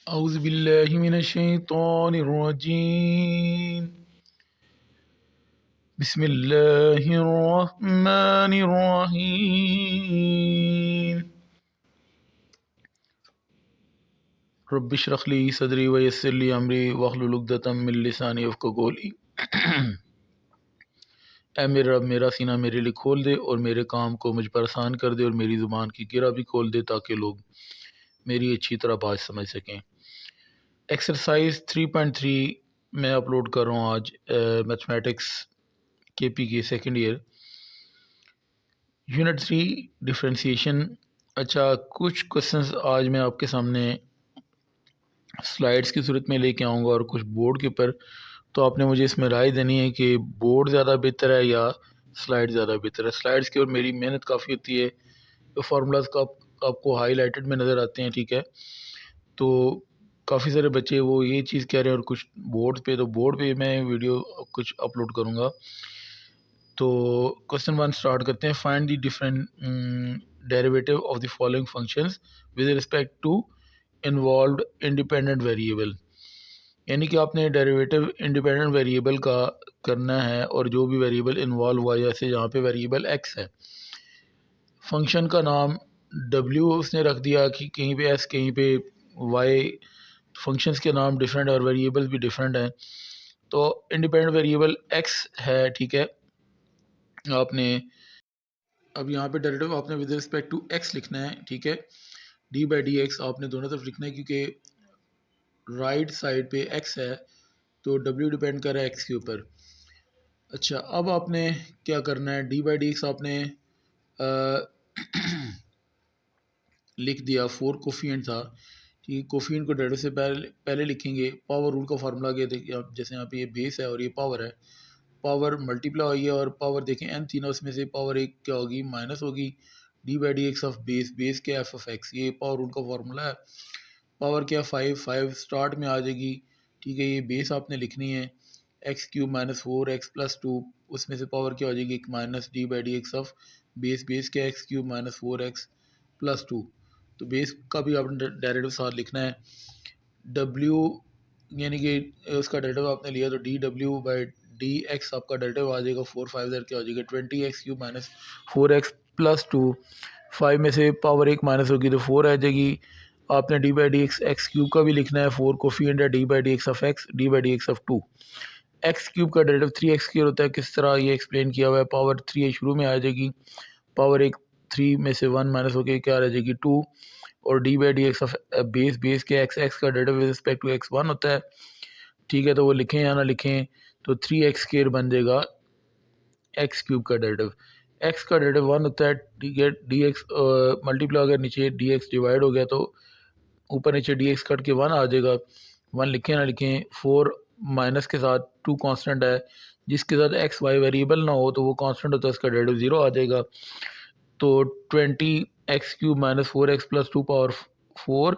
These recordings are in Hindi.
औज़ु बिल्लाहि मिनश शैतानिर रजीम। बिस्मिल्लाहिर रहमानिर रहीम। रब्बि इश्रह ली सदरी व यस्सिर ली अमरी वहलुल उक़दतम मिन लिसानी यफ़क़हू क़ौली। ऐ मेरे रब, मेरा सीना मेरे लिए खोल दे और मेरे काम को मुझ पर आसान कर दे और मेरी ज़ुबान की गिरा भी खोल दे ताकि लोग मेरी अच्छी तरह बात समझ सकें। एक्सरसाइज 3.3 मैं अपलोड कर रहा हूँ आज मैथमेटिक्स केपी की सेकेंड ईयर यूनिट 3 डिफ्रेंशिएशन। अच्छा, कुछ क्वेश्चंस आज मैं आपके सामने स्लाइड्स की सूरत में लेके आऊँगा और कुछ बोर्ड के ऊपर, तो आपने मुझे इसमें राय देनी है कि बोर्ड ज़्यादा बेहतर है या स्लाइड ज़्यादा बेहतर है। स्लाइड्स की और मेरी मेहनत काफ़ी होती है, तो फार्मूलाज का आपको हाईलाइटेड में नज़र आते हैं, ठीक है। तो काफ़ी सारे बच्चे वो ये चीज़ कह रहे हैं और कुछ बोर्ड पे मैं वीडियो कुछ अपलोड करूँगा। तो क्वेश्चन 1 स्टार्ट करते हैं। Find the different derivative of the following functions with respect to involved independent variable. यानी कि आपने डेरिवेटिव इंडिपेंडेंट वेरिएबल का करना है और जो भी वेरिएबल इन्वॉल्व हुआ, जैसे यहाँ पे वेरिएबल एक्स है, फंक्शन का नाम डब्ल्यू उसने रख दिया कि कहीं पे एस कहीं पे वाई। फंक्शंस के नाम डिफरेंट और वेरिएबल्स भी डिफरेंट हैं। तो इंडिपेंडेंट वेरिएबल एक्स है, ठीक है। आपने अब यहाँ पे डेरिवेटिव आपने विद रिस्पेक्ट टू एक्स लिखना है, ठीक है। डी बाई डी एक्स आपने दोनों तरफ लिखना है क्योंकि राइट साइड पे एक्स है तो डब्ल्यू डिपेंड कर रहा है एक्स के ऊपर। अच्छा, अब आपने क्या करना है, डी बाई डी एक्स आपने लिख दिया। 4 कोफिएंट था, ठीक। कोफिएंट को डेरिवेटिव से पहले लिखेंगे। पावर रूल का फार्मूला क्या देखिए आप, जैसे यहाँ पे ये बेस है और ये पावर है, पावर मल्टीप्लाई हुई है और पावर देखें एन थी ना, उसमें से पावर एक क्या होगी, माइनस होगी। D by D x of base, base क्या एफ ऑफ एक्स, ये पावर रूल का फार्मूला है। पावर क्या 5 स्टार्ट में आ जाएगी, ठीक है। ये बेस आपने लिखनी है, एक्स क्यूब माइनस 4x+2, उसमें से पावर क्या हो जाएगी एक minus D by D x of base, base क्या एक्स क्यूब माइनस 4x+2। तो बेस का भी आपने डायरेक्टिव साथ लिखना है। डब्ल्यू यानी कि उसका डेरिवेटिव आपने लिया तो D W by D x आपका डेरिवेटिव आ जाएगा 4 5 क्या हो जाएगा 20x³ माइनस 4x+2। 5 में से पावर एक माइनस होगी तो 4 आ जाएगी। आपने D by D x cube का भी लिखना है। 4 कोफिएंट है, D by D x of x, d by D x of 2। X cube का डेरिवेटिव 3x² होता है। किस तरह ये एक्सप्लेन किया हुआ है, पावर 3 शुरू में आ जाएगी, पावर एक 3 में से 1 माइनस होकर क्या आ जाएगी 2। और D by D x of base, base के एक्स, एक्स का derivative with respect to X 1 होता है, ठीक है। तो वो लिखें या ना लिखें तो 3x² बन जाएगा एक्स क्यूब का डेरिवेटिव। एक्स का डेरिवेटिव 1 होता है, ठीक है। डी एक्स मल्टीप्लाई अगर नीचे डी एक्स डिवाइड हो गया तो ऊपर नीचे डी एक्स कट के 1 आ जाएगा। 1 लिखें ना लिखें। 4 माइनस के साथ 2 कांस्टेंट है, जिसके साथ एक्स वाई वेरिएबल ना हो तो वो कांस्टेंट होता है, उसका डेरिवेटिव 0 आ जाएगा। तो 20x³ माइनस 4x+2 पावर 4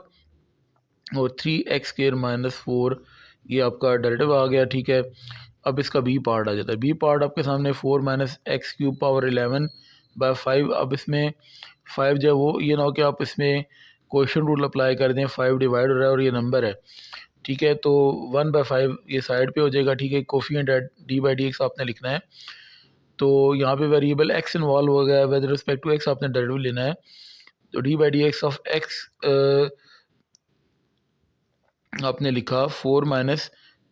और 3x² माइनस 4 ये आपका डेरिवेटिव आ गया, ठीक है। अब इसका बी पार्ट आ जाता है। बी पार्ट आपके सामने 4 माइनस x³ पावर 11 बाय 5। अब इसमें 5 जो वो ये ना हो कि आप इसमें क्वेश्चन रूल अप्लाई कर दें, 5 डिवाइड हो रहा है और ये नंबर है, ठीक है। तो 1/5 ये साइड पे हो जाएगा, ठीक है। कोफिएंट है डी बाई डी एक्स आपने लिखना है। तो यहाँ पे वेरिएबल एक्स इन्वॉल्व हो गया, विद रिस्पेक्ट टू एक्स आपने डेरिवेटिव लेना है। तो d by D x of x आपने लिखा 4 माइनस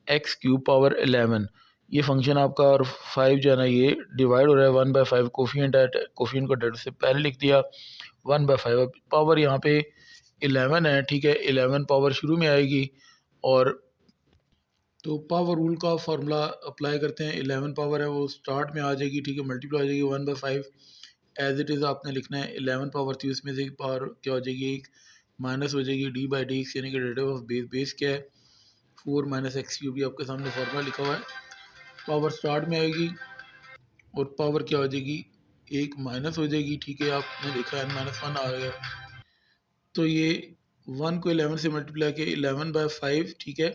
x³ पावर 11। ये फंक्शन आपका और 5 जो है ना ये डिवाइड हो रहा है 1/5। कोफिएंट है, कोफिएंट को डेरिवेटिव से पहले लिख दिया 1/5। अब पावर यहाँ पे 11 है, ठीक है। 11 पावर शुरू में आएगी और तो पावर रूल का फार्मूला अप्लाई करते हैं। 11 पावर है वो स्टार्ट में आ जाएगी, ठीक है, मल्टीप्लाई हो जाएगी 1/5 एज इट इज़ आपने लिखना है। 11 पावर थी, उसमें से पावर क्या हो जाएगी एक माइनस हो जाएगी डी बाई डी एक्स, यानी कि डेरिवेटिव ऑफ बेस, बेस क्या है 4 माइनस x³ भी आपके सामने फार्मूला लिखा हुआ है। पावर स्टार्ट में आएगी और पावर क्या हो जाएगी एक माइनस हो जाएगी, ठीक है। आपने देखा n-1 आ गया, तो ये 1 को 11 से मल्टीप्लाई किया 11/5, ठीक है।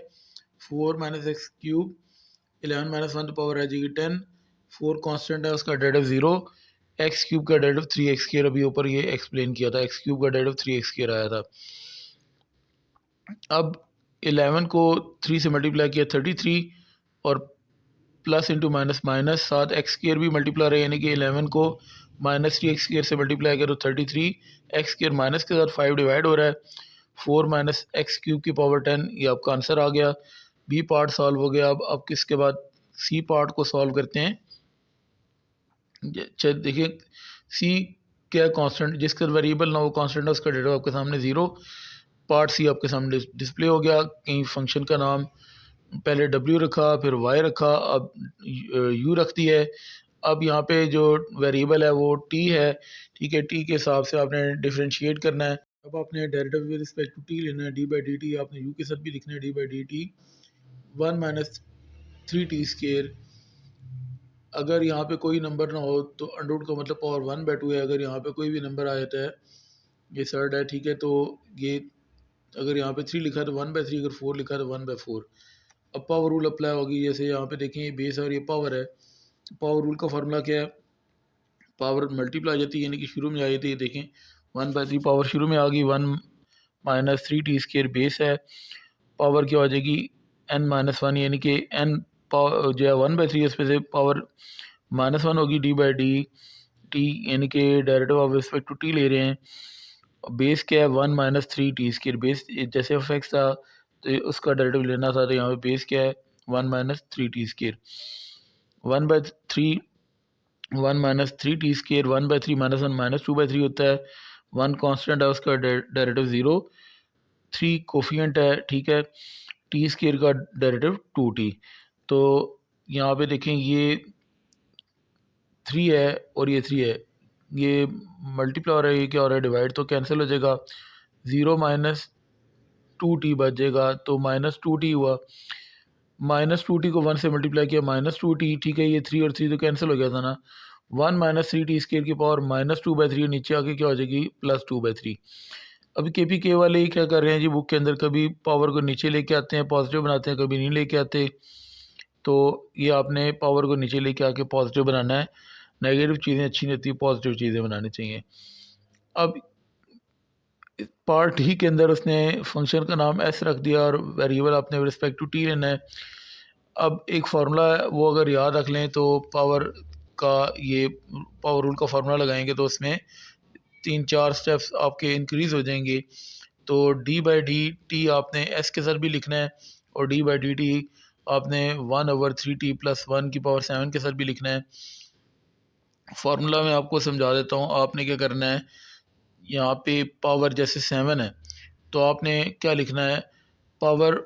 4 माइनस x³, 11 माइनस 1 तो पावर आ जाएगी 10। 4 कांस्टेंट है, उसका डेरिवेटिव 0। x³ का डेरिवेटिव 3x², अभी ऊपर ये एक्सप्लेन किया था, x³ का डेरिवेटिव 3x² आया था। अब 11 को 3 से मल्टीप्लाई किया 33 और प्लस इंटू माइनस माइनस, साथ एक्स स्क्र भी मल्टीप्लाई रहे, यानी कि 11 को माइनस 3 एक्स स्क्र से मल्टीप्लाई किया तो 33, एक्स स्क्र माइनस के साथ 5 डिवाइड हो रहा है, 4 माइनस एक्स क्यूब की पावर 10, ये आपका आंसर आ गया। बी पार्ट सॉल्व हो गया। अब किसके बाद सी पार्ट को सॉल्व करते हैं। देखिए सी क्या कांस्टेंट, जिसका वेरिएबल ना वो कांस्टेंट है उसका डेटा आपके सामने 0। पार्ट सी आपके सामने डिस्प्ले हो गया। कहीं फंक्शन का नाम पहले w रखा, फिर y रखा, अब u रख दी है। अब यहाँ पे जो वेरिएबल है वो t है, ठीक है। t के हिसाब से आपने डिफरेंशिएट करना है। अब आपने derivative with respect to t लेना है, d बाई डी टी आपने u के साथ भी लिखना है, d by D T 1 minus 3t square. अगर यहाँ पे कोई नंबर ना हो तो अंडर का मतलब पावर 1/2 है। अगर यहाँ पे कोई भी नंबर आ जाता है, ये सर्ड है, ठीक है, तो ये अगर यहाँ पे 3 लिखा है तो 1/3, अगर 4 लिखा है तो 1/4। अब पावर रूल अप्लाई होगी। जैसे यहाँ पे देखें ये बेस और ये पावर है, पावर रूल का फार्मूला क्या है, पावर मल्टीप्लाई आ जाती है, यानी कि शुरू में आ जाती है। देखें 1/3 पावर शुरू में आ गई, 1 माइनस 3t स्केयर बेस है, पावर क्या हो जाएगी n-1, यानी कि n पावर जो है 1/3 उस पर से पावर -1 होगी, d बाई डी टी, यानी कि derivative of respect to T ले रहे हैं। बेस क्या है 1 माइनस 3t स्केयर, बेस जैसे एफ एक्स था तो उसका डेरिवेटिव लेना था, तो यहाँ पे बेस क्या है 1 minus 3t square. 1/3 1 minus 3t square, 1/3 -1 -2/3 होता है। 1 कांस्टेंट है, उसका डेरिवेटिव 0, 3 कोफिशिएंट है, ठीक है। टी स्केयर का डेरिवेटिव 2t। तो यहाँ पे देखें ये 3 है और ये 3 है, ये मल्टीप्लाई हो रहा है, ये क्या हो रहा है डिवाइड, तो कैंसिल हो जाएगा, 0 माइनस 2t बच जाएगा, तो -2t हुआ। -2t को 1 से मल्टीप्लाई किया -2t, ठीक है। ये 3 और 3 तो कैंसिल हो गया था ना। 1 माइनस 3t स्केयर की पावर -2/3, नीचे आके क्या हो जाएगी +2/3। अभी के पी के वाले क्या कर रहे हैं जी, बुक के अंदर कभी पावर को नीचे लेके आते हैं पॉजिटिव बनाते हैं, कभी नहीं लेके आते। तो ये आपने पावर को नीचे लेके आके पॉजिटिव बनाना है। नेगेटिव चीज़ें अच्छी नहीं होती, पॉजिटिव चीज़ें बनानी चाहिए। अब पार्ट ही के अंदर उसने फंक्शन का नाम एस रख दिया और वेरिएबल आपने रिस्पेक्ट टू टी लेना है। अब एक फार्मूला है, वो अगर याद रख लें तो पावर का ये पावर रूल का फार्मूला लगाएंगे तो उसमें 3-4 स्टेप्स आपके इंक्रीज़ हो जाएंगे। तो d बाई डी टी आपने s के साथ भी लिखना है और d बाई डी टी आपने 1/3t + 1 की पावर 7 के साथ भी लिखना है। फार्मूला मैं आपको समझा देता हूँ। आपने क्या करना है, यहाँ पे पावर जैसे 7 है तो आपने क्या लिखना है, पावर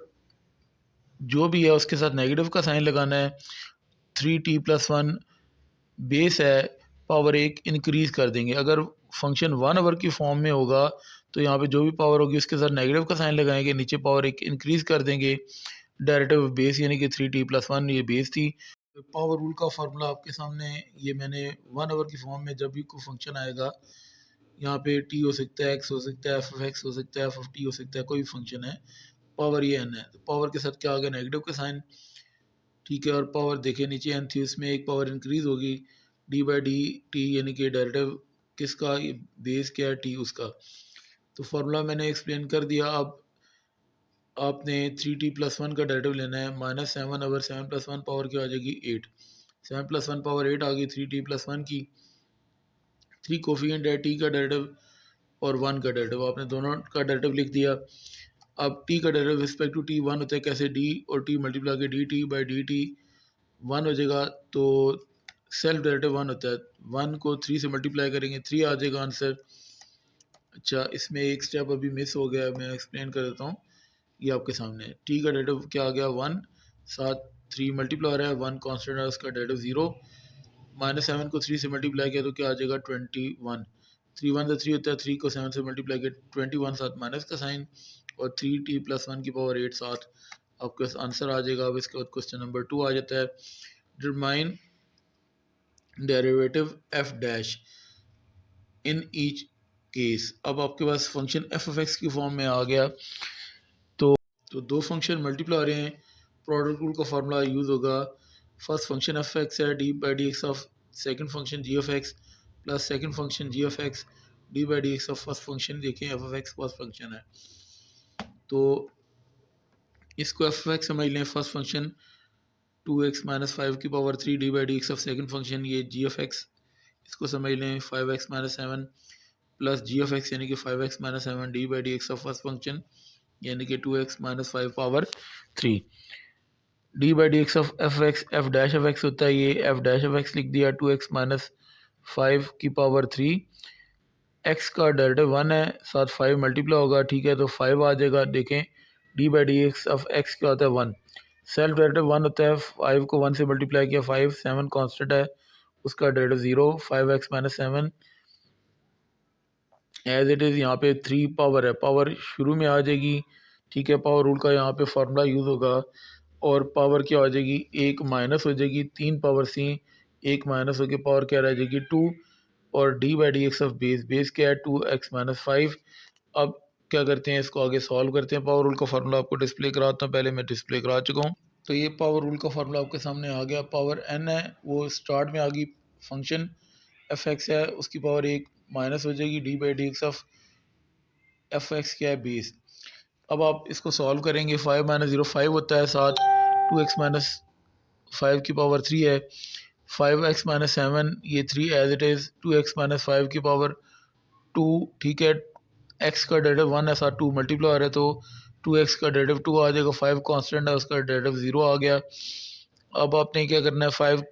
जो भी है उसके साथ नेगेटिव का साइन लगाना है। 3t + 1 बेस है, पावर 1 इंक्रीज़ कर देंगे। अगर फंक्शन 1/, की फॉर्म में होगा तो यहाँ पे जो भी पावर होगी उसके साथ नेगेटिव का साइन लगाएंगे, नीचे पावर 1 इंक्रीज़ कर देंगे। डेरिवेटिव बेस यानी कि 3t + 1 ये बेस थी। पावर रूल का फार्मूला आपके सामने, ये मैंने 1/, की फॉर्म में जब भी कोई फंक्शन आएगा, यहाँ पे t हो सकता है, x हो सकता है, f(x) हो सकता है, f(t) हो सकता है, कोई भी फंक्शन है, पावर ये n है, तो पावर के साथ क्या आ गया नेगेटिव का साइन, ठीक है। और पावर देखिए नीचे n थी, उसमें एक पावर इंक्रीज होगी, d बाई डी टी, यानी कि डेरिवेटिव किसका, बेस क्या है t उसका। तो फार्मूला मैंने एक्सप्लेन कर दिया। अब आपने 3t + 1 का डेरिवेटिव लेना है, -7/7 + 1 पावर क्या आ जाएगी 8, 7 + 1 पावर 8 आ गई 3t + 1 की। 3 कोफिशिएंट है, t का डेरिवेटिव और 1 का डेरिवेटिव, आपने दोनों का डेरिवेटिव लिख दिया। अब t का डेरिवेटिव रिस्पेक्ट टू t 1 होता है, कैसे, d और t मल्टीप्लाई के dt बाई डी टी 1 हो जाएगा, तो सेल्फ डेरिवेटिव 1 होता है। 1 को 3 से मल्टीप्लाई करेंगे 3 आ जाएगा आंसर। अच्छा, इसमें एक स्टेप अभी मिस हो गया, मैं एक्सप्लेन कर देता हूँ। ये आपके सामने है, टी का डेरिवेटिव क्या आ गया 1, साथ 3 मल्टीप्लाई हो रहा है, 1 कांस्टेंट है, उसका डेरिवेटिव 0। -7 को 3 से मल्टीप्लाई किया तो क्या आ जाएगा 21, 3 1 3 होता है, 3 को 7 से मल्टीप्लाई किया 21, साथ माइनस का साइन और 3t + 1 की पावर 8 साथ आपके आंसर आ जाएगा। अब इसके बाद क्वेश्चन नंबर 2 आ जाता है, determine derivative f dash in each case. अब आपके पास फंक्शन f(x) की फॉर्म में आ गया, तो दो फंक्शन मल्टीप्लाई हो रहे हैं, प्रोडक्ट रूल का फार्मूला यूज़ होगा। फर्स्ट फंक्शन f(x) है, d by D x of second function g(x) plus second function g(x) d by D x of first function. देखिए f(x) फर्स्ट फंक्शन है, तो इसको एफ एक्स समझ लें फर्स्ट फंक्शन 2x माइनस 5 की power 3 D by D x of second function ये जी एफ एक्स, इसको समझ लें 5x माइनस 7 प्लस जी एफ एक्स यानी कि 5x minus 7 D by D x of first function यानी कि 2x minus 5 power 3 D by D x of F dash of x होता है, ये एफ डैश ऑफ एक्स लिख दिया 2x माइनस 5 की पावर 3, एक्स का डेरिवेटिव 1 है, साथ 5 मल्टीप्लाई होगा, ठीक है, तो 5 आ जाएगा। देखें D by D x of x क्या होता है 1, सेल्फ डेरिवेटिव 1 होता है, 5 को 1 से मल्टीप्लाई किया 5, 7 कांस्टेंट है, उसका derivative 0, 5x minus 7 as it is, यहाँ पे 3 पावर है, पावर शुरू में आ जाएगी, ठीक है, पावर रूल का यहाँ पे फार्मूला यूज़ होगा और पावर क्या हो जाएगी, एक माइनस हो जाएगी, 3 पावर सी, एक माइनस होकर पावर क्या रह जाएगी 2, और D by D x of base, base क्या है 2x माइनस 5। अब क्या करते हैं, इसको आगे सॉल्व करते हैं। पावर रूल का फार्मूला आपको डिस्प्ले कराता हूँ, पहले मैं डिस्प्ले करा चुका हूँ। तो ये पावर रूल का फार्मूला आपके सामने आ गया। पावर n है वो स्टार्ट में आ गई, फंक्शन एफ एक्स है उसकी पावर एक माइनस हो जाएगी, D by D x of F X क्या है बेस। अब आप इसको सॉल्व करेंगे, 5 माइनस 0 5 होता है, साथ 2x माइनस 5 की पावर 3 है, 5x माइनस 7 ये 3 as it is, 2x minus 5 की पावर 2, ठीक है, x का डेरिवेटिव 1 है, साथ 2 मल्टीप्लाई हो रहा है तो 2x का डेरिवेटिव 2 आ जाएगा, 5 कांस्टेंट है उसका डेरिवेटिव 0 आ गया। अब आपने क्या करना है, 5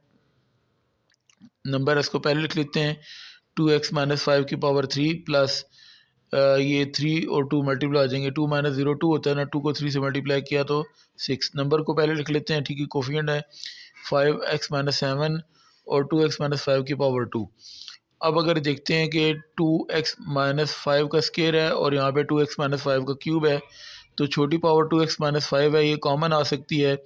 नंबर इसको पहले लिख लेते हैं, 2x माइनस 5 की पावर 3 प्लस ये 3 और 2 मल्टीप्लाई आ जाएंगे, 2 माइनस 0 2 होता है ना, 2 को 3 से मल्टीप्लाई किया तो 6, नंबर को पहले लिख लेते हैं, ठीक है, कोफिशिएंट है 5x माइनस 7 और 2x माइनस 5 की पावर 2। अब अगर देखते हैं कि 2x माइनस 5 का स्केयर है और यहाँ पे 2x माइनस 5 का क्यूब है, तो छोटी पावर 2x माइनस 5 है, ये कॉमन आ सकती है,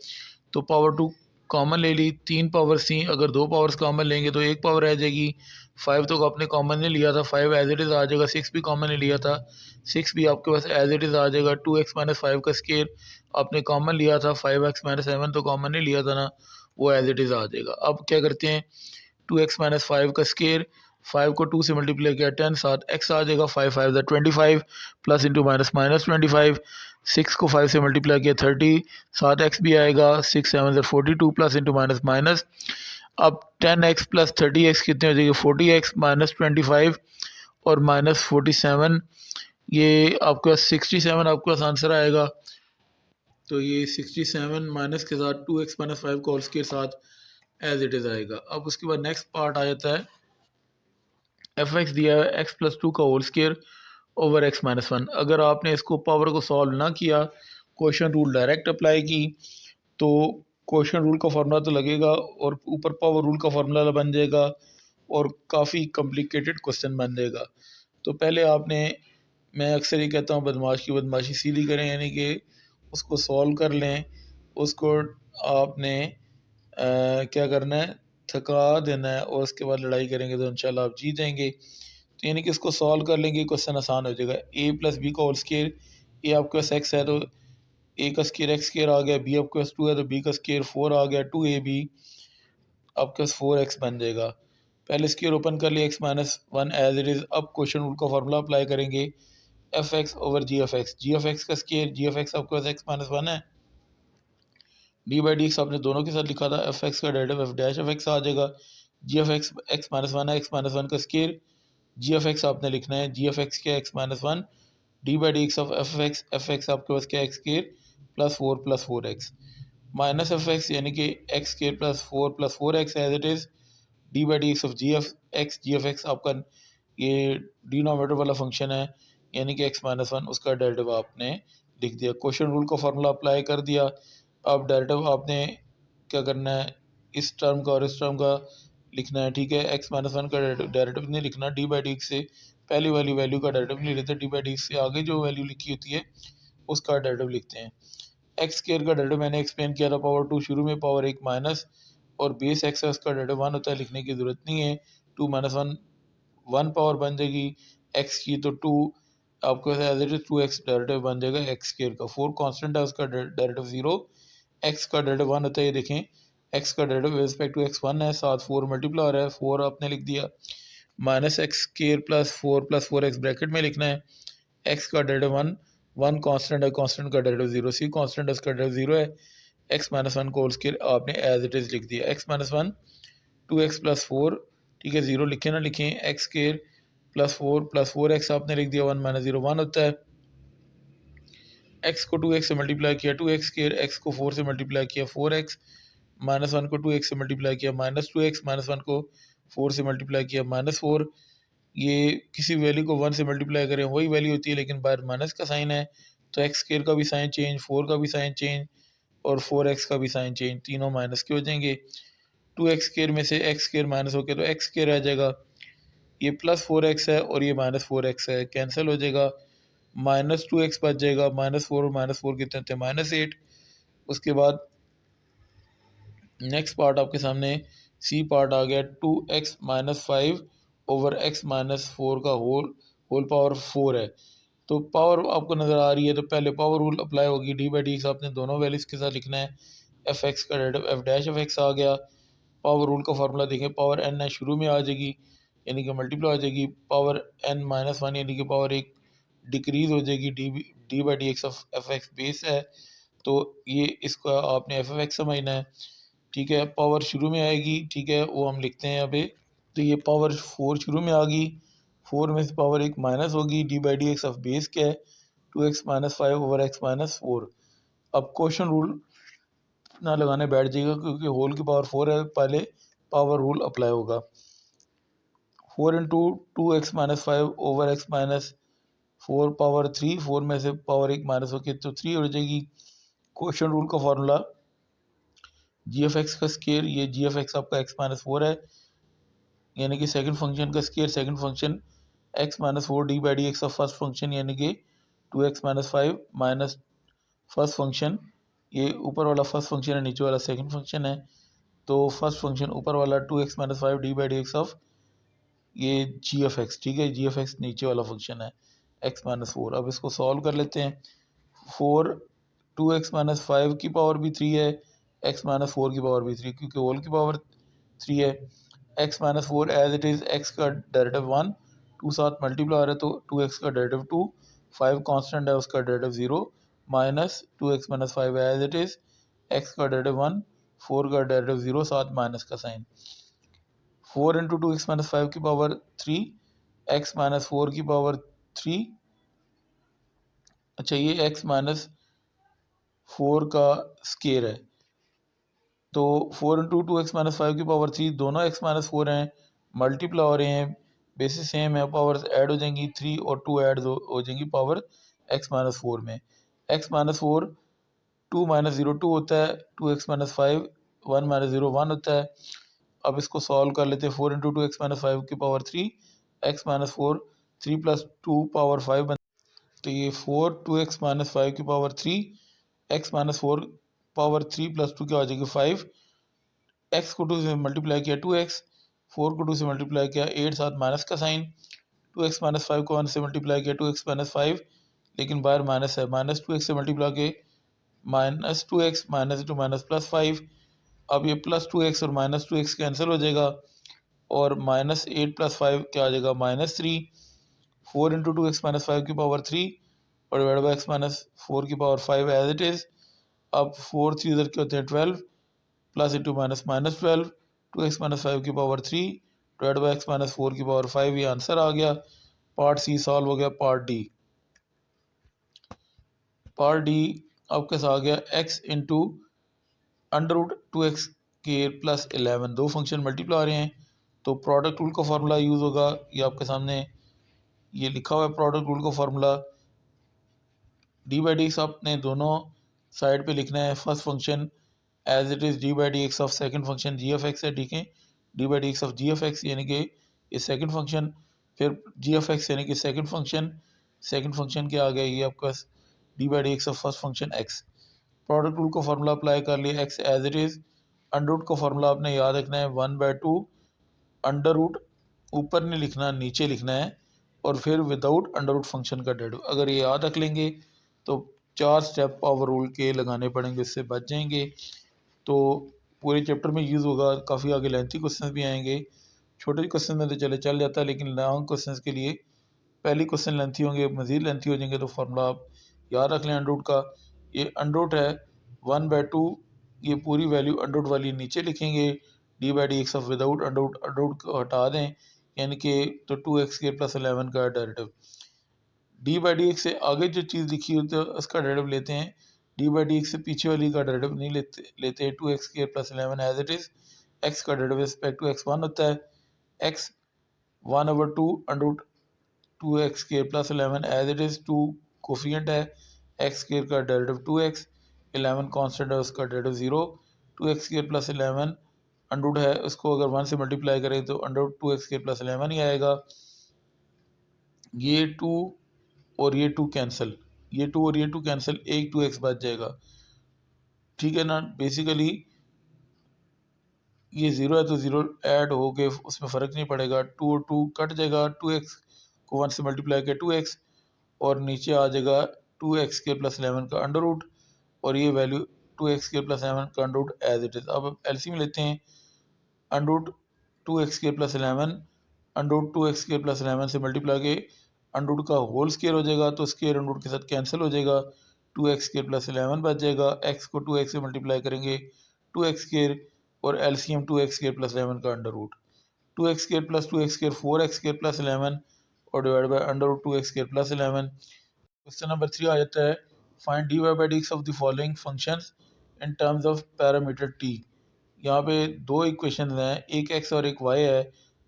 तो पावर 2 कॉमन ले ली, 3 पावर्स थी, अगर 2 पावर्स कॉमन लेंगे तो 1 पावर रह जाएगी, 5 तो आपने कॉमन नहीं लिया था, 5 एज इट इज़ आ जाएगा, 6 भी कॉमन नहीं लिया था, 6 भी आपके पास एज इट इज़ आ जाएगा, 2x माइनस 5 का स्केयर आपने कॉमन लिया था, 5x माइनस 7 तो कॉमन नहीं लिया था ना, वो एज इट इज़ आ जाएगा। अब क्या करते हैं, 2x माइनस 5 का स्केयर, 5 को 2 से मल्टीप्लाई किया 10, साथ x आ जाएगा, 5 5 25 प्लस इंटू माइनस माइनस 25, 6 को 5 से मल्टीप्लाई किया 30, साथ x भी आएगा, 6 7 42 प्लस इंटू माइनस माइनस। अब 10x प्लस 30x कितने हो जाएगी, 40x माइनस 25 और माइनस 47, ये आपका 67 आपके पास आंसर आएगा। तो ये 67 माइनस के साथ 2x माइनस 5 का होल स्क्वायर साथ एज इट इज़ आएगा। अब उसके बाद नेक्स्ट पार्ट आ जाता है, एफ एक्स दिया है एक्स प्लस 2 का whole square over X minus 1। अगर आपने इसको पावर को सॉल्व ना किया, क्वेश्चन रूल डायरेक्ट अप्लाई की, तो क्वेश्चन रूल का फार्मूला तो लगेगा और ऊपर पावर रूल का फार्मूला बन जाएगा और काफ़ी कॉम्प्लिकेटेड क्वेश्चन बन जाएगा। तो पहले आपने, मैं अक्सर ये कहता हूँ बदमाश की बदमाशी सीधी करें, यानी कि उसको सॉल्व कर लें, उसको आपने क्या करना है, थका देना है और उसके बाद लड़ाई करेंगे तो इंशाल्लाह आप जीत जाएंगे। तो यानी कि इसको सॉल्व कर लेंगे, क्वेश्चन आसान हो जाएगा। ए प्लस बी का होल स्क्वायर, ए आपके पास एक्स है तो ए का स्क्वायर एक्स स्क्वायर आ गया, बी आपके पास 2 है तो बी का स्क्वायर 4 आ गया, 2ab आपके पास 4x बन जाएगा। पहले स्क्वायर ओपन कर लिया, x minus 1 as it is. अब क्वेश्चन रूल का फार्मूला अप्लाई करेंगे, एफ एक्स ओवर जी F X, G F x का स्क्वायर, जी एफ एक्स आपके पास x माइनस 1 है, डी बाई डी एक्स आपने दोनों के साथ लिखा था, एफ एक्स का derivative f dash f x आ जाएगा, g F x x minus 1 है, एक्स माइनस 1 का स्क्वायर, जी एफ एक्स आपने लिखना है, जी एफ एक्स क्या X minus 1, D by D x of F X आपके पास क्या X square plus 4 X minus F x यानी कि X square plus four X as it is, D by D x of ji F x आपका ये डिनोमिनेटर वाला फंक्शन है, यानी कि एक्स माइनस 1 उसका डेरिवेटिव आपने लिख दिया। क्वेश्चन रूल का फार्मूला अप्लाई कर दिया। अब डेरिवेटिव आपने क्या करना है, इस टर्म का और इस टर्म का लिखना है, ठीक है, एक्स माइनस 1 का डेरिवेटिव नहीं लिखना, डी बाई डी एक्स से पहली वाली वैल्यू का डेरिवेटिव नहीं लेते, डी बाई डी एक्स से आगे जो वैल्यू लिखी होती है उसका डेरिवेटिव लिखते हैं। एक्स स्क्वायर का डेरिवेटिव मैंने एक्सप्लेन किया था, पावर 2 शुरू में, पावर 1 माइनस और बेस एक्स है उसका डेरिवेटिव 1 होता है, लिखने की ज़रूरत नहीं है, 2 माइनस 1 1 पावर बन जाएगी एक्स की, तो 2 आपको as it is 2x derivative बन जाएगा एक्स स्क्वायर का, 4 कांस्टेंट है उसका डेरिवेटिव 0, एक्स का डेरिवेटिव 1 होता है, ये देखें एक्स का derivative with respect to X 1 है, साथ 4 मल्टीप्लाई हो रहा है, 4 आपने लिख दिया, minus x square plus 4 x bracket में लिखना है, एक्स का डेरिवेटिव 1 वन कांस्टेंट है, कांस्टेंट का डेरिवेटिव जीरो, सी कांस्टेंट है उसका डेरिवेटिव जीरो है, एक्स माइनस वन को होल स्क्वायर आपने एज इट इज़ लिख दिया, x minus one 2x plus four, ठीक है, जीरो लिखे ना लिखें, x square plus four x आपने लिख दिया, वन माइनस जीरो वन होता है, एक्स को 2x से मल्टीप्लाई किया 2x स्क्वायर, एक्स को 4 से मल्टीप्लाई किया 4x, माइनस वन को 2x से मल्टीप्लाई किया माइनस 2x, माइनस वन को 4 से मल्टीप्लाई किया माइनस 4, ये किसी वैल्यू को 1 से मल्टीप्लाई करें वही वैल्यू होती है, लेकिन बाहर माइनस का साइन है, तो एक्स स्क्वायर का भी साइन चेंज, 4 का भी साइन चेंज और 4x का भी साइन चेंज, तीनों माइनस के हो जाएंगे। 2x स्क्वायर में से एक्स स्क्वायर माइनस हो गया तो एक्स स्क्वायर आ जाएगा, ये प्लस 4x है और ये माइनस 4x है, कैंसिल हो जाएगा, माइनस 2x बच जाएगा, माइनस 4 और माइनस 4 कितने थे माइनस 8। उसके बाद नेक्स्ट पार्ट आपके सामने सी पार्ट आ गया, 2x minus 5 over x minus 4 का होल पावर 4 है, तो पावर आपको नज़र आ रही है, तो पहले पावर रूल अप्लाई होगी, डी बाई डी एक्स आपने दोनों वैल्यूज़ के साथ लिखना है, एफ एक्स का derivative f dash of x आ गया, पावर रूल का फार्मूला देखें, पावर एन है शुरू में आ जाएगी यानी कि मल्टीप्लाई हो जाएगी, पावर एन माइनस वन यानी कि पावर एक डिक्रीज़ हो जाएगी, D by D x of F x base है, तो ये इसका आपने एफ एक्स समझना है, ठीक है, पावर शुरू में आएगी, ठीक है, वो हम लिखते हैं अभी, तो ये पावर 4 शुरू में आ गई, 4 में से पावर एक माइनस होगी, d by D x of base क्या है 2x minus 5 over X minus 4। अब क्वेश्चन रूल ना लगाने बैठ जाएगा क्योंकि होल की पावर 4 है, पहले पावर रूल अप्लाई होगा, 4 into 2x minus 5 over X minus 4 power 3, 4 में से पावर एक माइनस होगी तो 3 हो जाएगी। क्वेश्चन रूल का फार्मूला जी एफ एक्स का स्केयर, ये जी एफ एक्स आपका एक्स माइनस 4 है यानी कि सेकंड फंक्शन का square, second function x minus 4 D by D x of first function यानी कि 2x minus 5 minus first function, ये ऊपर वाला फर्स्ट फंक्शन है, नीचे वाला सेकंड फंक्शन है, तो फर्स्ट फंक्शन ऊपर वाला 2x minus 5 D by D x of ये जी एफ एक्स, ठीक है, जी एफ एक्स नीचे वाला फंक्शन है x माइनस 4। अब इसको सॉल्व कर लेते हैं, 4 2x माइनस 5 की पावर भी 3 है, x माइनस 4 की पावर भी 3 क्योंकि होल की पावर 3 है, x minus 4 as it is, x का डेरिवेटिव 1, 2 साथ मल्टीप्लाई आ रहा है तो 2x का डेरिवेटिव 2, 5 कांस्टेंट है उसका derivative 0, minus 2x minus 5 as it is, x का डेरिवेटिव 1, 4 का डेरिवेटिव 0 साथ माइनस का साइन, 4 इंटू 2x माइनस 5 की पावर 3, x माइनस 4 की पावर 3, अच्छा ये x माइनस 4 का स्केयर है, तो 4 इंटू 2x माइनस 5 की पावर 3, दोनों x माइनस 4 हैं, मल्टीप्लाई हो रहे हैं, बेसिस सेम है, पावर्स ऐड हो जाएंगी, 3 और 2 ऐड हो जाएंगी पावर x माइनस 4 में, x माइनस 4 2 माइनस 0 2 होता है, 2x माइनस 5 1 माइनस 0 1 होता है। अब इसको सॉल्व कर लेते हैं, 4 इंटू 2x माइनस 5 की power 3, x minus 4 3 plus 2 power 5 तो ये 4 2x माइनस 5 की power 3, x minus 4 power 3 plus 2 क्या हो जाएगी 5, x को 2 से मल्टीप्लाई किया 2x, 4 को 2 से मल्टीप्लाई किया 8 साथ माइनस का साइन, 2x माइनस 5 को 1 से मल्टीप्लाई किया 2x माइनस 5, लेकिन बाहर माइनस है, माइनस 2x से मल्टीप्लाई के minus 2x minus two minus plus 5, अब ये प्लस 2x और माइनस 2x कैंसिल हो जाएगा और माइनस 8 प्लस 5 क्या आ जाएगा माइनस 3, 4 इंटू 2x माइनस 5 की पावर 3 और डिवाइड बाई एक्स माइनस 4 की पावर 5 एज इट इज़, अब 4 3 इधर के होते हैं 12 plus into minus minus 12, 2x minus 5 की power 3 divide by x minus 4 की पावर 5, ये आंसर आ गया। पार्ट सी सॉल्व हो गया। पार्ट डी आपके साथ आ गया x into under root 2x के प्लस 11, दो फंक्शन मल्टीप्लाई आ रहे हैं तो प्रोडक्ट रूल का फार्मूला यूज़ होगा, ये आपके सामने ये लिखा हुआ है प्रोडक्ट रूल का formula, D by D x आपने दोनों साइड पे लिखना है, first function as it is D by D x of second function G F x है, ठीक है, D by D x of ji F x यानी कि ये सेकंड फंक्शन, फिर जी एफ एक्स यानी कि सेकंड फंक्शन क्या आ गया ये आपका D by D x of first function X, product rule का फार्मूला अप्लाई कर लिया, X as it is, under root का फार्मूला आपने याद रखना है 1/2 अंडर रूट, ऊपर नहीं लिखना नीचे लिखना है, और फिर विदाउट अंडर रूट फंक्शन का डेरिवेटिव, अगर ये याद रख लेंगे तो 4 स्टेप पावर रूल के लगाने पड़ेंगे, इससे बच जाएंगे, तो पूरे चैप्टर में यूज़ होगा, काफ़ी आगे लेंथी क्वेश्चन भी आएंगे, छोटे क्वेश्चन में तो चल जाता है, लेकिन लॉन्ग क्वेश्चन के लिए पहले क्वेश्चन लेंथी होंगे, मज़ीद लेंथी हो जाएंगे तो फार्मूला आप याद रख लें अंडर रूट का। ये अंडर रूट है 1/2, ये पूरी वैल्यू अंडर रूट वाली नीचे लिखेंगे, D by D x of without under root को हटा दें, यानी कि तो 2x² + 11 का derivative. D by D x से आगे जो चीज़ लिखी होती है उसका डेरिवेटिव लेते हैं, डी बाई डी एक्स से पीछे वाली का डेरिवेटिव नहीं लेते 2x² + 11 as it is. X का डेरिवेटिव रिस्पेक्ट टू x1 होता है, x 1/2 under root 2x² + 11 as it is. 2 coefficient है, x² का डेरिवेटिव 2x, 11 कांस्टेंट है उसका डेरिवेटिव 0। 2x² + 11 अंडर रूट है, उसको अगर 1 से मल्टीप्लाई करें तो अंडर रूट 2x² + 11 ही आएगा। ये 2 और ये 2 कैंसिल, ये 2 और ये 2 कैंसिल, एक 2x बच जाएगा, ठीक है ना। बेसिकली ये 0 है तो 0 ऐड हो गए, उसमें फ़र्क नहीं पड़ेगा, 2 और 2 कट जाएगा, 2x को 1 से मल्टीप्लाई किया 2x, और नीचे आ जाएगा 2x² + 11 का अंडर रूट, और ये वैल्यू 2x² + 11 का under root as it is. अब एलसीएम लेते हैं, under root 2x² + 11 under root 2x² + 11 से मल्टीप्लाई के अंडर रूट का होल स्क्वायर हो जाएगा, तो स्क्वायर अंडर रूट के साथ कैंसिल हो जाएगा, 2x² + 11 बच जाएगा। x को 2x से मल्टीप्लाई करेंगे 2x², और एलसीएम 2x² + 11 का under root, 2x² + 2x² 4x² + 11 और divide by under root 2x² + 11। Question number 3 आ जाता है, find D Y by D x of the following functions in terms of parameter T. यहाँ पे दो इक्वेशन हैं, एक x और एक y है,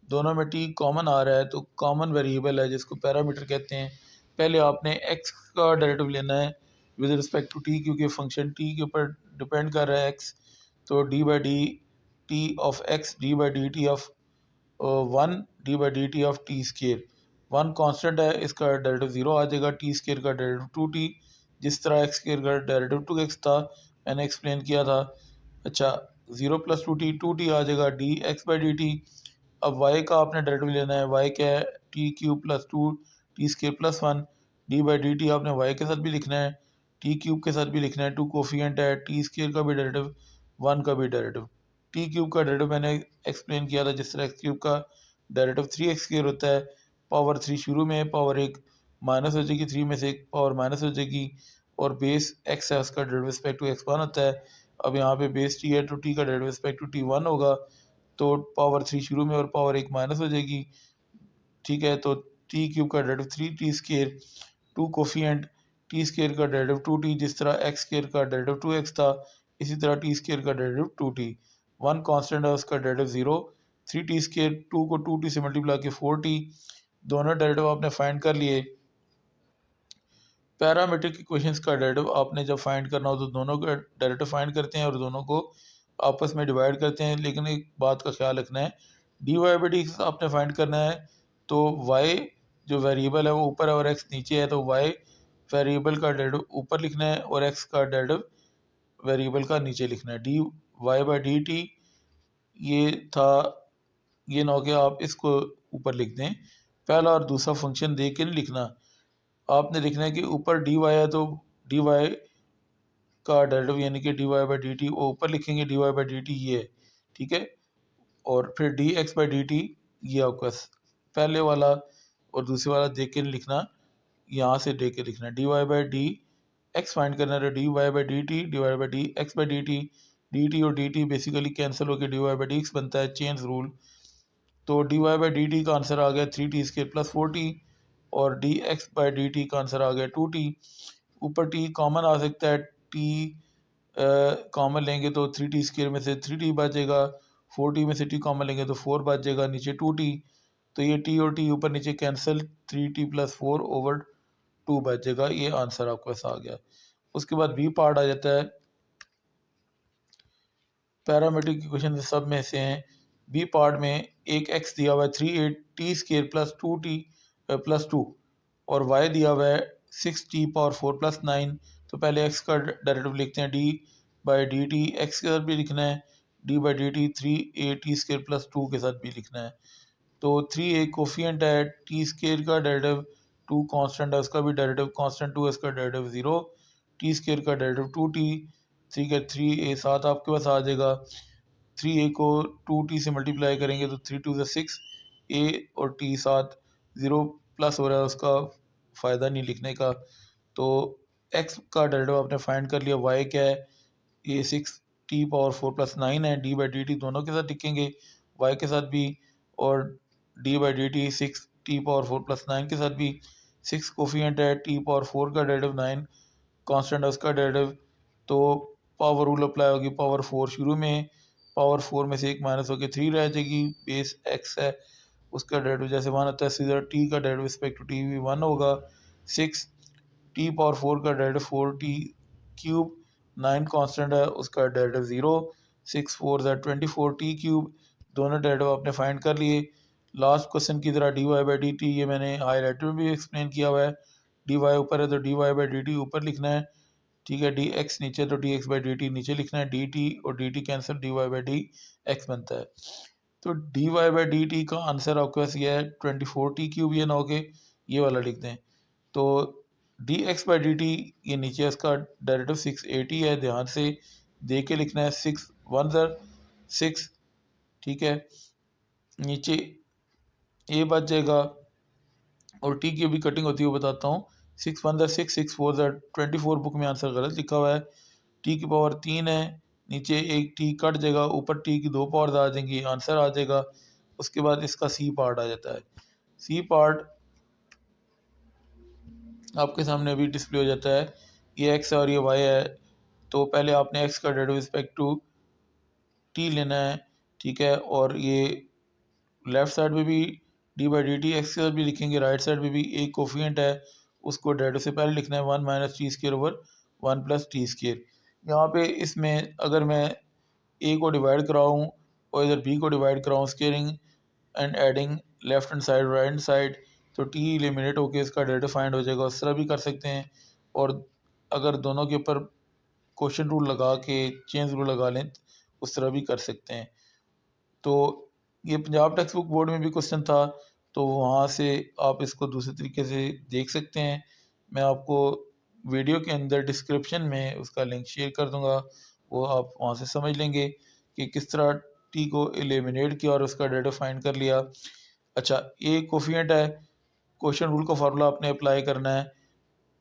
दोनों में t कॉमन आ रहा है, तो कॉमन वेरिएबल है जिसको पैरामीटर कहते हैं। पहले आपने x का डेरिवेटिव लेना है विद रिस्पेक्ट टू t, क्योंकि फंक्शन t के ऊपर डिपेंड कर रहा है x, तो d by D t of x D by D t of 1 D by D t of T square. 1 constant है, इसका डेरिवेटिव 0 आ जाएगा, टी स्केयर का डेरिवेटिव 2t, जिस तरह एक्स स्केयर का डेरिवेटिव 2x था, मैंने एक्सप्लेन किया था। अच्छा, 0 + 2t आ जाएगा d x by D T. अब y का आपने डेरिवेटिव लेना है, y क्या है, t³ + 2 t² + 1 D by D T आपने y के साथ भी लिखना है, t³ के साथ भी लिखना है, 2 कोफिशिएंट है, t स्केयर का भी डेरिवेटिव 1 का भी डेरिवेटिव। t³ का डेरिवेटिव मैंने एक्सप्लेन किया था, जिस तरह x³ का डेरिवेटिव 3x² होता है, पावर 3 शुरू में, पावर 1 माइनस हो जाएगी, 3 में से एक पावर माइनस हो जाएगी, और बेस x है उसका डेरिवेटिव रिस्पेक्ट टू x1 होता है। अब यहाँ पे बेस t है तो t का डेरिवेटिव रिस्पेक्ट टू t1 होगा, तो पावर 3 शुरू में और पावर 1 माइनस हो जाएगी, ठीक है। तो t³ का derivative 3t², 2 coefficient, t square का डेरिवेटिव 2t, जिस तरह x स्केयर का डेरिवेटिव 2x था, इसी तरह t स्केयर का डेरिवेटिव 2t। 1 कांस्टेंट है उसका डेरिवेटिव 0, 3t², 2 को 2t से मल्टीप्लाई के 4t, दोनों डेरिवेटिव आपने फाइंड कर लिए। पैरामीट्रिक इक्वेशंस का डेरिवेटिव आपने जब फाइंड करना हो तो दोनों का डेरिवेटिव फाइंड करते हैं और दोनों को आपस में डिवाइड करते हैं, लेकिन एक बात का ख्याल रखना है, D Y by D x आपने फाइंड करना है, तो y जो वेरिएबल है वो ऊपर है और x नीचे है, तो y वेरिएबल का डेरिवेटिव ऊपर लिखना है और x का डेरिवेटिव वेरिएबल का नीचे लिखना है। D Y by D t ये था, ये ना हो गया, आप इसको ऊपर लिख दें, पहला और दूसरा फंक्शन दे के नहीं लिखना, आपने लिखना है कि ऊपर डी वाई है तो डी वाई का डेरिवेटिव यानी कि d Y by D t वो ऊपर लिखेंगे, d Y by D t ये है, ठीक है, और फिर d x by D t ये आपका पहले वाला और दूसरे वाला देख के नहीं लिखना, यहाँ से देख के लिखना है। D Y by D x find करना है, D Y by D t divide by D x by D t और डी टी बेसिकली कैंसिल होकर d Y by D x बनता है, चेंज रूल। तो d Y by D t का आंसर आ गया 3t² + 4t, और d x by D t का आंसर आ गया 2t। ऊपर t कॉमन आ सकता है, t कॉमन लेंगे तो 3t² में से 3t बचेगा, 4t में से t कॉमन लेंगे तो 4 बच जाएगा, नीचे 2t, तो ये t और t ऊपर नीचे कैंसिल, 3t + 4/2 बच जाएगा, ये आंसर आपके पास आ गया। उसके बाद बी पार्ट आ जाता है, पैरामीट्रिक इक्वेशन सब में से हैं, बी पार्ट में एक x दिया हुआ है 3t² + 2t + 2 और y दिया हुआ है 6t⁴ + 9, तो पहले x का डेरिवेटिव लिखते हैं, d by D T x के साथ भी लिखना है, D by D T 3at² + 2 के साथ भी लिखना है। तो 3a कोफिशिएंट है, t² का डेरिवेटिव 2 कांस्टेंट है उसका भी डेरिवेटिव कांस्टेंट, 2 इसका डेरिवेटिव 0, t² का डेरिवेटिव 2t, 3 का 3a 7 आपके पास आ जाएगा, 3a को 2t से मल्टीप्लाई करेंगे तो 3 2 6, a और t 7, 0 प्लस हो रहा है उसका फ़ायदा नहीं लिखने का, तो एक्स का डेरिवेटिव आपने फाइंड कर लिया, वाई क्या है, ये 6t⁴ + 9 है, d/dt दोनों के साथ लिखेंगे, y के साथ भी, और d/dt 6t⁴ + 9 के साथ भी। 6 कोफिशिएंट है, t⁴ का डेरिवेटिव 9 कांस्टेंट है उसका डेरिवेटिव, तो पावर रूल अप्लाई होगी, पावर 4 शुरू में, पावर 4 में से 1 माइनस होकर 3 रह जाएगी, बेस x है उसका डेरिवेटिव जैसे 1 होता है, सीधा t का डेरिवेटिव रिस्पेक्ट टू t भी 1 होगा। 6t⁴ का डेरिवेटिव 4t³ 9 कांस्टेंट है उसका डेरिवेटिव 0, 6 4 24t³ दोनों डेरिवेटिव आपने फाइंड कर लिए। लास्ट क्वेश्चन की तरह dy/dt, ये मैंने हाईलाइटर में भी एक्सप्लेन किया हुआ है, dy ऊपर है तो dy/dt ऊपर लिखना है, ठीक है, dx नीचे तो dx/dt नीचे लिखना है, dt और dt कैंसिल, dy/dx बनता है। तो dy/dt का आंसर आपके पास ये है 24t³, ये ना हो के ये वाला लिख दें, तो dx/dt ये नीचे इसका डेरिवेटिव 680 है, ध्यान से दे के लिखना है, 6 1 6, ठीक है, नीचे ये बच जाएगा, और टी की भी कटिंग होती है वो बताता हूँ, 6 1 6 6 4 24, बुक में आंसर गलत लिखा हुआ है, टी की पावर 3 है, नीचे एक टी कट जाएगा, ऊपर टी की 2 पावर आ जाएंगी, आंसर आ जाएगा। उसके बाद इसका सी पार्ट आ जाता है, सी पार्ट आपके सामने अभी डिस्प्ले हो जाता है, ये एक्स और ये वाई है, तो पहले आपने एक्स का डेरिवेटिव रिस्पेक्ट टू टी लेना है, ठीक है, और ये लेफ्ट साइड में भी d/dt एक्स के साथ भी लिखेंगे, राइट साइड में भी एक कोफिशिएंट है उसको डेरिवेटिव से पहले लिखना है 1 - t²/1 + t²। यहाँ पे इसमें अगर मैं a को डिवाइड कराऊँ और इधर b को डिवाइड कराऊँ, squaring and adding left hand side right hand side, तो t एलिमिनेट होकर इसका डेरिवेटिव फाइंड हो जाएगा, उस तरह भी कर सकते हैं, और अगर दोनों के ऊपर क्वेश्चन रूल लगा के चेंज रूल लगा लें उस तरह भी कर सकते हैं। तो ये पंजाब टेक्स्ट बुक बोर्ड में भी क्वेश्चन था, तो वहाँ से आप इसको दूसरे तरीके से देख सकते हैं, मैं आपको वीडियो के अंदर डिस्क्रिप्शन में उसका लिंक शेयर कर दूंगा, वो आप वहाँ से समझ लेंगे कि किस तरह टी को एलिमिनेट किया और उसका डेटा फाइंड कर लिया। अच्छा, ये कोफिशिएंट है, क्वेश्चन रूल का फार्मूला आपने अप्लाई करना है।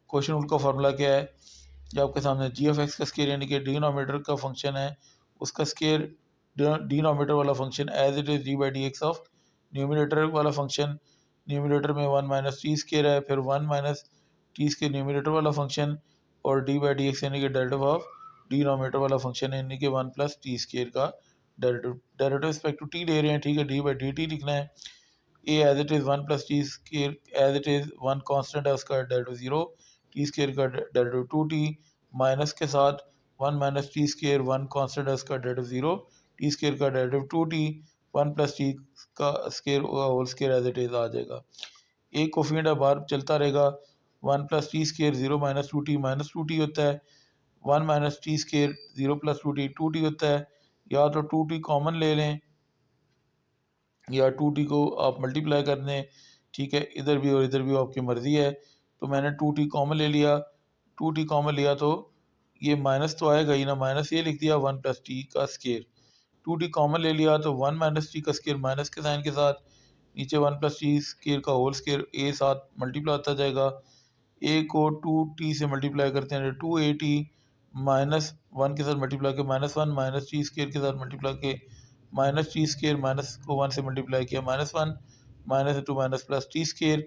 क्वेश्चन रूल का फार्मूला क्या है, जो आपके सामने g(x) का स्केयर यानी कि डिनोमिनेटर का फंक्शन है, उसका स्केयर डिनोमिनेटर वाला function as it is d/dx of numerator वाला फंक्शन, न्यूमिनेटर में 1 - t² है, फिर 1 - t² न्यूमिनेटर वाला फंक्शन, और d/dx यानी कि डेरिवेटिव ऑफ डिनोमिनेटर वाला फंक्शन यानी कि 1 + t² का डेरिवेटिव रिस्पेक्ट टू t ले रहे हैं, ठीक है, d/dt लिखना है, a as it is 1 + t² as it is 1 constant है उसका डेरिवेटिव 0, t² का डेरिवेटिव 2t, माइनस के साथ 1 - t² 1 कांस्टेंट है उसका डेरिवेटिव 0, t² का डेरिवेटिव 2t, 1 + t का square whole square as it is आ जाएगा। एक कोफिशिएंट है बार चलता रहेगा, 1 + t² 0 - 2t -2t होता है, 1 - t² 0 + 2t 2t होता है, या तो 2t कॉमन ले लें या 2t को आप मल्टीप्लाई कर दें, ठीक है, इधर भी और इधर भी आपकी मर्ज़ी है, तो मैंने 2t कॉमन ले लिया, 2t कॉमन लिया तो ये माइनस तो आएगा ही ना, माइनस ये लिख दिया 1 + t का स्केयर, 2t कॉमन ले लिया तो 1 - t का स्केयर माइनस के साइन के साथ, नीचे 1 + t स्केयर का होल स्केयर a साथ मल्टीप्लाई होता जाएगा, a को 2t से मल्टीप्लाई करते हैं 2at, -1 के साथ मल्टीप्लाई के -1 - t² के साथ मल्टीप्लाई के -t², माइनस को 1 से मल्टीप्लाई किया -1, -2 प्लस t²,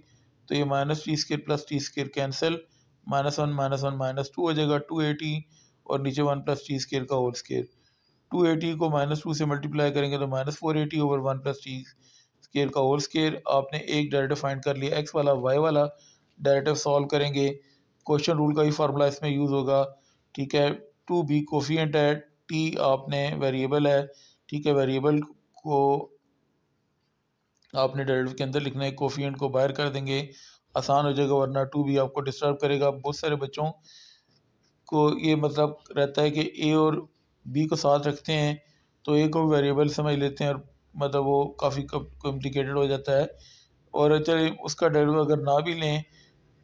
तो ये -t² प्लस t² कैंसिल, -1 -1 -2 हो जाएगा 2at, और नीचे 1 + t² का होल स्केयर, 280 को -2 से मल्टीप्लाई करेंगे तो -480 ओवर 1 + t² का होल स्केयर। आपने एक डेरिवेटिव फाइंड कर लिया, x वाला y वाला डेरिवेटिव सॉल्व करेंगे, क्वेश्चन रूल का ही फार्मूला इसमें यूज़ होगा, ठीक है, 2b कोफिशिएंट है, t आपने वेरिएबल है, ठीक है, वेरिएबल को आपने डेरिवेटिव के अंदर लिखना है, कोफिशिएंट को बाहर कर देंगे, आसान हो जाएगा, वरना 2b आपको डिस्टर्ब करेगा। बहुत सारे बच्चों को ये मतलब रहता है कि a और b को साथ रखते हैं तो a को वेरिएबल समझ लेते हैं, और मतलब वो काफ़ी कॉम्प्लिकेटेड हो जाता है, और चलिए उसका डेरिवेटिव अगर ना भी लें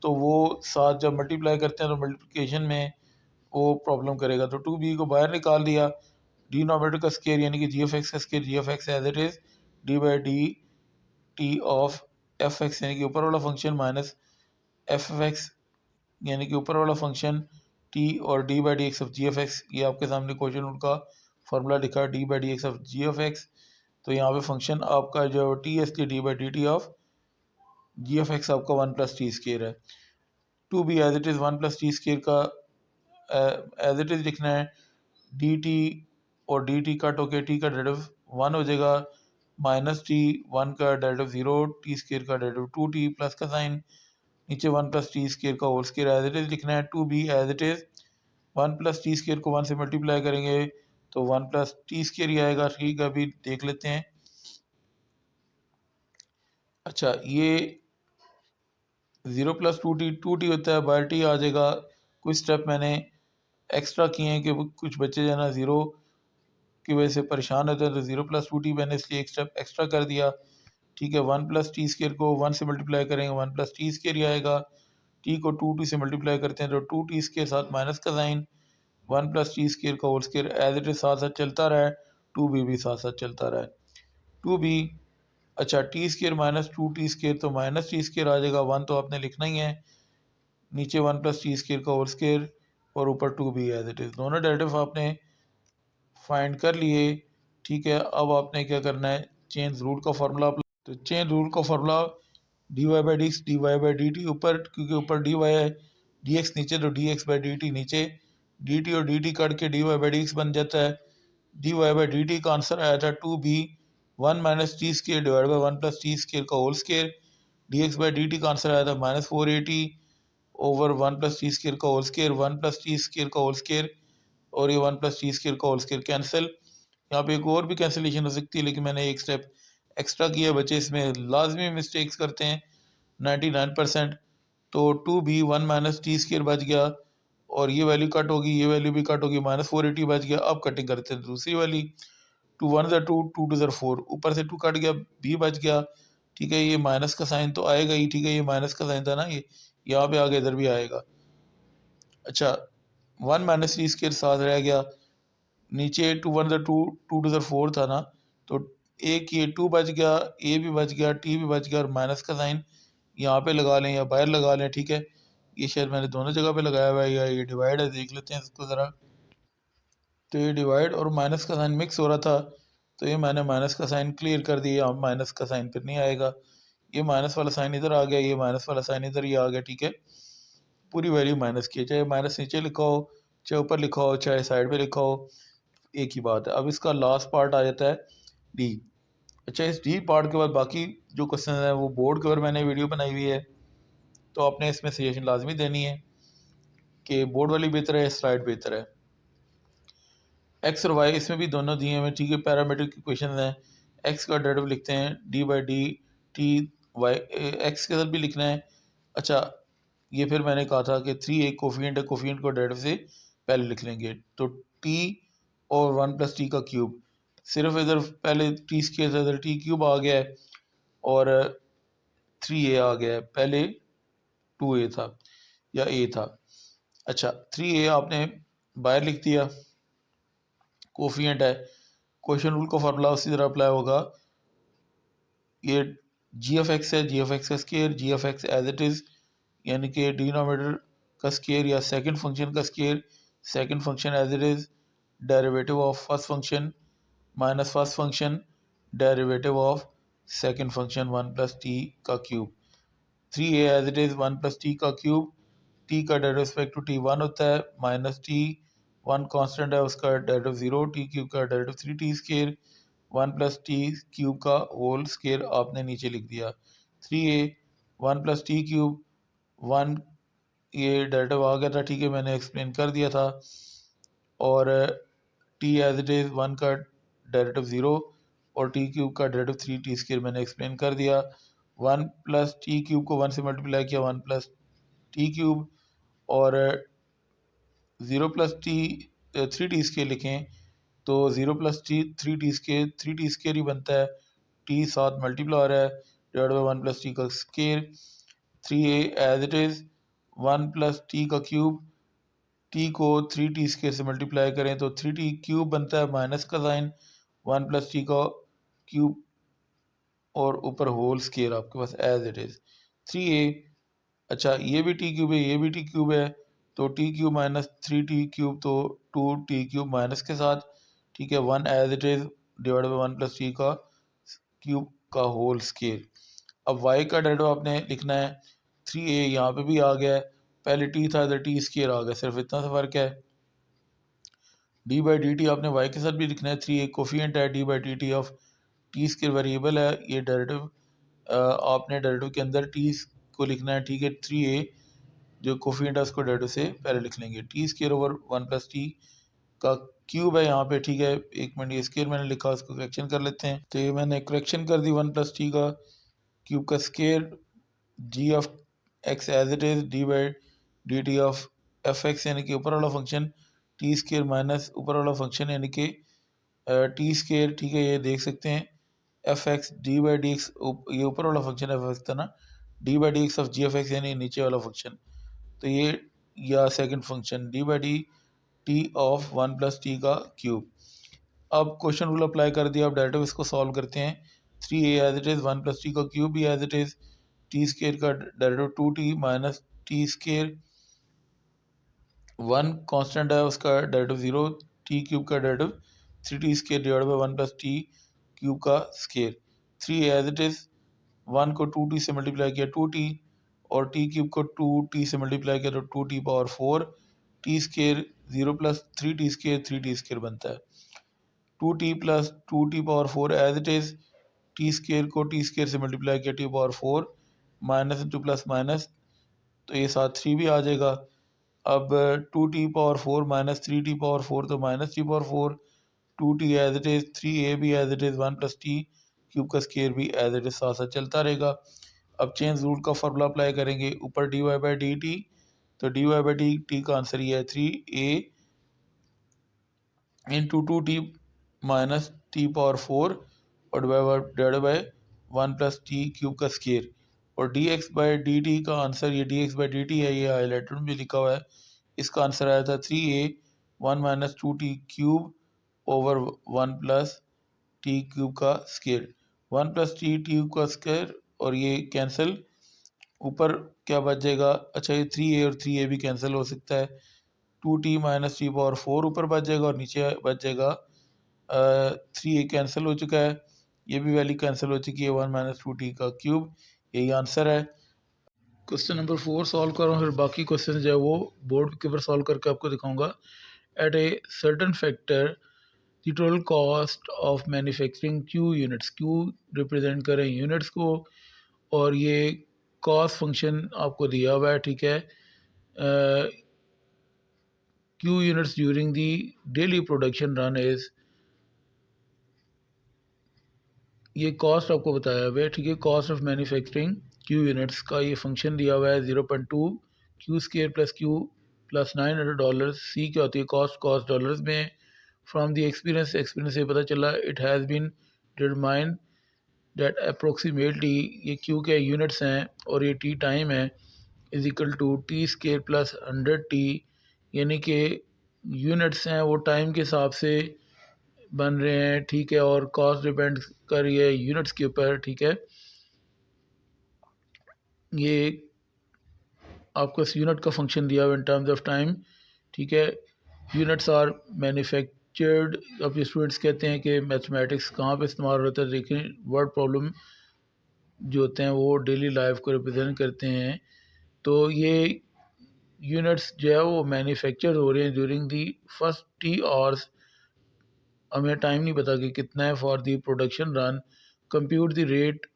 तो वो साथ जब मल्टीप्लाई करते हैं तो मल्टीप्लिकेशन में वो प्रॉब्लम करेगा, तो 2b को बाहर निकाल दिया, डिनोमिनेटर का स्केयर यानी कि g(x) का square g(x) as it is d/dt of f(x) यानी कि ऊपर वाला फंक्शन माइनस f(x) यानी कि ऊपर वाला फंक्शन टी और D by D x of ji F x, ये आपके सामने क्वेश्चन रूल का फार्मूला लिखा है D by D x of ji F x. तो यहाँ पे फंक्शन आपका जो t s t d by D t of ji F x आपका वन प्लस टी स्केयर है। Two b as it is one plus t square का एज इट इज़ लिखना है डी टी और डी टी कट होके टी का डेरिवेटिव वन हो जाएगा, माइनस टी वन का डेरिवेटिव ज़ीरो, टी स्केयर का डेरिवेटिव टू टी प्लस का साइन, नीचे वन प्लस टी स्केयर का whole square as it is लिखना है। Two b as it is one plus t square को वन से मल्टीप्लाई करेंगे तो वन प्लस टी स्केयर ही आएगा। ठीक है, अभी देख लेते हैं। अच्छा, ये ज़ीरो प्लस टू टी होता है, बाय टी आ जाएगा। कुछ स्टेप मैंने एक्स्ट्रा किए हैं कि कुछ बच्चे जो है ना ज़ीरो की वजह से परेशान होते हैं, तो ज़ीरो प्लस टू टी मैंने इसलिए एक स्टेप एक्स्ट्रा कर दिया। ठीक है, वन प्लस टी स्केयर को वन से मल्टीप्लाई करेंगे वन प्लस टी स्केयर ही आएगा। टी को टू टी से मल्टीप्लाई करते हैं तो टू टी स्केयर साथ माइनस का sign, one plus t square का whole square as it is साथ साथ चलता रहा है, टू बी भी साथ साथ चलता रहा है। टू बी, अच्छा t square minus two t square तो माइनस टी स्केयर आ जाएगा, वन तो आपने लिखना ही है, नीचे वन प्लस टी स्केयर का होल स्केयर और ऊपर two b as it is. दोनों डेरिवेटिव आपने फाइंड कर लिए। ठीक है, अब आपने क्या करना है, चेंज रूल का फार्मूला। तो चेंज रूल का formula d Y by D x d Y by D t ऊपर, क्योंकि ऊपर डी वाई है, डी एक्स नीचे तो d x by D t नीचे, डी टी और डी टी कट के d Y by D x बन जाता है। D Y by D t का आंसर आया था two b one minus t square divide by one plus t square का whole square. D x by D t का आंसर आया था minus 480 over one plus t square का whole square, one plus t square का होल स्केयर और ये वन प्लस टी स्केयर का होल स्केयर कैंसिल। यहाँ पे एक और भी कैंसिलेशन हो सकती है, लेकिन मैंने एक स्टेप एक्स्ट्रा किया। बच्चे इसमें लाजमी मिस्टेक्स करते हैं 99%। तो two b one minus t square बच गया और ये वैल्यू कट होगी, ये वैल्यू भी कट होगी, माइनस 480 बच गया। अब कटिंग करते हैं दूसरी वाली, टू वन ज़र टू, टू टू ज़र फोर, ऊपर से टू कट गया, बी बच गया। ठीक है, ये माइनस का साइन तो आएगा ही। ठीक है, ये माइनस का साइन था ना, ये यहाँ पे आगे इधर भी आएगा। अच्छा, वन माइनस टी स्केयर साथ रह गया, नीचे टू वन ज़र टू, टू टू ज़र फोर था ना, तो एक ये टू बच गया, ए भी बच गया, टी भी बच गया और माइनस का साइन यहाँ पे लगा लें या बाहर लगा लें। ठीक है, ये शायद मैंने दोनों जगह पे लगाया हुआ है, या ये डिवाइड है, देख लेते हैं इसको ज़रा। तो ये डिवाइड और माइनस का साइन मिक्स हो रहा था, तो ये मैंने माइनस का साइन क्लियर कर दिया। अब माइनस का साइन फिर नहीं आएगा, ये माइनस वाला साइन इधर आ गया, ये माइनस वाला साइन इधर ही आ गया। ठीक है, पूरी वैल्यू माइनस की है, चाहे माइनस नीचे लिखा हो, चाहे ऊपर लिखा हो, चाहे साइड पे लिखा हो, एक ही बात है। अब इसका लास्ट पार्ट आ जाता है डी। अच्छा, इस डी पार्ट के बाद बाकी जो क्वेश्चन है वो बोर्ड के ऊपर मैंने वीडियो बनाई हुई है, तो आपने इसमें सजेशन लाजमी देनी है कि बोर्ड वाली बेहतर है, स्लाइड बेहतर है। एक्स और वाई इसमें भी दोनों दिए हुए, ठीक है, पैरामीट्रिक क्वेश्चन हैं। एक्स का डेरिवेटिव लिखते हैं d by D t, y x के साथ भी लिखना है। अच्छा, ये फिर मैंने कहा था कि थ्री एक कोफिशिएंट है, कोफिशिएंट को डेरिवेटिव से पहले लिख लेंगे, तो टी और वन प्लस टी का क्यूब, सिर्फ इधर पहले टी स्केयर था, इधर टी क्यूब आ गया है और थ्री ए आ गया है, पहले टू ए था या ए था। अच्छा, थ्री ए आपने बाहर लिख दिया, कोफिशिएंट है, क्वेश्चन रूल का फार्मूला उसी तरह अप्लाई होगा। ये जी एफ एक्स है, जी एफ एक्स का square, g F x as it is, यानी कि डिनोमिनेटर का स्केयर या सेकंड फंक्शन का square, second function as it is, derivative of first function minus first function, derivative of second function one plus t का cube. Three a as it is one plus t का क्यूब, टी का derivative respect to t one होता है, माइनस टी वन कांस्टेंट है, उसका डेरिवेटिव जीरो, टी क्यूब का derivative three t square, one plus t cube का होल स्केयर आपने नीचे लिख दिया। Three a one plus t cube one, ये डेरिवेटिव आ गया था, ठीक है, मैंने एक्सप्लेन कर दिया था। और t as it is one का डेरिवेटिव ज़ीरो और टी क्यूब का डेरिवेटिव थ्री टी स्केयर मैंने एक्सप्लेन कर दिया। वन प्लस टी क्यूब को वन से मल्टीप्लाई किया, वन प्लस टी क्यूब, और zero plus t three t square लिखें तो zero plus t three t square ही बनता है, टी साथ मल्टीप्लाई हो रहा है, divide by one plus t का square. Three a as it is one plus t का क्यूब, टी को थ्री टी स्केयर से मल्टीप्लाई करें तो थ्री टी क्यूब बनता है, माइनस का साइन, वन प्लस टी का क्यूब और ऊपर होल स्केयर आपके पास as it is. Three a अच्छा ये भी टी क्यूब है, ये भी टी क्यूब है, तो T cube minus 3t cube, तो 2t क्यूब माइनस के साथ, ठीक है, 1 as it is divide by 1 + t का क्यूब का होल स्केयर। अब y का डेरिवेटिव आपने लिखना है 3a, यहाँ पे भी आ गया है, पहले t था इधर t स्केयर आ गया, सिर्फ इतना सा फर्क है। डी बाई डी टी आपने y के साथ भी लिखना है, 3a कोफिशिएंट है, D by D t of T square variable है, ये डेरिवेटिव आपने डेरिवेटिव के अंदर t को लिखना है, ठीक है। 3a जो कोफिशिएंट है उसको डेरिवेटिव से पहले लिख लेंगे, टी स्केयर ओवर 1 + t का क्यूब है यहाँ पे, ठीक है। एक मिनट, ये स्केयर मैंने लिखा, उसको करेक्शन कर लेते हैं, तो ये मैंने करेक्शन कर दी, 1 + t का क्यूब का square, g of x as it is, d by D t of F x, यानी कि ऊपर वाला फंक्शन, टी स्केयर माइनस ऊपर वाला फंक्शन यानी कि टी स्केयर, ठीक है। ये देख सकते हैं f x d by D x, ये ऊपर वाला फंक्शन एफ एक्स था ना, d by D x of ji F x यानी नीचे वाला फंक्शन, तो ये या second function d by D t of 1 + t का क्यूब। अब क्वेश्चन रूल अप्लाई कर दिया, अब डेरिवेटिव इसको सॉल्व करते हैं। 3a as it is, 1 + t का क्यूब भी as it is, t square का derivative 2t minus t square, 1 constant है उसका डेरिवेटिव 0, टी क्यूब का derivative 3t square divide by 1 + t cube का स्केयर। 3 एज इट इज़, 1 को 2t से मल्टीप्लाई किया 2t, और टी क्यूब को 2t से मल्टीप्लाई किया तो 2t power 4, t square 0 + 3t square 3t square बनता है, 2t + 2t power 4 as it is, t square को टी स्केयर से मल्टीप्लाई किया t power 4, minus into plus minus, तो ये साथ 3 भी आ जाएगा। अब 2t power 4 minus 3t power 4, तो minus t power 4, 2t as it is, 3a भी as it is, 1 + t cube का स्केयर भी एज इट इज़, साथ साथ चलता रहेगा। अब चेंज रूल का फार्मूला अप्लाई करेंगे, ऊपर d Y by D t, तो d Y by D t का आंसर ये है 3a into 2t minus t power 4 और डिवाइड बाई 1 + t क्यूब का स्केयर, और d x by D t का आंसर, ये D x by D T है, ये हाईलाइटर में भी लिखा हुआ है, इसका आंसर आया था 3a 1 - 2t cube over 1 + t cube का स्केयर, 1 + t क्यूब का स्केयर, और ये कैंसिल, ऊपर क्या बच जाएगा, अच्छा ये 3a और 3a भी कैंसिल हो सकता है, 2t माइनस टी पावर 4 ऊपर बच जाएगा, और नीचे बच जाएगा 3a कैंसिल हो चुका है, ये भी वैल्यू कैंसिल हो चुकी है, 1 - 2t का क्यूब, यही आंसर है। क्वेश्चन नंबर 4 सॉल्व करो, फिर बाकी क्वेश्चन जो है वो बोर्ड के ऊपर सॉल्व करके आपको दिखाऊंगा। At a certain factor the total cost of manufacturing Q units, q represent करें यूनिट्स को, और ये कॉस्ट फंक्शन आपको दिया हुआ है, ठीक है। Q units during the daily production run is, ये कॉस्ट आपको बताया हुआ है, ठीक है। Cost of manufacturing Q units का ये फंक्शन दिया हुआ है 0.2 Q square plus Q plus $900। C क्या होती है, कॉस्ट डॉलर्स में। फ्रॉम दी एक्सपीरियंस से पता चला, it has been determined that approximately, ये क्यू के यूनिट्स हैं और ये टी टाइम है, is equal to t square plus 100t, यानी कि यूनिट्स हैं वो टाइम के हिसाब से बन रहे हैं, ठीक है, और कॉस्ट डिपेंड कर रही है यूनिट्स के ऊपर, ठीक है। ये आपको इस यूनिट का फंक्शन दिया हुआ इन टर्म्स ऑफ टाइम, ठीक है। यूनिट्स आर मैन्युफैक्चर्ड, अब स्टूडेंट्स कहते हैं कि मैथमेटिक्स कहाँ पे इस्तेमाल होता है, देखें वर्ड प्रॉब्लम जो होते हैं वो डेली लाइफ को रिप्रेजेंट करते हैं, तो ये यूनिट्स जो है वो मैन्युफैक्चर हो रहे हैं during the first T hours, हमें टाइम नहीं पता कि कितना है, for the production run, compute the rate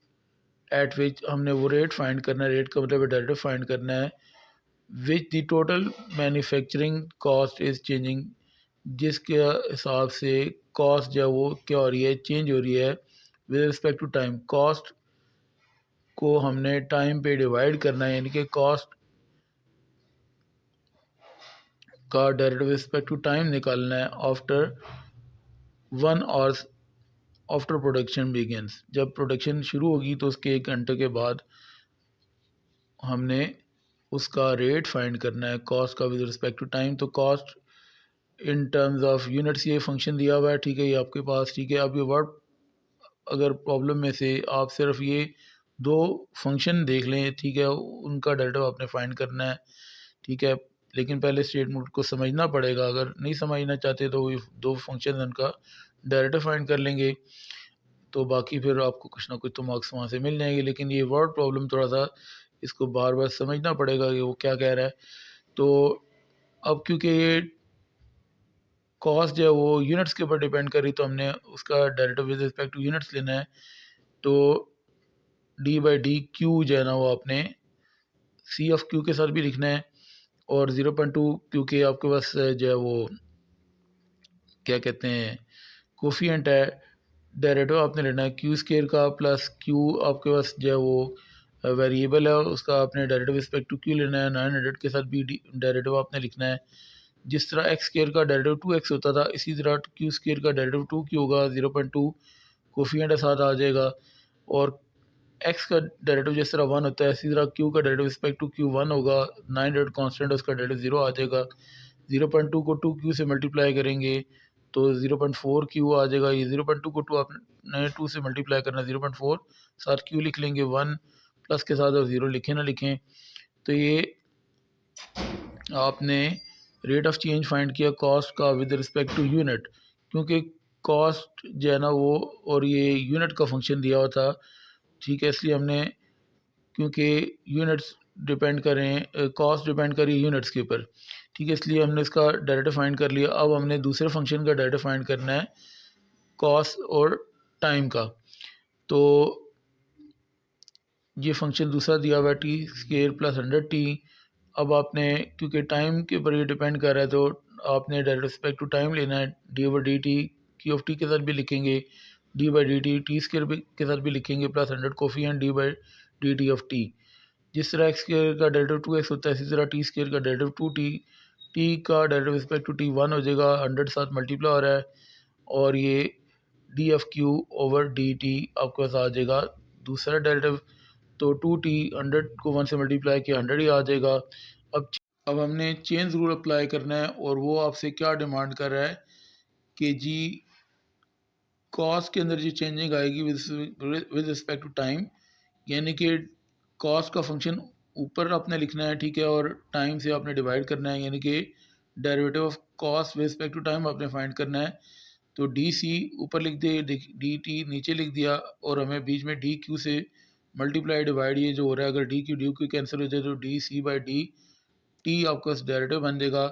at विच, हमने वो रेट फाइंड करना है, रेट का मतलब डेरिवेटिव फाइंड करना है, which the total manufacturing cost is changing, जिसके हिसाब से कॉस्ट जो है वो क्या हो रही है, चेंज हो रही है with respect to time. Cost को हमने टाइम पे डिवाइड करना है, यानी कि कॉस्ट का डेरिवेटिव रिस्पेक्ट टू टाइम निकालना है after 1 hour after production begins, जब प्रोडक्शन शुरू होगी तो उसके 1 घंटे के बाद हमने उसका रेट फाइंड करना है कॉस्ट का विद रिस्पेक्ट टू टाइम। तो cost in terms of units ये फंक्शन दिया हुआ है, ठीक है, ये आपके पास, ठीक है। अब ये वर्ड अगर प्रॉब्लम में से आप सिर्फ ये दो फंक्शन देख लें, ठीक है, उनका डेरिवेटिव आपने फाइंड करना है, ठीक है। लेकिन पहले स्टेटमेंट को समझना पड़ेगा, अगर नहीं समझना चाहते तो ये दो फंक्शन उनका डेरिवेटिव फाइंड कर लेंगे, तो बाकी फिर आपको कुछ ना कुछ तो मार्क्स वहाँ से मिल जाएंगे। लेकिन ये वर्ड प्रॉब्लम थोड़ा सा इसको बार बार समझना पड़ेगा कि वो क्या कह रहा है। तो अब क्योंकि ये कॉस्ट जो है वो यूनिट्स के ऊपर डिपेंड करी, तो हमने उसका derivative with respect two units लेना है। तो डी बाई डी क्यू जो है ना वो आपने सी ऑफ क्यू के साथ भी लिखना है, और 0.2 क्योंकि आपके पास जो है वो क्या कहते हैं कोफिएंट है, डेरिवेटिव आपने लेना है क्यू स्केयर का प्लस क्यू आपके पास जो है वो वेरिएबल है, उसका आपने डेरिवेटिव रिस्पेक्ट टू क्यू लेना है। 900 के साथ भी डेरिवेटिव आपने लिखना है। जिस तरह एक्स स्केयर का डेरिवेटिव 2x होता था, इसी तरह क्यू स्केयर का डेरिवेटिव 2q होगा, 0.2 कोफिएंट के साथ आ जाएगा। और एक्स का डेरिवेटिव जिस तरह 1 होता है, इसी तरह क्यू का डेरिवेटिव रिस्पेक्ट टू क्यू 1 होगा। 900 कॉन्स्टेंट उसका डेरिवेटिव 0 आ जाएगा। 0.2 को 2q से मल्टीप्लाई करेंगे तो 0.4q आ जाएगा। ये 0.2 को 2 आपने 2 से मल्टीप्लाई करना, 0.4 साथ q लिख लेंगे, 1 प्लस के साथ और 0 लिखें ना लिखें। तो ये आपने रेट ऑफ चेंज फाइंड किया कॉस्ट का विद रिस्पेक्ट टू यूनिट, क्योंकि कॉस्ट जो है ना वो और ये यूनिट का फंक्शन दिया हुआ था, ठीक है। इसलिए हमने, क्योंकि यूनिट्स डिपेंड करें, कॉस्ट डिपेंड करी यूनिट्स के ऊपर, ठीक है, इसलिए हमने इसका डेरिवेटिव फाइंड कर लिया। अब हमने दूसरे फंक्शन का डेरिवेटिव फाइंड करना है कॉस्ट और टाइम का। तो ये फंक्शन दूसरा दिया हुआ है टी स्केयर प्लस 100t। अब आपने, क्योंकि टाइम के ऊपर ये डिपेंड कर रहा है, तो आपने डायरेक्ट रिस्पेक्ट टू टाइम लेना है। D over D T Q of T के साथ भी लिखेंगे, D by D T T square के साथ भी लिखेंगे, plus 100 coffee and D by D t of T. जिस तरह एक्स स्केयर का डेरिवेटिव 2x होता है, इसी तरह टी स्केयर का डेरिवेटिव 2t, टी का डेरिवेटिव रिस्पेक्ट टू टी 1 हो जाएगा, 100 साथ मल्टीप्लाई हो रहा है, और ये D F Q over D T आपके पास आ जाएगा दूसरा डेरिवेटिव। तो 2t 100 को 1 से मल्टीप्लाई किया 100 ही आ जाएगा। अब अब हमने चेंज रूल अप्लाई करना है, और वो आपसे क्या डिमांड कर रहा है कि जी कॉस्ट के अंदर जो चेंजिंग आएगी विद रिस्पेक्ट टू टाइम, यानी कि कॉस्ट का फंक्शन ऊपर आपने लिखना है, ठीक है, और टाइम से आपने डिवाइड करना है, यानी कि derivative of cost with respect to time आपने फाइंड करना है। तो डी सी ऊपर लिख दिए, डी टी नीचे लिख दिया, और हमें बीच में डी क्यू से मल्टीप्लाई डिवाइड ये जो हो रहा है, अगर डी क्यू कैंसिल हो जाए तो d c by D t आपका डेरिवेटिव बन जाएगा।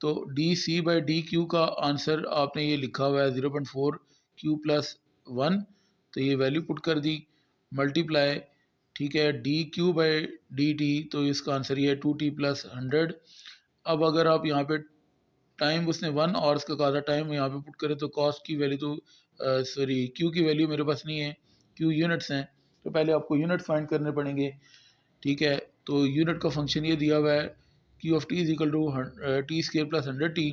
तो d c by d q का आंसर आपने ये लिखा हुआ है 0.4 क्यू प्लस 1, तो ये वैल्यू पुट कर दी, मल्टीप्लाई, ठीक है, D Q by D t, तो इसका आंसर ये है 2t प्लस 100। अब अगर आप यहाँ पे टाइम उसने 1 आवर्स का कहा था, टाइम यहाँ पे पुट करें तो कॉस्ट की वैल्यू तो सॉरी क्यू की वैल्यू मेरे पास नहीं है, क्यू यूनिट्स हैं, तो पहले आपको यूनिट फाइंड करने पड़ेंगे, ठीक है। तो यूनिट का फंक्शन ये दिया हुआ है q of t is equal to t square plus 100t।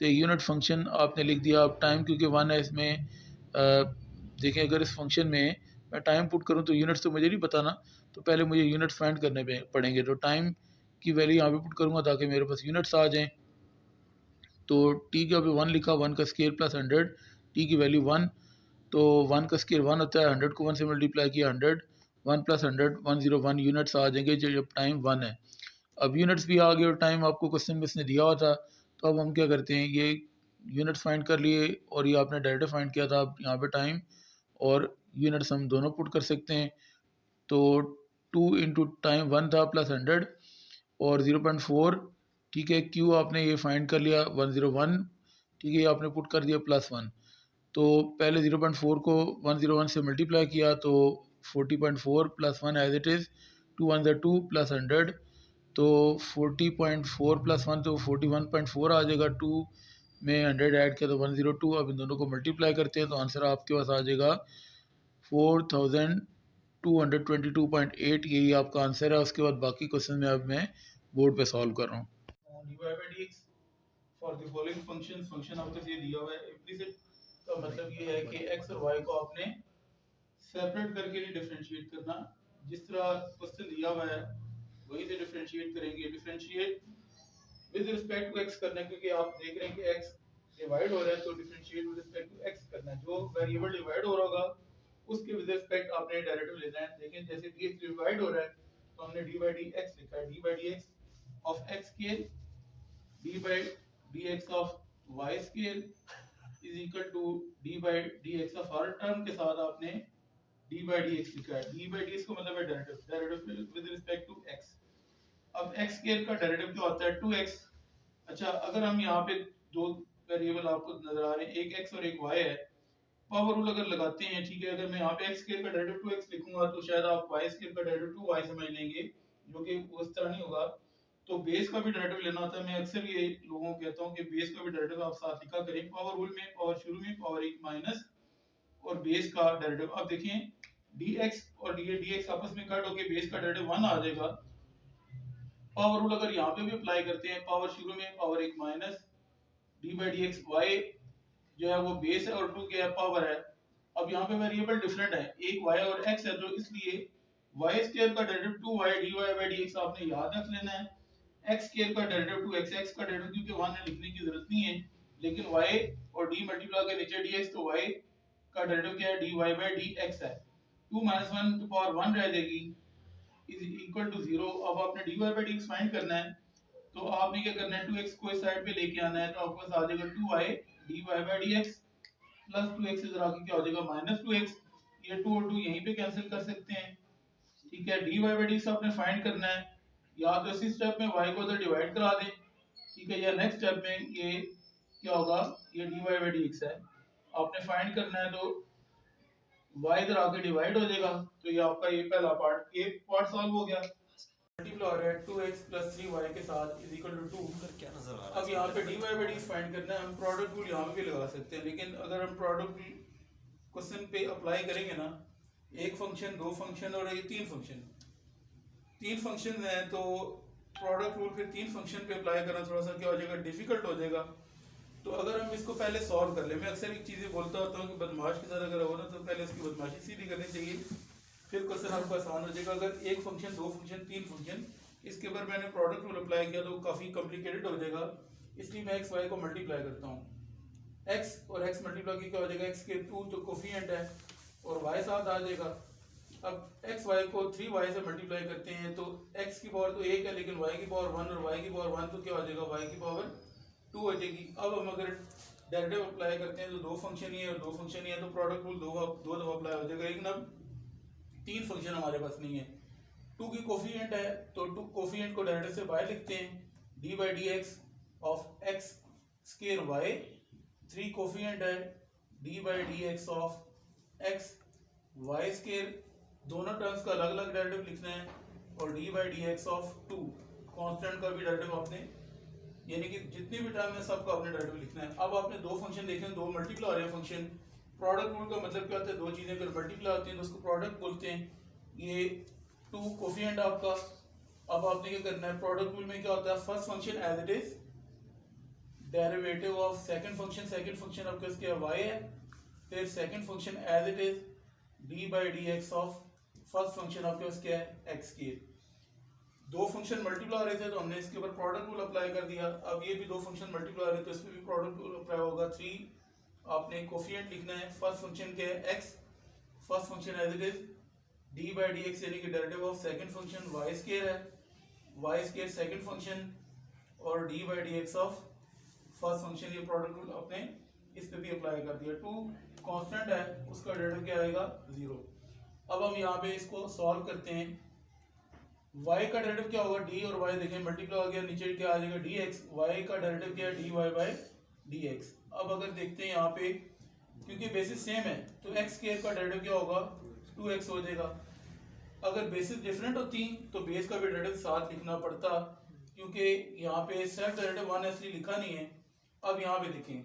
तो यूनिट फंक्शन आपने लिख दिया। अब टाइम क्योंकि 1 है इसमें, देखें अगर इस फंक्शन में मैं टाइम पुट करूँ तो यूनिट्स तो मुझे नहीं पता ना, तो पहले मुझे यूनिट्स फाइंड करने पड़ेंगे। तो टाइम की वैल्यू यहाँ पे पुट करूँगा ताकि मेरे पास यूनिट्स आ जाएँ। तो टी के ऊपर 1 लिखा, 1 का स्केयर प्लस 100, टी की वैल्यू 1, तो 1 का स्केयर 1 होता है, 100 को 1 से मल्टीप्लाई किया 100, 1 प्लस 100 101 यूनिट्स आ जाएंगे जब टाइम 1 है। अब यूनिट्स भी आ गए और टाइम आपको क्वेश्चन में इसने दिया हुआ था, तो अब हम क्या करते हैं, ये यूनिट्स फाइंड कर लिए और ये आपने डेरिवेटिव फाइंड किया था। अब यहाँ पे टाइम और यूनिट्स हम दोनों पुट कर सकते हैं। तो 2 इंटू टाइम 1 था प्लस 100 और 0.4, ठीक है, क्यू आपने ये फाइंड कर लिया 101, ठीक है, ये आपने पुट कर दिया प्लस 1। तो पहले 0.4 को 101 से मल्टीप्लाई किया तो 40.4 plus 1 as it is, 2 1 2 plus 100, तो 40.4 प्लस 1 तो 41.4 आ जाएगा। 2 में 100 ऐड किया तो 102। अब इन दोनों को मल्टीप्लाई करते हैं तो आंसर आपके पास आ जाएगा 4222.8। यही आपका आंसर है। उसके बाद बाकी क्वेश्चन में अब मैं बोर्ड पे सॉल्व कर रहा हूँ। फॉर द फॉलोइंग फंक्शन आपके ये दिया हुआ है इम्प्लिसिट का मतलब ये है कि एक्स और वाई को आपने सेपरेट करके डिफरेंशिएट करना, जिस तरह क्वेश्चन दिया हुआ है वही से डिफरेंशिएट करेंगे। Differentiate with respect to x करना है, क्योंकि आप देख रहे हैं कि एक्स डिवाइड हो रहा है, तो differentiate with respect to x करना है। जो वेरिएबल डिवाइड हो रहा होगा उसके विद रिस्पेक्ट आपने डेरिवेटिव लेना है। लेकिन जैसे dx डिवाइड हो रहा है तो हमने d by dx लिखा है, d by dx of x square d by dx of y square is equal to d by dx of हर टर्म के साथ आपने d by dx लिखा है। d by dx का मतलब है derivative with respect to x। अब x स्क्वायर का डेरिवेटिव क्या होता है 2x। अच्छा, अगर हम यहाँ पे दो वेरिएबल आपको नजर आ रहे हैं, एक x और एक y है, पावर रूल अगर लगाते हैं, ठीक है, अगर मैं यहाँ पे x स्क्वायर का डेरिवेटिव 2x लिखूंगा तो शायद आप y स्क्वायर का डेरिवेटिव 2y समझ लेंगे, जो कि उस तरह नहीं होगा। तो बेस का भी डेरिवेटिव लेना होता है। मैं अक्सर ये लोगों को कहता हूँ कि बेस का भी डेरिवेटिव आप साथ लिखा करें। पावर रूल में पावर शुरू में पावर 1 माइनस और बेस का डेरिवेटिव। अब देखें dx और dx आपस में कट होके बेस का डेरिवेटिव 1 आ जाएगा। पावर रूल अगर यहाँ पे भी अप्लाई करते हैं, पावर शुरू में power 1 minus d by dx y जो है वो बेस है और 2 क्या है पावर है। अब यहाँ पे वेरिएबल डिफरेंट है, एक y और x है, तो इसलिए y स्क्वायर का derivative 2y dy by dx आपने याद रख लेना है। x स्क्वायर का डेरिवेटिव 2x, x का डेरिवेटिव क्योंकि वहां लिखने की जरूरत नहीं है, लेकिन y और d मल्टीप्लाई के नीचे dx, तो y का डेरिवेटिव क्या है dy by dx है। 2 - 1 तो पावर 1 रह जाएगी इज इक्वल टू 0। अब आपने dy by dx फाइंड करना है, तो आपने क्या करना है 2x को इस साइड पे लेके आना है, तो आपके पास आ जाएगा 2y dy by dx plus 2x इधर आके क्या हो जाएगा माइनस 2x। ये 2 और 2 यहीं पे कैंसिल कर सकते हैं, ठीक है। dy by dx आपने फाइंड करना है, या तो इसी स्टेप में y को इधर डिवाइड करा दें, ठीक है, या नेक्स्ट स्टेप में ये क्या होगा, ये dy by dx है आपने फाइंड करना है, तो y इधर आके डिवाइड हो जाएगा। तो ये आपका ये पहला पार्ट, ये पार्ट सॉल्व हो गया। मल्टीप्लाई हो रहा है 2x + 3y के साथ इज इक्वल टू 2। क्या नजर आ रहा है? अब यहाँ पे dy by dx फाइंड करना है। हम प्रोडक्ट रूल यहाँ पे भी लगा सकते हैं, लेकिन अगर हम प्रोडक्ट क्वेश्चन पे अप्लाई करेंगे ना, एक फंक्शन, दो फंक्शन और ये तीन फंक्शन हैं, तो प्रोडक्ट रूल फिर तीन फंक्शन पे अप्लाई करना थोड़ा सा क्या हो जाएगा, डिफिकल्ट हो जाएगा। तो अगर हम इसको पहले सॉल्व कर ले, मैं अक्सर एक चीज़ें बोलता होता हूँ कि बदमाश के साथ अगर हो ना, तो पहले उसकी बदमाशी सीधी करनी चाहिए, फिर क्वेश्चन आपको आसान हो जाएगा। अगर एक फंक्शन, दो फंक्शन, तीन फंक्शन, इसके ऊपर मैंने प्रोडक्ट रूल अप्लाई किया तो काफ़ी कॉम्प्लिकेटेड हो जाएगा, इसलिए मैं एक्स वाई को मल्टीप्लाई करता हूँ। एक्स और एक्स मल्टीप्लाई की क्या हो जाएगा, एक्स के 2 तो कोफिशिएंट है और वाई साथ आ जाएगा। अब एक्स वाई को 3y से मल्टीप्लाई करते हैं तो x की पावर तो 1 है, लेकिन y की पावर 1 और y की पावर 1 तो क्या हो जाएगा, y की पावर 2 हो जाएगी। अब हम अगर डेरिवेटिव अप्लाई करते हैं तो दो फंक्शन ही है और दो फंक्शन ही है, तो प्रोडक्ट रूल दो दफा अप्लाई हो जाएगा, लेकिन अब तीन फंक्शन हमारे पास नहीं है। 2 की कोफिशिएंट है तो 2 कोफिशिएंट को डेरिवेटिव से बाहर लिखते हैं, d by dx of x square y। 3 coefficient है, d by dx of x y square, दोनों टर्म्स का अलग अलग डेरिवेटिव लिखना है, और d by dx of 2 constant का भी डेरिवेटिव आपने, यानी कि जितनी भी टर्म है सबका आपने डेरिवेटिव लिखना है। अब आपने दो फंक्शन देखे, दो मल्टीप्लाई हो रहे हैं फंक्शन। प्रोडक्ट रूल का मतलब क्या होता है, दो चीजें अगर मल्टीप्लाई होती हैं तो उसको प्रोडक्ट बोलते हैं। ये 2 कोफिशिएंट आपका। अब आपने क्या करना है, प्रोडक्ट रूल में क्या होता है, first function as it is, derivative of second function आपका इसके y है, फिर second function as it is d by dx of first function आपके पास क्या है, x की। दो फंक्शन मल्टीप्लाई हो रहे थे तो हमने इसके ऊपर प्रोडक्ट रूल अप्लाई कर दिया। अब ये भी दो फंक्शन मल्टीप्लाई हो रहे हैं तो इसमें भी प्रोडक्ट रूल अप्लाई होगा। 3 आपने कोफिशिएंट लिखना है, फर्स्ट फंक्शन क्या है x, first function as it is d by dx यानी कि derivative of second function y square है, y स्क्वायर सेकंड फंक्शन, और d by dx of first function. ये प्रोडक्ट रूल आपने इस पे भी अप्लाई कर दिया। 2 कांस्टेंट है, उसका डेरिवेटिव क्या आएगा 0। अब हम यहाँ पे इसको सॉल्व करते हैं। y का डेरिवेटिव क्या होगा, d और y देखें मल्टीप्लाई हो गया, नीचे क्या आ जाएगा dx, y का डेरिवेटिव क्या है dy by dx। अब अगर देखते हैं यहाँ पे, क्योंकि बेसिस सेम है तो x स्क्वायर का डेरिवेटिव क्या होगा 2x हो जाएगा। अगर बेसिस डिफरेंट होती तो बेस का भी डेरिवेटिव साथ लिखना पड़ता, क्योंकि यहाँ पे सेल्फ डेरिवेटिव 1 इसलिए लिखा नहीं है। अब यहाँ पे देखें,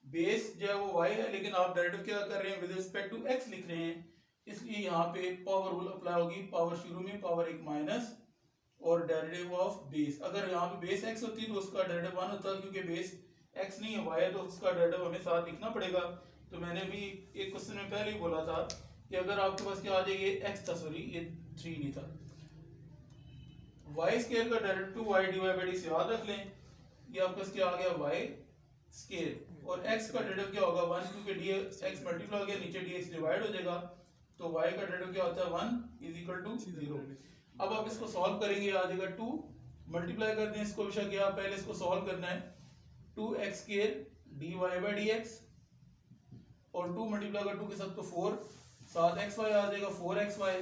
बेस जो है वो y है, लेकिन आप डेरिवेटिव क्या कर रहे हैं, विद रिस्पेक्ट टू x लिख रहे हैं, इसलिए यहाँ पे पावर रूल अप्लाई होगी। पावर शुरू में पावर 1 माइनस और डेरिवेटिव ऑफ बेस। अगर यहाँ पे बेस x होती तो उसका डेरिवेटिव 1 होता, क्योंकि बेस x नहीं है y है, तो उसका डेरिवेटिव हमें साथ लिखना पड़ेगा। तो मैंने भी एक क्वेश्चन में पहले ही बोला था कि अगर आपके पास क्या आ जाए, ये x था, सॉरी ये 3 नहीं था, y स्क्वायर का derivative 2y dy by dx याद रख लें। ये आपके पास क्या आ गया y स्क्वायर, और x का डेरिवेटिव क्या होगा 1, क्योंकि dx x मल्टीप्लाई हो गया, नीचे dx डिवाइड हो जाएगा। तो y का डेरिवेटिव क्या होता है 1 इज इक्वल टू 0। अब आप इसको सॉल्व करेंगे, आ जाएगा 2, मल्टीप्लाई कर दें इसको बेशक, या पहले इसको सॉल्व करना है 2x square dy by dx, और 2 मल्टीप्लाई कर 2 के साथ तो 4, साथ xy आ जाएगा 4xy।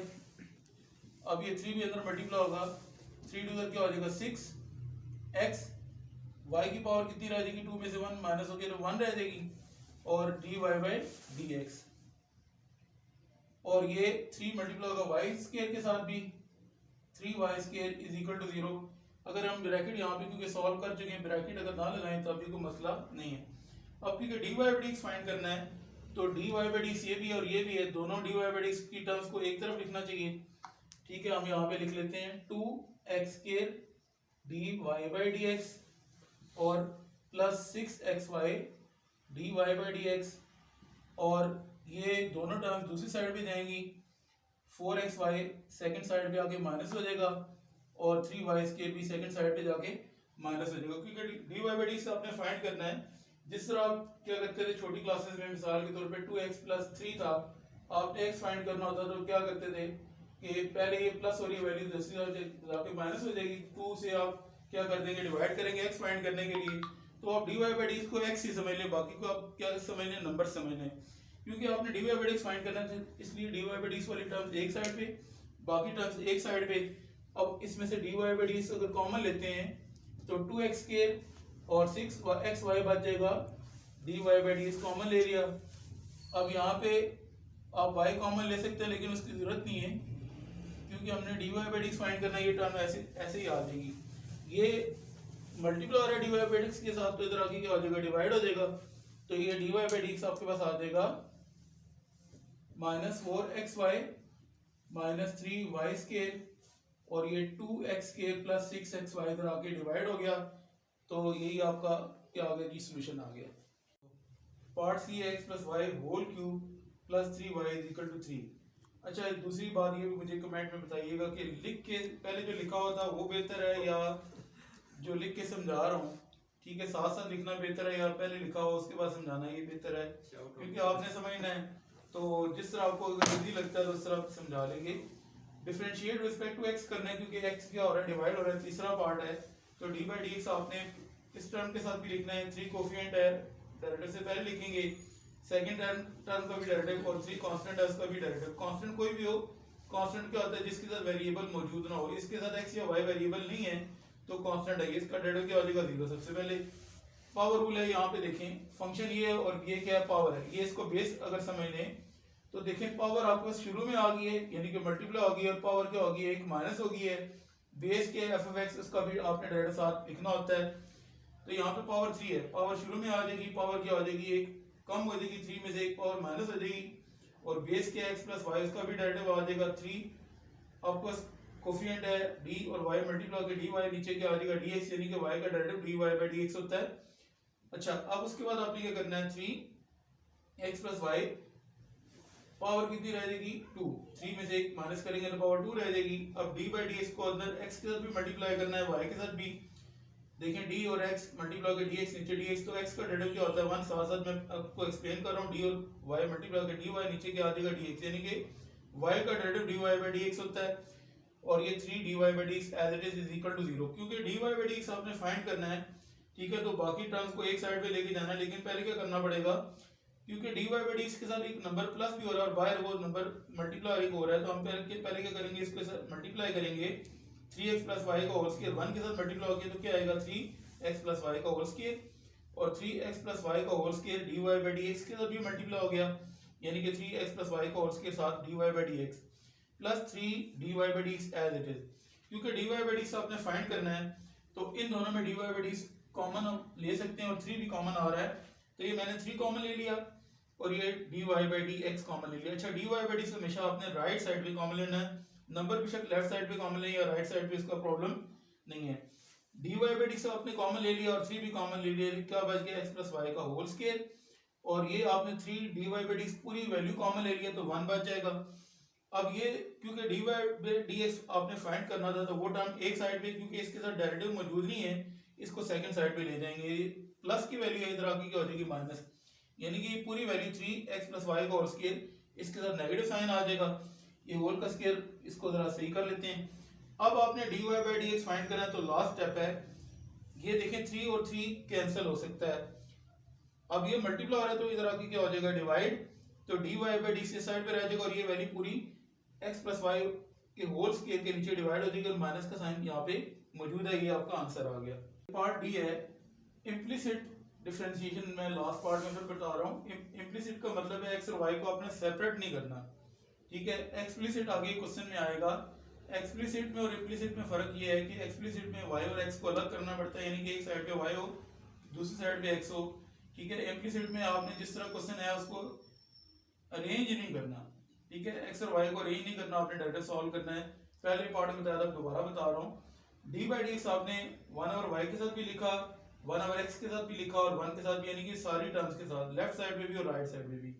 अब ये 3 भी अंदर मल्टीप्लाई होगा, 3 2 क्या हो जाएगा 6x, y की पावर कितनी रह जाएगी 2 में से 1 माइनस हो गया तो 1 रह जाएगी, और dy बाई dx, और ये 3 मल्टीप्लाई होगा y स्क्वायर के साथ भी, 3y square is equal to 0। अगर हम ब्रैकेट यहाँ पे क्योंकि सॉल्व कर चुके हैं, ब्रैकेट अगर ना लगाएं तो अभी कोई मसला नहीं है। अब क्योंकि dy बाई dx फाइंड करना है, तो dy बाई dx ये भी और ये भी है, दोनों dy बाई dx की टर्म्स को एक तरफ लिखना चाहिए। ठीक है, हम यहाँ पे लिख लेते हैं 2x square dy by dx और plus 6xy dy by dx, और ये दोनों टर्म्स दूसरी साइड पे जाएंगी, 4xy सेकंड साइड पे आके माइनस हो जाएगा, और 3y स्क्वायर भी सेकंड साइड पे जाके माइनस हो जाएगा, क्योंकि dy बाई dx आपने फाइंड करना है। जिस तरह आप क्या करते थे छोटी क्लासेस में, मिसाल के तौर पे 2x प्लस 3 था, आपने x फाइंड करना होता तो क्या करते थे कि पहले ये प्लस और ये वैल्यू दूसरी जाके माइनस हो जाएगी, 2 से आप क्या कर देंगे डिवाइड करेंगे x फाइंड करने के लिए, तो आप dy बाई dx को x ही समझ लें, बाकी को आप क्या समझ लें, नंबर समझ लें, क्योंकि आपने dy बाई dx फाइंड करना है, इसलिए dy बाई dx वाली टर्म्स एक साइड पे, बाकी टर्म्स एक साइड पे। अब इसमें से dy बाई dx अगर कॉमन लेते हैं तो 2x स्क्वायर और 6xy बच जाएगा, dy बाई dx कॉमन ले लिया। अब यहाँ पे आप y कॉमन ले सकते हैं, लेकिन उसकी जरूरत नहीं है, क्योंकि हमने dy बाई dx फाइंड करना है, ये टर्म ऐसे ऐसे ही आ जाएगी। ये मल्टीप्लाई हो रहा है dy बाई dx के साथ, तो इधर आके क्या हो जाएगा डिवाइड हो जाएगा, तो ये dy बाई dx आपके पास आ जाएगा minus 4xy minus 3y square, और ये 2x स्क्वायर प्लस 6xy इधर आके डिवाइड हो गया, तो यही आपका क्या आ गया जी, सॉल्यूशन आ गया। पार्ट सी है x plus y whole cube plus 3y is equal to 3। अच्छा, दूसरी बात ये भी मुझे कमेंट में बताइएगा कि लिख के पहले जो लिखा होता है वो बेहतर है या जो लिख के समझा रहा हूँ, ठीक है, साथ साथ लिखना बेहतर है या पहले लिखा हो उसके बाद समझाना ये बेहतर है, क्योंकि आपने समझना है, तो जिस तरह आपको अगर जल्दी लगता है तो उस तरह आप समझा लेंगे। डिफरेंशिएट रिस्पेक्ट टू x करना है, क्योंकि x क्या हो रहा है डिवाइड हो रहा है, तीसरा पार्ट है, तो dy बाई dx आपने इस टर्म के साथ भी लिखना है, 3 कोफिशिएंट है, डेरिवेटिव से पहले लिखेंगे, सेकंड टर्म का भी डेरिवेटिव, और 3 कांस्टेंट है उसका भी डेरिवेटिव। कांस्टेंट कोई भी हो, कांस्टेंट क्या होता है जिसके साथ वेरिएबल मौजूद ना हो, इसके साथ x या y वेरिएबल नहीं है तो कांस्टेंट है, इसका डेरिवेटिव क्या हो जाएगा 0। सबसे पहले पावर रूल है, यहाँ पे देखें फंक्शन ये है और ये क्या है पावर है, ये इसको बेस अगर समझ लें तो देखें पावर आपको शुरू में आ गई है, यानी कि मल्टीप्लाई हो गई है, और पावर क्या होगी एक माइनस हो गई है, बेस के एफ ऑफ एक्स उसका भी आपने डायरेक्ट साथ लिखना होता है, तो यहाँ पे पावर 3 है, पावर शुरू में आ जाएगी, पावर क्या हो जाएगी एक कम हो जाएगी, 3 में से एक पावर माइनस हो जाएगी, और बेस के एक्स प्लस वाई उसका भी डायरेक्टिव आ जाएगा 3, आपको कोफिशिएंट है डी और वाई मल्टीप्लाई के डी वाई नीचे क्या आ जाएगा dx, यानी कि y का डायरेक्टिव dy बाई dx होता है। अच्छा, अब उसके बाद आपने क्या करना है 3x प्लस वाई, पावर कितनी रह जाएगी 2, 3 में से एक माइनस करेंगे तो पावर 2 रह जाएगी। अब d बाई dx को अंदर x के साथ भी मल्टीप्लाई करना है, y के साथ भी, देखें d और x मल्टीप्लाई के dx नीचे dx, तो x का डेरिवेटिव क्या होता है 1, साथ साथ मैं आपको एक्सप्लेन कर रहा हूँ, d और y मल्टीप्लाई के dy नीचे क्या आ जाएगा dx, यानी कि y का डेरिवेटिव dy बाई dx होता है, और ये 3 dy by dx as it is equal to 0, क्योंकि dy बाई dx आपने फाइंड करना है, ठीक है, तो बाकी टर्म्स को एक साइड पे लेके जाना है, लेकिन पहले क्या करना पड़ेगा, क्योंकि dy बाई dx के साथ एक नंबर प्लस भी हो रहा है और बाहर वो नंबर मल्टीप्लाई हो रहा है, तो हम पहले क्या करेंगे, इसके साथ मल्टीप्लाई करेंगे, 3x प्लस वाई का होल स्क्वायर 1 के साथ मल्टीप्लाई हो गया तो क्या आएगा 3x प्लस वाई का होल स्क्वायर, और 3x प्लस वाई का whole square dy by dx के साथ भी मल्टीप्लाई हो गया, यानी कि 3x प्लस वाई का होल स्क्वायर साथ dy by dx plus 3 dy by dx as it is, क्योंकि dy बाई dx आपने फाइंड करना है, तो इन दोनों में dy बाई dx कॉमन हम ले सकते हैं और 3 भी कॉमन आ रहा है, तो ये मैंने 3 कॉमन ले लिया और ये dy बाई dx कॉमन ले लिया। अच्छा, dy बाई dx हमेशा आपने राइट साइड पे कॉमन लेना है, नंबर बेशक लेफ्ट साइड पे कॉमन लें या राइट साइड पे, इसका प्रॉब्लम नहीं है। dy बाई dx आपने कॉमन ले लिया और 3 भी कॉमन ले लिया, क्या बच गया x प्लस वाई का होल स्क्वायर, और ये आपने 3 dy बाई dx पूरी वैल्यू कॉमन ले लिया तो 1 बच जाएगा। अब ये क्योंकि dy बाई dx आपने फाइंड करना था, तो वो टर्म एक साइड पे, क्योंकि इसके साथ डेरिवेटिव मौजूद नहीं है, इसको सेकंड साइड पे ले जाएंगे, प्लस की वैल्यू है इधर आके क्या हो जाएगी माइनस, यानी कि पूरी वैल्यू 3x प्लस वाई का होल स्क्वायर इसके साथ नेगेटिव साइन आ जाएगा, ये होल का स्क्वायर, इसको जरा सही कर लेते हैं। अब आपने dy by D x find करना है, तो लास्ट स्टेप है, ये देखें 3 और 3 कैंसिल हो सकता है। अब ये मल्टीप्लाई हो रहा है तो इधर आके क्या हो जाएगा डिवाइड, तो dy बाई डी से साइड पे रह जाएगा और ये वैल्यू पूरी x प्लस वाई के होल स्क्वायर के नीचे डिवाइड हो जाएगी और माइनस का साइन यहाँ पे मौजूद है। ये आपका आंसर आ गया। पार्ट डी है इम्प्लिसिट डिफरेंशिएशन। मैं लास्ट पार्ट में फिर बता रहा हूँ। इम्प्लिसिट का मतलब है x और y को आपने सेपरेट नहीं करना, ठीक है। एक्सप्लिसिट आगे क्वेश्चन में आएगा। एक्सप्लिसिट में और इम्प्लिसिट में फर्क ये है कि एक्सप्लिसिट में y और x को अलग करना पड़ता है, यानी कि एक साइड पे y हो दूसरी साइड पे x हो, ठीक है। इम्प्लिसिट में आपने जिस तरह क्वेश्चन है उसको अरेंज नहीं करना, ठीक है। x और y को अरेंज नहीं करना, आपने डायरेक्ट सॉल्व करना है। पहले पार्ट में बताया था, दोबारा बता रहा हूँ। डी बाई डी एक्स आपने 1 ओवर y के साथ भी लिखा, 1 ओवर x के साथ भी लिखा और 1 के साथ भी, यानी कि सारी टर्म्स के साथ, लेफ्ट साइड में भी और राइट साइड में भी।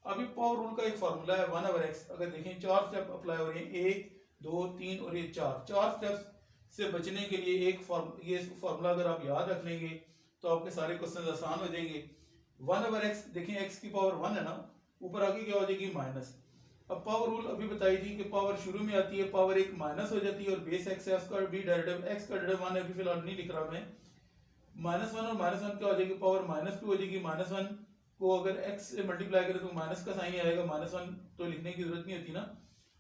अभी पावर रूल का एक फार्मूला है 1 ओवर x। अगर देखें 4 स्टेप अप्लाई हो रहे हैं, 1 2 3 और ये 4 स्टेप्स से बचने के लिए ये फार्मूला अगर आप याद रख लेंगे तो आपके सारे क्वेश्चन आसान हो जाएंगे। 1 ओवर x, देखें x की पावर 1 है ना, ऊपर आगे क्या हो जाएगी माइनस। अब पावर रूल अभी बताई थी कि पावर शुरू में आती है, पावर एक माइनस हो जाती है और बेस x है, उसका भी डेरिवेटिव x का डेरिवेटिव 1 है, अभी फिलहाल नहीं लिख रहा मैं। -1 और -1 क्या हो जाएगी, पावर -2 हो जाएगी। -1 को अगर x से मल्टीप्लाई करें तो माइनस का साइन आएगा, -1 तो लिखने की जरूरत नहीं होती ना।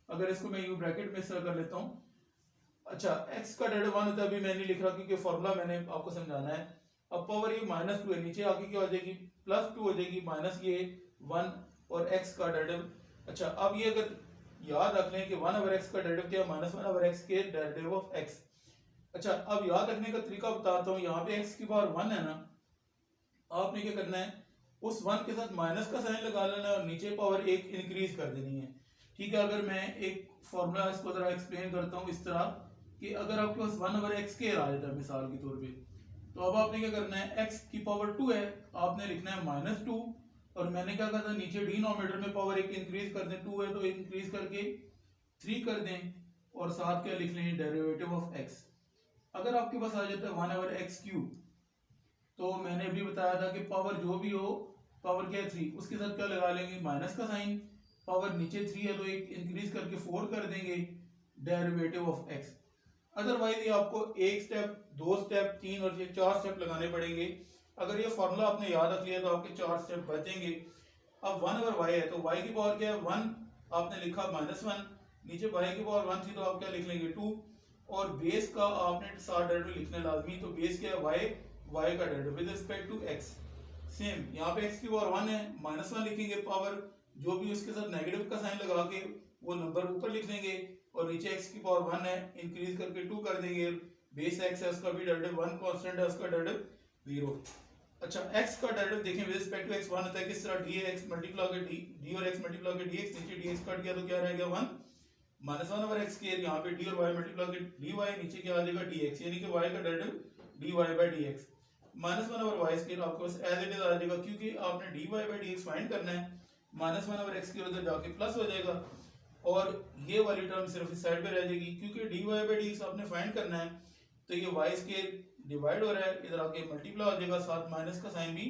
अगर इसको मैं यू ब्रैकेट में इस तरह कर लेता हूँ, अच्छा x का डेरिवेटिव 1 होता है, अभी मैं नहीं लिख रहा क्योंकि फॉर्मूला मैंने आपको समझाना है। अब पावर ये -2 है, नीचे आके क्या हो जाएगी +2 हो जाएगी, माइनस ये 1 और x का डेरिवेटिव। अच्छा, अब ये अगर याद रख लें कि 1 ओवर x का डेरिवेटिव क्या है, -1 ओवर x के डेरिवेटिव ऑफ x। अच्छा, अब याद रखने का तरीका बताता हूँ। यहाँ पे x की पावर 1 है ना, आपने क्या करना है, उस 1 के साथ माइनस का साइन लगा लेना है और नीचे पावर 1 इंक्रीज कर देनी है, ठीक है। अगर मैं एक फॉर्मूला इसको जरा एक्सप्लेन करता हूँ इस तरह कि अगर आपके पास 1 ओवर x स्क्वायर आ जाता है मिसाल के तौर पे, तो अब आपने क्या करना है, x की पावर 2 है, आपने लिखना है -2 और मैंने क्या कहा था, नीचे डिनोमिनेटर में पावर 1 इंक्रीज कर दें, 2 है तो इंक्रीज करके 3 कर दें और साथ क्या लिख लें, डेरिवेटिव ऑफ x। अगर आपके पास आ जाता है 1 ओवर x क्यूब, तो मैंने अभी बताया था कि पावर जो भी हो, पावर क्या है 3, उसके साथ क्या लगा लेंगे माइनस का साइन, पावर नीचे 3 है तो एक इंक्रीज करके 4 कर देंगे, डेरिवेटिव ऑफ x। अदरवाइज ये आपको एक स्टेप, 2 स्टेप, 3 और 4 स्टेप लगाने पड़ेंगे। अगर ये फॉर्मूला आपने याद रख लिया तो आपके 4 स्टेप बचेंगे। अब 1 ओवर y है तो y की पावर क्या है 1, आपने लिखा -1, नीचे y की पावर 1 थी तो आप क्या लिख लेंगे 2 और बेस का आपने साथ डेरिवेटिव लिखना लाजमी। तो बेस क्या है y का derivative with respect to x। Same यहाँ पे x की पावर 1 है, -1 लिखेंगे, पावर जो भी उसके साथ नेगेटिव का साइन लगा के वो नंबर ऊपर लिख लेंगे और नीचे x की पावर 1 है, इंक्रीज करके 2 कर देंगे, बेस x है उसका भी डेरिवेटिव 1 कांस्टेंट है उसका डेरिवेटिव 0। अच्छा, x का डेरिवेटिव देखें विद रिस्पेक्ट टू x 1 होता है, किस तरह dx मल्टीप्लाई के d और x मल्टीप्लाई के dx, नीचे dx कट गया तो क्या रहेगा 1 -1 ओवर x स्क्वायर, यहाँ पे d और y मल्टीप्लाई के dy, नीचे क्या आ जाएगा dx, यानी कि y का derivative dy by dx। -1 over y square आपके पास एज इट इज आ जाएगा, क्योंकि आपने dy बाय dx फाइंड करना है। -1 ओवर x स्क्वायर उधर जाके प्लस हो जाएगा और ये वाली टर्म सिर्फ इस साइड पे रह जाएगी, क्योंकि dy बाय dx आपने फाइंड करना है। तो ये y स्क्वायर डिवाइड हो रहा है, इधर आके मल्टीप्लाई हो जाएगा, साथ माइनस का साइन भी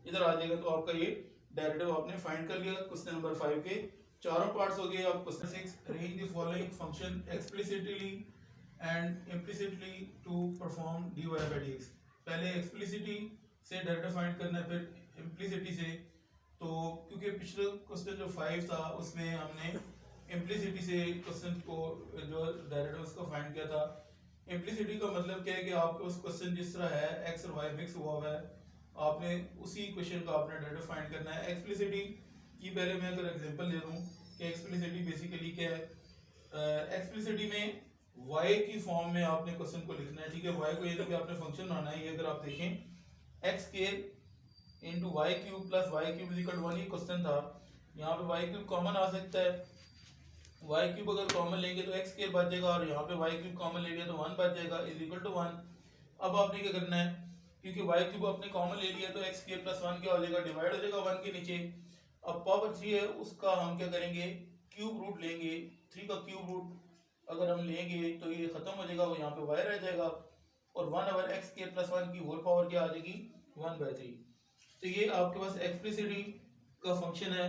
इधर आ जाएगा, तो आपका ये डेरिवेटिव आपने फाइंड कर लिया। क्वेश्चन नंबर 5 के चारों पार्ट्स हो गए। अब question 6, arrange the following function explicitly and implicitly to perform dy by dx। पहले एक्सप्लिसिटी से डेरिवेटिव फाइंड करना है, फिर इम्प्लिसिटी से। तो क्योंकि पिछले क्वेश्चन जो 5 था उसमें हमने इम्प्लिसिटी से क्वेश्चन को जो डेरिवेटिव उसको फाइंड किया था। इम्प्लिसिटी का मतलब क्या है कि आपके उस क्वेश्चन जिस तरह है x और y मिक्स हुआ हुआ है, आपने उसी क्वेश्चन का आपने डेरिवेटिव फाइंड करना है। एक्सप्लिसिटी की पहले मैं अगर एग्जांपल दे दूं कि एक्सप्लिसिटी बेसिकली क्या है, एक्सप्लिसिटी में y की फॉर्म में आपने क्वेश्चन को लिखना है, ठीक है। y को ये तो कि आपने फंक्शन बनाना है, ये अगर आप देखें x square into y cube plus y cube is equal to 1 ही क्वेश्चन था। यहाँ पे y क्यूब कॉमन आ सकता है, y क्यूब अगर कॉमन लेंगे तो x स्क्वायर बच जाएगा और यहाँ पे y क्यूब कॉमन लेंगे तो 1 बच जाएगा इज इक्वल टू 1। अब आपने क्या करना है, क्योंकि y क्यूब आपने कॉमन ले लिया तो x स्क्वायर प्लस 1 क्या हो जाएगा, डिवाइड हो जाएगा 1 के नीचे। अब पावर 3 है उसका हम क्या करेंगे, क्यूब रूट लेंगे, 3 का क्यूब रूट अगर हम लेंगे तो ये खत्म हो जाएगा, वो यहाँ पे y रह जाएगा और 1 ओवर x स्क्वायर प्लस 1 की होल पावर क्या आ जाएगी 1/3। तो ये आपके पास एक्सप्लिसिटी का फंक्शन है,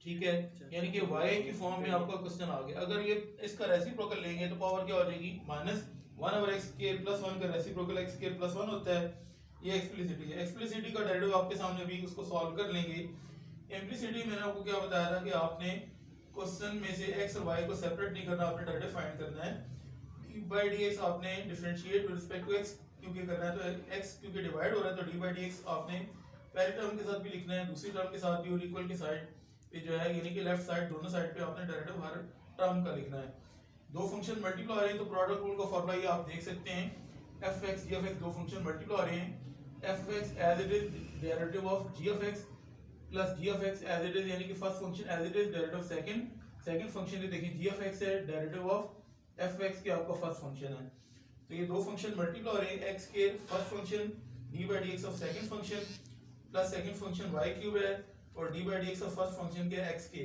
ठीक है, यानी कि y की फॉर्म में आपका क्वेश्चन आ गया। अगर ये इसका रेसिप्रोकल लेंगे तो पावर क्या हो जाएगी, माइनस 1/x² + 1 का रेसिप्रोकल x² + 1 होता है। ये एक्सप्लिसिटी है। एक्सप्लिसिटी का डेरिवेटिव आपके सामने भी, उसको सॉल्व कर लेंगे। इम्प्लिसिटी मैंने आपको क्या बताया था कि आपने क्वेश्चन में से x और y को सेपरेट नहीं करना, आपने डेरिवेटिव फाइंड करना है। d/dx आपने differentiate with respect to x क्योंकि करना है, तो x क्योंकि डिवाइड हो रहा है तो d/dx आपने पहले टर्म के साथ भी लिखना है, दूसरी टर्म के साथ भी, और इक्वल की साइड पे जो है यानी कि लेफ्ट साइड, दोनों साइड पे आपने डेरिवेटिव हर टर्म का लिखना है। दो फंक्शन मल्टीप्लाई हो रहे हैं तो प्रोडक्ट रूल का फॉर्मूला ये आप देख सकते हैं, f(x) g(x), दो फंक्शन मल्टीप्लाई हो रहे हैं, f(x) as it is derivative of g(x) plus g(x) as it is, यानी कि first function as it is derivative of second function. ये देखिए g(x) है डेरिवेटिव ऑफ f(x) के आपका फर्स्ट फंक्शन है। तो ये दो फंक्शन मल्टीप्लाई हो रहे हैं, x के first function d/dx of second function plus second function y³ है और d/dx ऑफ फर्स्ट फंक्शन के x के।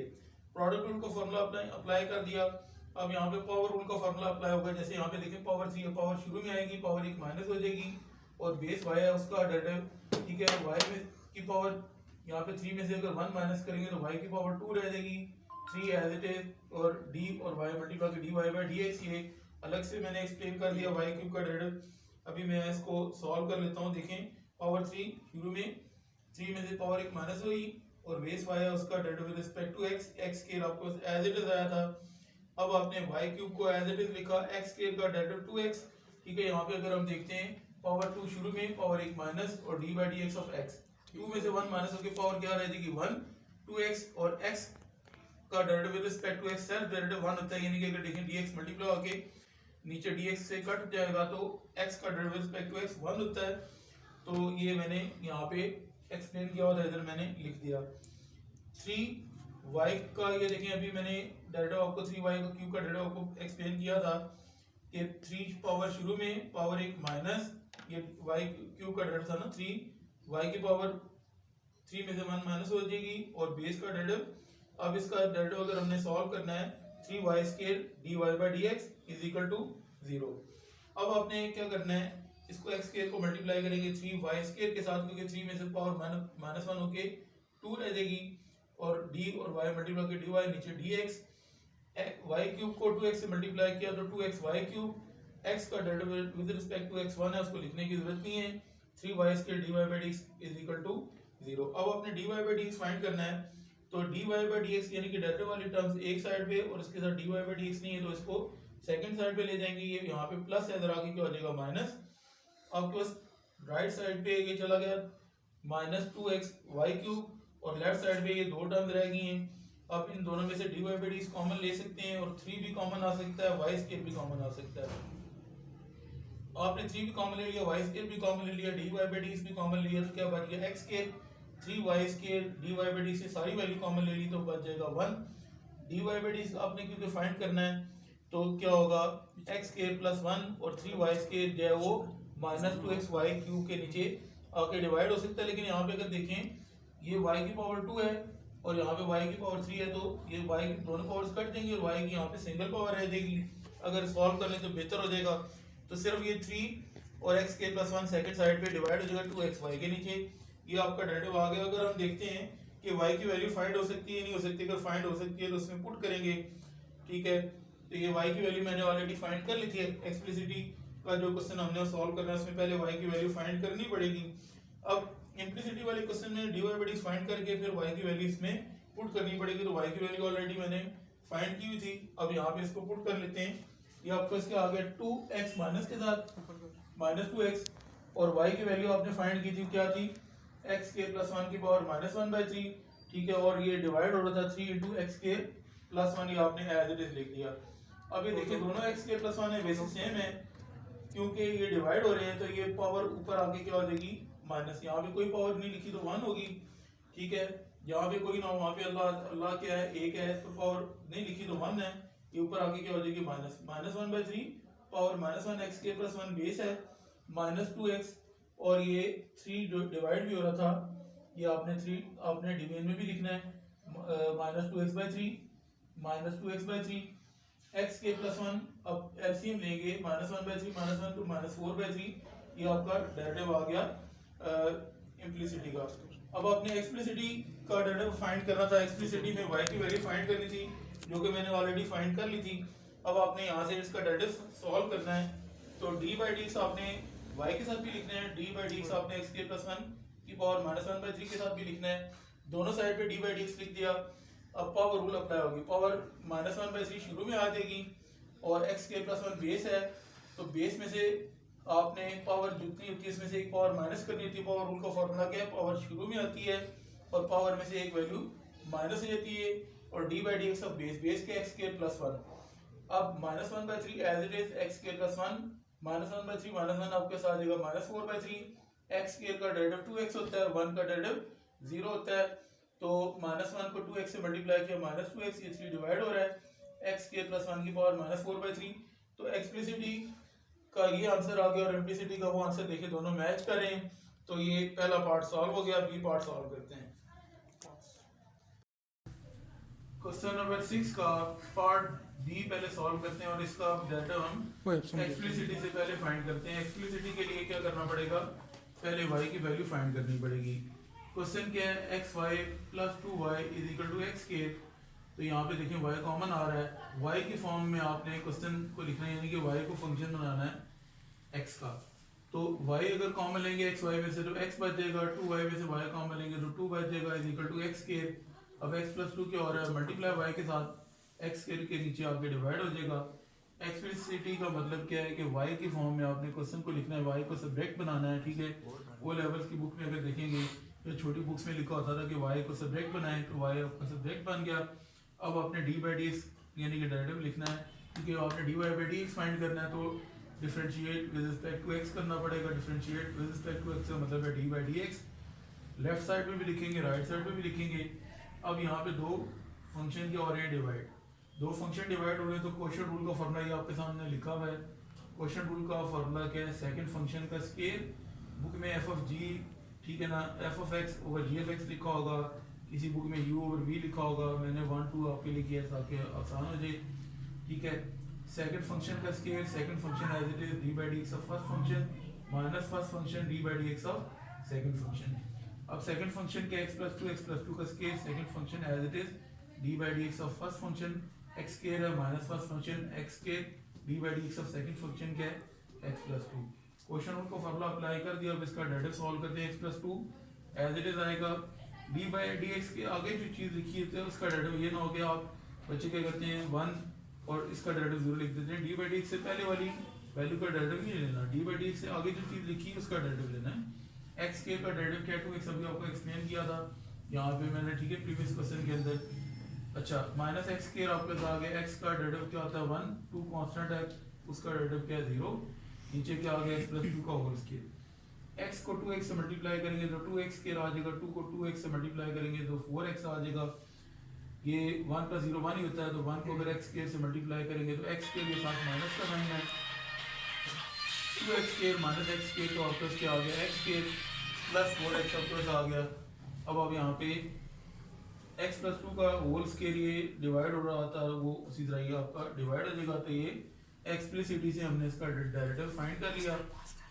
प्रोडक्ट रूल का फॉर्मूला अप्लाई कर दिया। अब यहाँ पे पावर रूल का फॉर्मूला अप्लाई होगा। जैसे यहाँ पे देखें पावर 3 है, पावर शुरू में आएगी, पावर 1 माइनस हो जाएगी और बेस y है उसका डेरिवेटिव, ठीक है, y में की पावर यहाँ पे 3 में से अगर 1 माइनस करेंगे तो y की पावर 2 रह जाएगी, 3 एज इट इज, और d और y मल्टीप्लाई के dy/dx ये अलग से मैंने एक्सप्लेन कर दिया y³ का डेरिवेटिव। अभी मैं इसको सॉल्व कर लेता हूँ। देखें पावर 3 शुरू में 3 में से पावर 1 माइनस हुई और बेस y है उसका derivative with respect to x के आपको एज इट इज आया था। अब आपने y³ को एज इट इज लिखा, x² का डेरिवेटिव 2x, ठीक है। यहाँ पे अगर हम देखते हैं पावर 2 शुरू में, पावर 1 माइनस और d/dx ऑफ x, 2 में से 1 माइनस होकर पावर क्या रह जाएगी 1, 2x, और x का derivative with respect to x self derivative 1 होता है, यानी कि अगर देखें dx मल्टीप्लाई होके नीचे dx से कट जाएगा तो x का derivative with respect to x 1 होता है। तो ये मैंने यहाँ पे एक्सप्लेन किया और इधर मैंने लिख दिया। 3y का ये देखें, अभी मैंने डेरिवेटिव आपको 3y का क्यूब का डेरिवेटिव आपको एक्सप्लेन किया था कि 3 पावर शुरू में पावर 1 माइनस ये y क्यूब का डेरिवेटिव था ना, 3y की पावर 3 में से 1 माइनस हो जाएगी और बेस का डेरिवेटिव। अब इसका डेरिवेटिव अगर हमने सॉल्व करना है 3y² dy/dx is equal to 0। अब आपने क्या करना है, इसको x² को मल्टीप्लाई करेंगे 3y² के साथ, क्योंकि 3 में से पावर -1 होके 2 रह जाएगी, और d और y मल्टीप्लाई के dy नीचे dx, y³ को 2x से मल्टीप्लाई किया तो 2xy³, x का derivative with respect to x 1 है, उसको लिखने की जरूरत नहीं है, 3y² dy/dx is equal to 0। अब आपने dy/dx फाइंड करना है, तो dy/dx यानी कि डेरिवेटिव वाली टर्म्स एक साइड पे और इसके साथ dy/dx नहीं है तो इसको सेकंड साइड पे ले जाएंगे। ये यहाँ पे प्लस है, इधर आके क्या हो जाएगा माइनस। आपके पास राइट साइड पे ये चला गया -2xy³ और लेफ्ट साइड पे ये दो टर्म्स रह गई हैं। आप इन दोनों में से dy/dx कॉमन ले सकते हैं और 3 भी कॉमन आ सकता है, y² भी कॉमन आ सकता है। आपने 3 भी कॉमन ले लिया, y² भी कॉमन ले लिया, dy/dx भी कॉमन लिया, तो क्या बच गया x², 3y² dy/dx से सारी वैल्यू कॉमन ले ली तो बच जाएगा 1। dy/dx आपने क्योंकि फाइंड करना है तो क्या होगा, x² + 1 और 3y² जो है वो -2xy³ के नीचे आके डिवाइड हो सकता है। लेकिन यहाँ पे अगर देखें ये y की पावर 2 है और यहाँ पे y की पावर 3 है, तो ये y की दोनों पावर्स कट देंगी और y की यहाँ पे सिंगल पावर रह जाएगी। अगर सॉल्व कर लें तो बेहतर हो जाएगा। तो सिर्फ ये 3 और x² + 1 सेकंड साइड पे डिवाइड हो जाएगा 2xy के नीचे। ये आपका डेरिवेटिव आ गया। अगर हम देखते हैं कि y की वैल्यू फाइंड हो सकती है नहीं हो सकती, अगर फाइंड हो सकती है तो उसमें पुट करेंगे, ठीक है। तो ये y की वैल्यू मैंने ऑलरेडी फाइंड कर ली थी। एक्सप्लिसिटी का जो क्वेश्चन हमने सॉल्व करना है उसमें पहले y की वैल्यू फाइंड करनी पड़ेगी। अब इम्प्लिसिटी वाले क्वेश्चन में dy/dx फाइंड करके फिर y की वैल्यू इसमें पुट करनी पड़ेगी। तो y की वैल्यू ऑलरेडी मैंने फाइंड की हुई थी। अब यहाँ पे इसको पुट कर लेते हैं। ये आपको इसके आगे 2x माइनस के साथ -2x और y की वैल्यू आपने फाइंड की थी, क्या थी, x² + 1 की पावर -1/3, ठीक है। और ये डिवाइड हो रहा था 3 × x² + 1, ये आपने एज इट इज लिख दिया। अब ये देखिए दोनों x² + 1 है, बेसिस सेम है, क्योंकि ये डिवाइड हो रहे हैं तो ये पावर ऊपर आके क्या हो जाएगी माइनस। यहाँ पे कोई पावर नहीं लिखी तो 1 होगी, ठीक है। यहाँ पे कोई ना हो, वहाँ पे अल्लाह क्या है, एक है, तो पावर नहीं लिखी तो 1 है, ये ऊपर आके क्या हो जाएगी -1/3 पावर -1 x² + 1 बेस है -2x, और ये 3 जो डिवाइड भी हो रहा था, ये आपने 3 आपने डिवीजन में भी लिखना है, -2x/3 -2x/3 x² + 1। अब एलसीएम लेंगे, -1/3 -1 तो -4/3, ये आपका डेरिवेटिव आ गया इम्प्लिसिटी का। अब आपने एक्सप्लिसिटी का डेरिवेटिव फाइंड करना था। एक्सप्लिसिटी में y की वैल्यू फाइंड करनी थी जो कि मैंने ऑलरेडी फाइंड कर ली थी। अब आपने यहाँ से इसका डेरिवेटिव सॉल्व करना है। तो डी बाई डी एक्स आपने y के साथ भी लिखना है, डी बाई डी एक्स आपने एक्स स्क्वायर प्लस वन की power minus one by three के साथ भी लिखना है। दोनों साइड पे डी बाई डी एक्स लिख दिया। अब पावर रूल अप्लाई होगी, power minus one by three शुरू में आ जाएगी और x square plus one base है, तो बेस में से आपने पावर जितनी होती है इसमें से एक पावर माइनस करनी होती है। पावर रूल का फॉर्मूला क्या है, पावर शुरू में आती है और पावर में से एक वैल्यू माइनस हो जाती है और D by D x of base, base के एक्स स्क्वायर प्लस वन। अब minus one by three as it is x square plus one, minus one by three minus one आपके साथ आ जाएगा minus four by three. X square का डेरिवेटिव टू एक्स होता है, वन का डेरिवेटिव जीरो होता है, तो माइनस वन को टू एक्स से मल्टीप्लाई किया माइनस टू एक्स, ये थ्री डिवाइड हो रहा है एक्स स्क्वायर प्लस वन की power minus four by three. तो एक्सप्लिसिटी का ये आंसर आ गया और इम्प्लिसिटी का वो आंसर देखे दोनों मैच कर रहे हैं। तो ये पहला पार्ट सॉल्व हो गया। बी पार्ट सॉल्व करते हैं। क्वेश्चन नंबर 6 का पार्ट बी पहले सॉल्व करते हैं और इसका डेटा हम एक्सप्लिसिटी से पहले फाइंड करते हैं। एक्सप्लिसिटी के लिए क्या करना पड़ेगा, पहले y की वैल्यू फाइंड करनी पड़ेगी। क्वेश्चन क्या है, x y plus two y is equal to x के। तो यहाँ पे देखिए y कॉमन आ रहा है, y की फॉर्म में आपने क्वेश्चन को लिखना है, यानी कि y को फंक्शन बनाना है x का। तो y अगर कॉमन लेंगे एक्स वाई में से तो x बच जाएगा, टू वाई में से y कॉमन लेंगे तो टू बच जाएगा इज इक्वल टू एक्स के। अब x प्लस टू क्या हो रहा है, मल्टीप्लाई y के साथ x के नीचे आके डिवाइड हो जाएगा। एक्सप्लिसिटी का मतलब क्या है कि y की फॉर्म में आपने क्वेश्चन को लिखना है, y को सब्जेक्ट बनाना है, ठीक है। वो लेवल्स की बुक में अगर देखेंगे तो छोटी बुक्स में लिखा होता था कि y को सब्जेक्ट बनाएं, तो y आपका सब्जेक्ट बन गया। अब आपने डी बाई डी एक्स यानी कि डेरिवेटिव लिखना है, क्योंकि आपने d Y by D x find करना है, तो differentiate with respect to x करना पड़ेगा। Differentiate with respect to x का मतलब है D by D x. Left side में भी लिखेंगे, राइट साइड में भी लिखेंगे। अब यहाँ पे दो फंक्शन के हो रहे हैं डिवाइड, दो फंक्शन डिवाइड हो रहे हैं, तो क्वोशिएंट रूल का फॉर्मूला ये आपके सामने लिखा हुआ है। क्वोशिएंट रूल का फॉर्मूला क्या है, सेकंड फंक्शन का स्केयर, बुक में एफ ऑफ जी, ठीक है ना, f of x over ji F x लिखा होगा, किसी बुक में u ओवर v लिखा होगा, मैंने 1 2 आपके लिए किया ताकि आसान हो जाए, ठीक है। सेकंड फंक्शन का square, second function as it is d by D x of first function minus first function d by D x of second function. अब सेकंड फंक्शन के x प्लस टू का square, second function as it is d by D x of first function, x square है minus first function x square, d by D x of second function क्या है x plus to. Question rule को फॉर्मूला अप्लाई कर दिया। अब इसका डेरिवेटिव सॉल्व करते हैं, x plus two as it is आएगा डी बाई डी एक्स के आगे जो चीज़ लिखी है तो उसका डेरिवेटिव ये ना हो गया आप बच्चे क्या करते हैं वन और इसका डेरिवेटिव जीरो लिख देते हैं। डी बाई डी एक्स से पहले वाली वैल्यू का डेरिवेटिव नहीं लेना, डी बाई डी एक्स से आगे जो चीज़ लिखी है उसका डेरिवेटिव लेना है। एक्स के का डेरिवेटिव क्या है, टू एक्स अभी आपको एक्सप्लेन किया था यहाँ पे मैंने, ठीक है, प्रीवियस क्वेश्चन के अंदर। अच्छा, माइनस एक्स के आपके पास आ गया, एक्स का डेरिवेटिव क्या होता है वन, टू कांस्टेंट है उसका डेरिवेटिव क्या है जीरो, नीचे क्या आ गया एक्स प्लस टू का होल स्केयर। x को 2x से मल्टीप्लाई करेंगे तो 2x के आ जाएगा, 2 को 2x से मल्टीप्लाई करेंगे तो 4x आ जाएगा। ये 1 प्लस 0 1 ही होता है, तो 1 को अगर x स्क्वायर से मल्टीप्लाई करेंगे तो x स्क्वायर के साथ माइनस का साइन है, 2x square minus x square तो आपके क्या आ गया x स्क्वायर प्लस 4x आपके आ गया। अब आप यहाँ पे x प्लस 2 का होल स्क्वायर ये डिवाइड हो रहा था, वो उसी तरह ये आपका डिवाइड हो जाएगा। तो ये एक्सप्लिसिटी से हमने इसका डेरिवेटिव फाइंड कर लिया।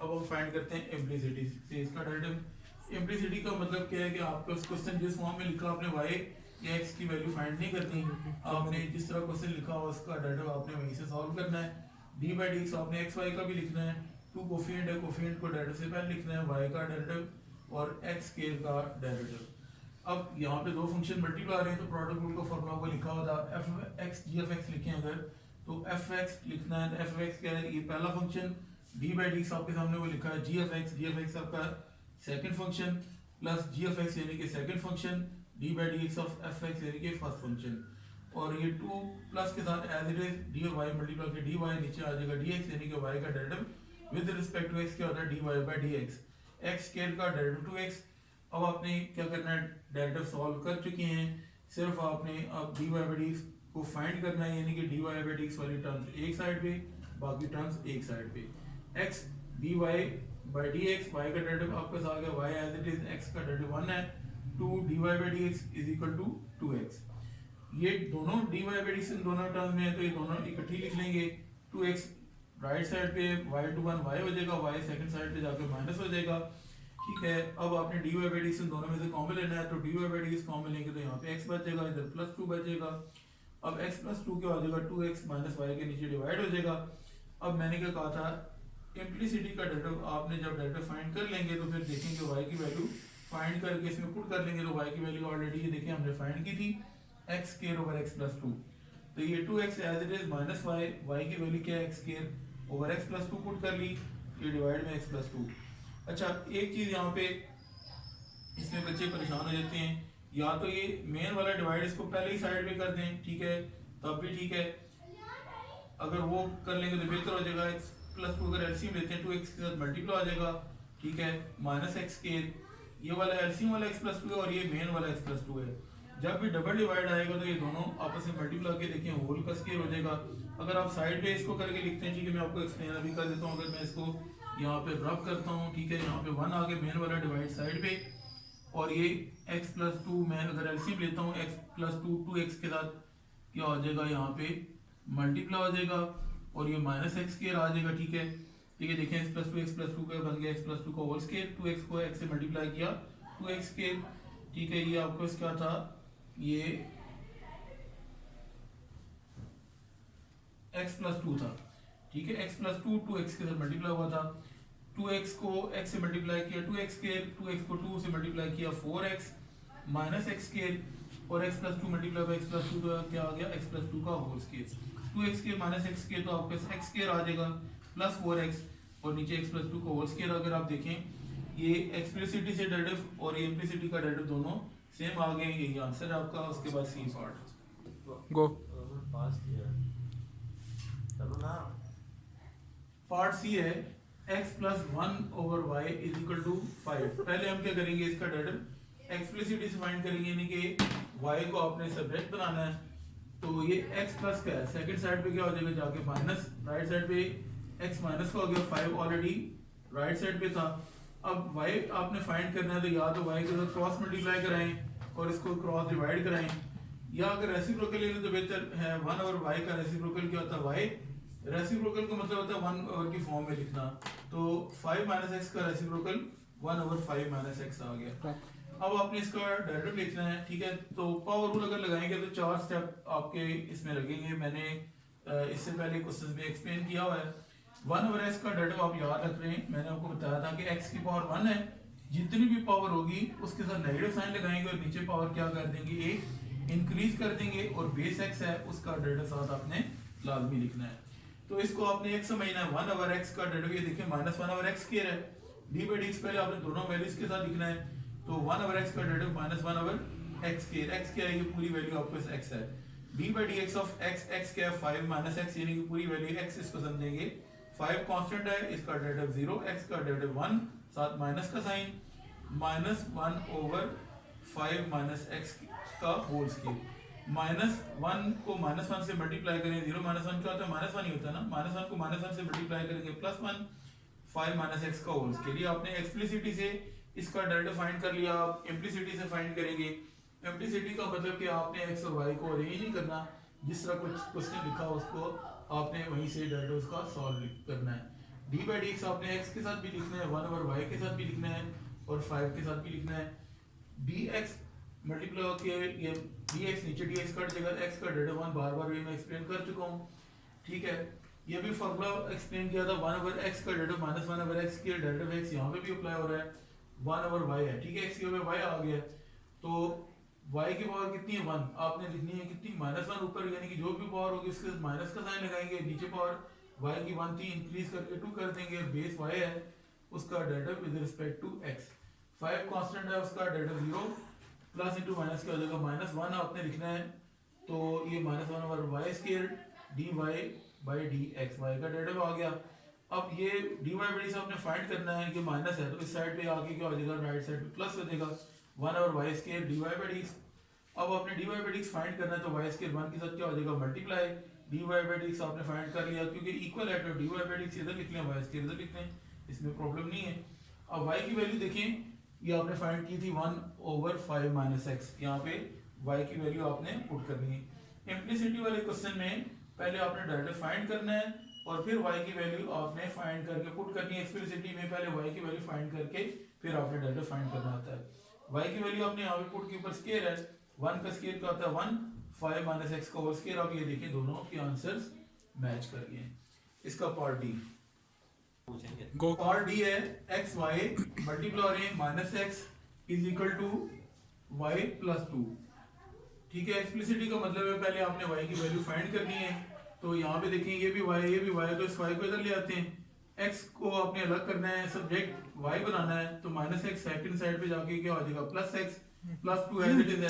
अब हम फाइंड करते हैं इम्प्लिसिटी से इसका डेरिवेटिव। इम्प्लिसिटी का मतलब क्या है कि आपका क्वेश्चन जिस फॉर्म में लिखा आपने y या x की वैल्यू फाइंड नहीं करनी, आपने जिस तरह क्वेश्चन लिखा हुआ उसका डेरिवेटिव आपने वहीं से सॉल्व करना है। डी बाई डी एक्स आपने एक्स वाई का भी लिखना है, टू कोफिशिएंट है, कोफिशिएंट को डेरिवेटिव से पहले लिखना है, y का डेरिवेटिव और x स्क्वायर का डेरिवेटिव। अब यहाँ पे दो फंक्शन मल्टीप्लाई आ रहे हैं तो प्रोडक्ट रूल का फॉर्मूला को लिखा हुआ था f X G F x लिखे अगर तो एफ एक्स लिखना है, एफ एक्स क्या है, ये पहला function, d by D x आपके सामने वो लिखा है जी एफ एक्स आपका सेकंड फंक्शन प्लस जी एफ एक्स यानी कि second function, d by D x of F x यानी कि फर्स्ट फंक्शन। और ये टू प्लस के साथ as it is d y multiply के डी वाई नीचे आ जाएगा डी एक्स यानी कि वाई का derivative with respect to x क्या होता है D Y by D x, x square का डेरिवेटिव टू एक्स। अब आपने क्या करना है, डेरिवेटिव सॉल्व कर चुके हैं, सिर्फ आपने अब d Y by D x को फाइंड करना है, यानी कि d Y by D x वाली टर्म्स एक साइड पे बाकी टर्म्स एक साइड पे। X d Y by D x, y का डेरिवेटिव आपके साथ आ गया y as it is, x का डेरिवेटिव 1 है, two d Y by D x is equal to 2x। ये दोनों d Y by D x इन दोनों टर्म्स में है तो ये दोनों इकट्ठी लिख लेंगे। 2x राइट साइड पे y टू 1 y हो जाएगा, y सेकंड साइड पे जाके माइनस हो जाएगा, ठीक है। अब आपने डी वाई बाई डी दोनों में से कॉमन लेना है, तो d Y by d common लेंगे तो यहाँ पे x बचेगा, इधर प्लस टू बचेगा। अब x प्लस टू क्या हो जाएगा, 2x माइनस वाई के नीचे डिवाइड हो जाएगा। अब मैंने क्या कहा था, इम्प्लिसिटी का डेरिवेटिव आपने जब डेरिवेटिव फाइंड कर लेंगे तो फिर देखेंगे y की वैल्यू फाइंड करके इसमें पुट कर लेंगे, तो y की वैल्यू ऑलरेडी ये देखिए हमने फाइंड की थी, x square over x plus two. तो ये 2x as it is minus y, y की वैल्यू क्या है x square over x plus two put कर ली, ये डिवाइड में x प्लस टू। अच्छा एक चीज़ यहाँ पे इसमें बच्चे परेशान हो जाते हैं, या तो ये मेन वाला डिवाइड इसको पहले ही साइड पे कर दें, ठीक है तब भी ठीक है, अगर वो कर लेंगे तो बेहतर हो जाएगा। x प्लस टू अगर एलसीएम लेते हैं 2x के साथ मल्टीप्लाई आ जाएगा, ठीक है, माइनस एक्स स्क्वायर, ये वाला एलसीएम वाला x प्लस टू है और ये मेन वाला x प्लस टू है। जब भी डबल डिवाइड आएगा तो ये दोनों आपस में मल्टीप्लाई के देखिए होल का स्क्वायर हो जाएगा। अगर आप साइड पे इसको करके लिखते हैं, ठीक है मैं आपको एक्सप्लेन अभी कर देता हूँ। अगर मैं इसको यहाँ पे रब करता हूँ, ठीक है, यहाँ पे 1 आ गया मेन वाला डिवाइड साइड पे, और ये x प्लस टू मैं अगर एलसीएम लेता हूँ x प्लस टू 2x के साथ क्या हो जाएगा, यहाँ पे मल्टीप्लाई हो जाएगा और ये माइनस एक्स स्क्वायर आ जाएगा, ठीक है। ठीक है देखें x प्लस टू का बन गया x प्लस टू का होल स्क्वायर, 2x को x से मल्टीप्लाई किया 2x स्क्वायर, ठीक है। ये आपको इसका था ये x प्लस टू था, ठीक है, x प्लस टू 2x के साथ मल्टीप्लाई हुआ था, 2x को x से मल्टीप्लाई किया 2x स्क्वायर, 2x को 2 से मल्टीप्लाई किया 4x माइनस एक्स स्क्वायर, और x plus two multiply by x plus two का क्या आ गया, x प्लस टू का whole square, 2x square minus x square तो आपके पास x स्क्वायर आ जाएगा प्लस 4x और नीचे x प्लस टू का होल स्क्वायर। अगर आप देखें ये एक्सप्लिसिटी से डेरिवेटिव और ये इम्प्लिसिटी का डेरिवेटिव दोनों सेम आ गए, यही आंसर है आपका। उसके बाद सी पार्ट गो पास किया चलो ना। पार्ट सी है x plus one over y is equal to 5। पहले हम क्या करेंगे, इसका डेरिवेटिव एक्सप्लिसिटी से फाइंड करेंगे, यानी कि y को आपने सब्जेक्ट बनाना है। तो ये x प्लस का है, सेकंड साइड पे क्या हो जाएगा जाके माइनस, राइट साइड पे x माइनस का हो गया, 5 ऑलरेडी राइट साइड पे था। अब y आपने फाइंड करना है, तो या तो y के साथ क्रॉस मल्टीप्लाई कराएं और इसको क्रॉस डिवाइड कराएं, या अगर रेसिप्रोकल लेंगे तो बेहतर है 1 ओवर y का रेसिप्रोकल क्या होता है y, रेसिप्रोकल का मतलब होता है 1 ओवर की फॉर्म में लिखना। तो 5 माइनस एक्स का रेसिप्रोकल 1 ओवर 5 माइनस एक्स आ गया। अब आपने इसका डेरिवेटिव लिखना है, ठीक है। तो पावर रूल अगर लगाएंगे तो 4 स्टेप आपके इसमें लगेंगे, मैंने इससे पहले क्वेश्चन में एक्सप्लेन किया हुआ है। 1 ओवर एक्स का डेरिवेटिव आप याद रख रहे हैं, मैंने आपको बताया था कि एक्स की पावर 1 है, जितनी भी पावर होगी उसके साथ नेगेटिव साइन लगाएंगे और नीचे पावर क्या कर देंगे, एक इंक्रीज कर देंगे, और बेस एक्स है उसका डेरिवेटिव साथ आपने लाजमी लिखना है। तो इसको आपने एक समझना है, 1 ओवर एक्स का डेरिवेटिव ये देखिए माइनस 1 ओवर एक्स स्क्वायर है, डी बाई डी एक्स पहले आपने दोनों वैल्यूज के साथ लिखना है। तो 1 ओवर एक्स का derivative minus 1 over x square, x क्या है ये पूरी वैल्यू आपके पास एक्स है, D by D x of x, x क्या है 5 माइनस एक्स यानी कि पूरी वैल्यू एक्स, इसको समझेंगे 5 कांस्टेंट है, इसका डेरिवेटिव 0, एक्स का डेरिवेटिव 1, साथ माइनस का sign, minus 1 over 5 minus x का होल स्क्वायर, माइनस 1 को माइनस 1 से मल्टीप्लाई करें, 0 माइनस 1 क्या होता है, माइनस 1 ही होता है ना, माइनस 1 को माइनस 1 से मल्टीप्लाई करेंगे प्लस 1 5 माइनस एक्स का होल स्क्वायर। ये आपने एक्सप्लिसिटी से इसका डेरिवेटिव फाइंड कर लिया, आप इम्प्लिसिटी से फाइंड करेंगे। इम्प्लिसिटी का मतलब कि आपने एक्स और वाई को अरेंज नहीं करना, जिस तरह कुछ क्वेश्चन लिखा उसको आपने वहीं से डेरिवेटिव उसका सॉल्व करना है। डी बाई डी एक्स आपने एक्स के साथ भी लिखना है, 1 ओवर वाई के साथ भी लिखना है और 5 के साथ भी लिखना है। डी एक्स मल्टीप्लाई होकर ये डी एक्स नीचे डी एक्स कट जाएगा, एक्स का डेरिवेटिव 1 बार बार ये मैं एक्सप्लेन कर चुका हूँ, ठीक है। ये भी फॉर्मूला एक्सप्लेन किया था, 1 ओवर एक्स का डेरिवेटिव माइनस 1 ओवर एक्स के डेरिवेटिव एक्स यहाँ पे भी अप्लाई हो रहा है, 1 ओवर वाई है, ठीक है, एक्स की जगह वाई आ गया, तो वाई की पावर कितनी है 1, आपने लिखनी है कितनी माइनस 1 ऊपर, यानी कि जो भी पावर होगी उसके माइनस का साइन लगाएंगे, नीचे पावर वाई की 1 थी इंक्रीज करके 2 कर देंगे, बेस वाई है उसका derivative with respect to x, 5 constant है उसका डेरिवेटिव 0 प्लस इंटू माइनस क्या हो जाएगा माइनस 1 आपने लिखना है, तो ये minus 1 over y square d Y by D x, y का डेरिवेटिव आ गया। अब ये डी वाई बाई से आपने फाइंड करना है कि माइनस है, तो इस साइड पे आके क्या हो जाएगा, राइट साइड पे प्लस हो जाएगा 1 over y square d Y by d. अब आपने d Y by d find करना है, तो वाई स्क्वायर 1 के साथ क्या हो जाएगा multiply, d Y by d आपने फाइंड कर लिया, क्योंकि इक्वल है तो डी वाई बाई डी इधर लिख लें, वाई स्क्वायर इधर लिख लें, इसमें प्रॉब्लम नहीं है। अब वाई की वैल्यू देखें, ये आपने फाइंड की थी 1 ओवर 5 माइनस एक्स, यहाँ पे y की वैल्यू आपने पुट करनी है। इम्प्लिसिटी वाले क्वेश्चन में पहले आपने डेरिवेटिव फाइंड करना है और फिर y की वैल्यू आपने फाइंड करके पुट करनी है, एक्सप्लिसिटी में पहले y की वैल्यू फाइंड करके फिर आपने डेरिवेटिव फाइंड करना होता है। y की वैल्यू आपने यहाँ पे पुट के ऊपर स्केयर है, 1 का स्केयर क्या होता है 1, 5 माइनस एक्स का होल स्केयर। आप ये देखिए दोनों के आंसर्स मैच कर गए हैं। इसका पार्ट डी, पूछेंगे पार्ट डी है एक्स वाई मल्टीप्लाई हो रहे हैं minus x is equal to y plus 2। ठीक है, एक्सप्लिसिटी का मतलब है पहले आपने y की वैल्यू फाइंड करनी है। तो यहाँ पे देखें ये भी y ये भी y, तो इस y को इधर ले आते हैं, x को आपने अलग करना है, सब्जेक्ट y बनाना है। तो माइनस एक्स सेकंड साइड पे जाके क्या हो जाएगा plus x plus 2 as it is है।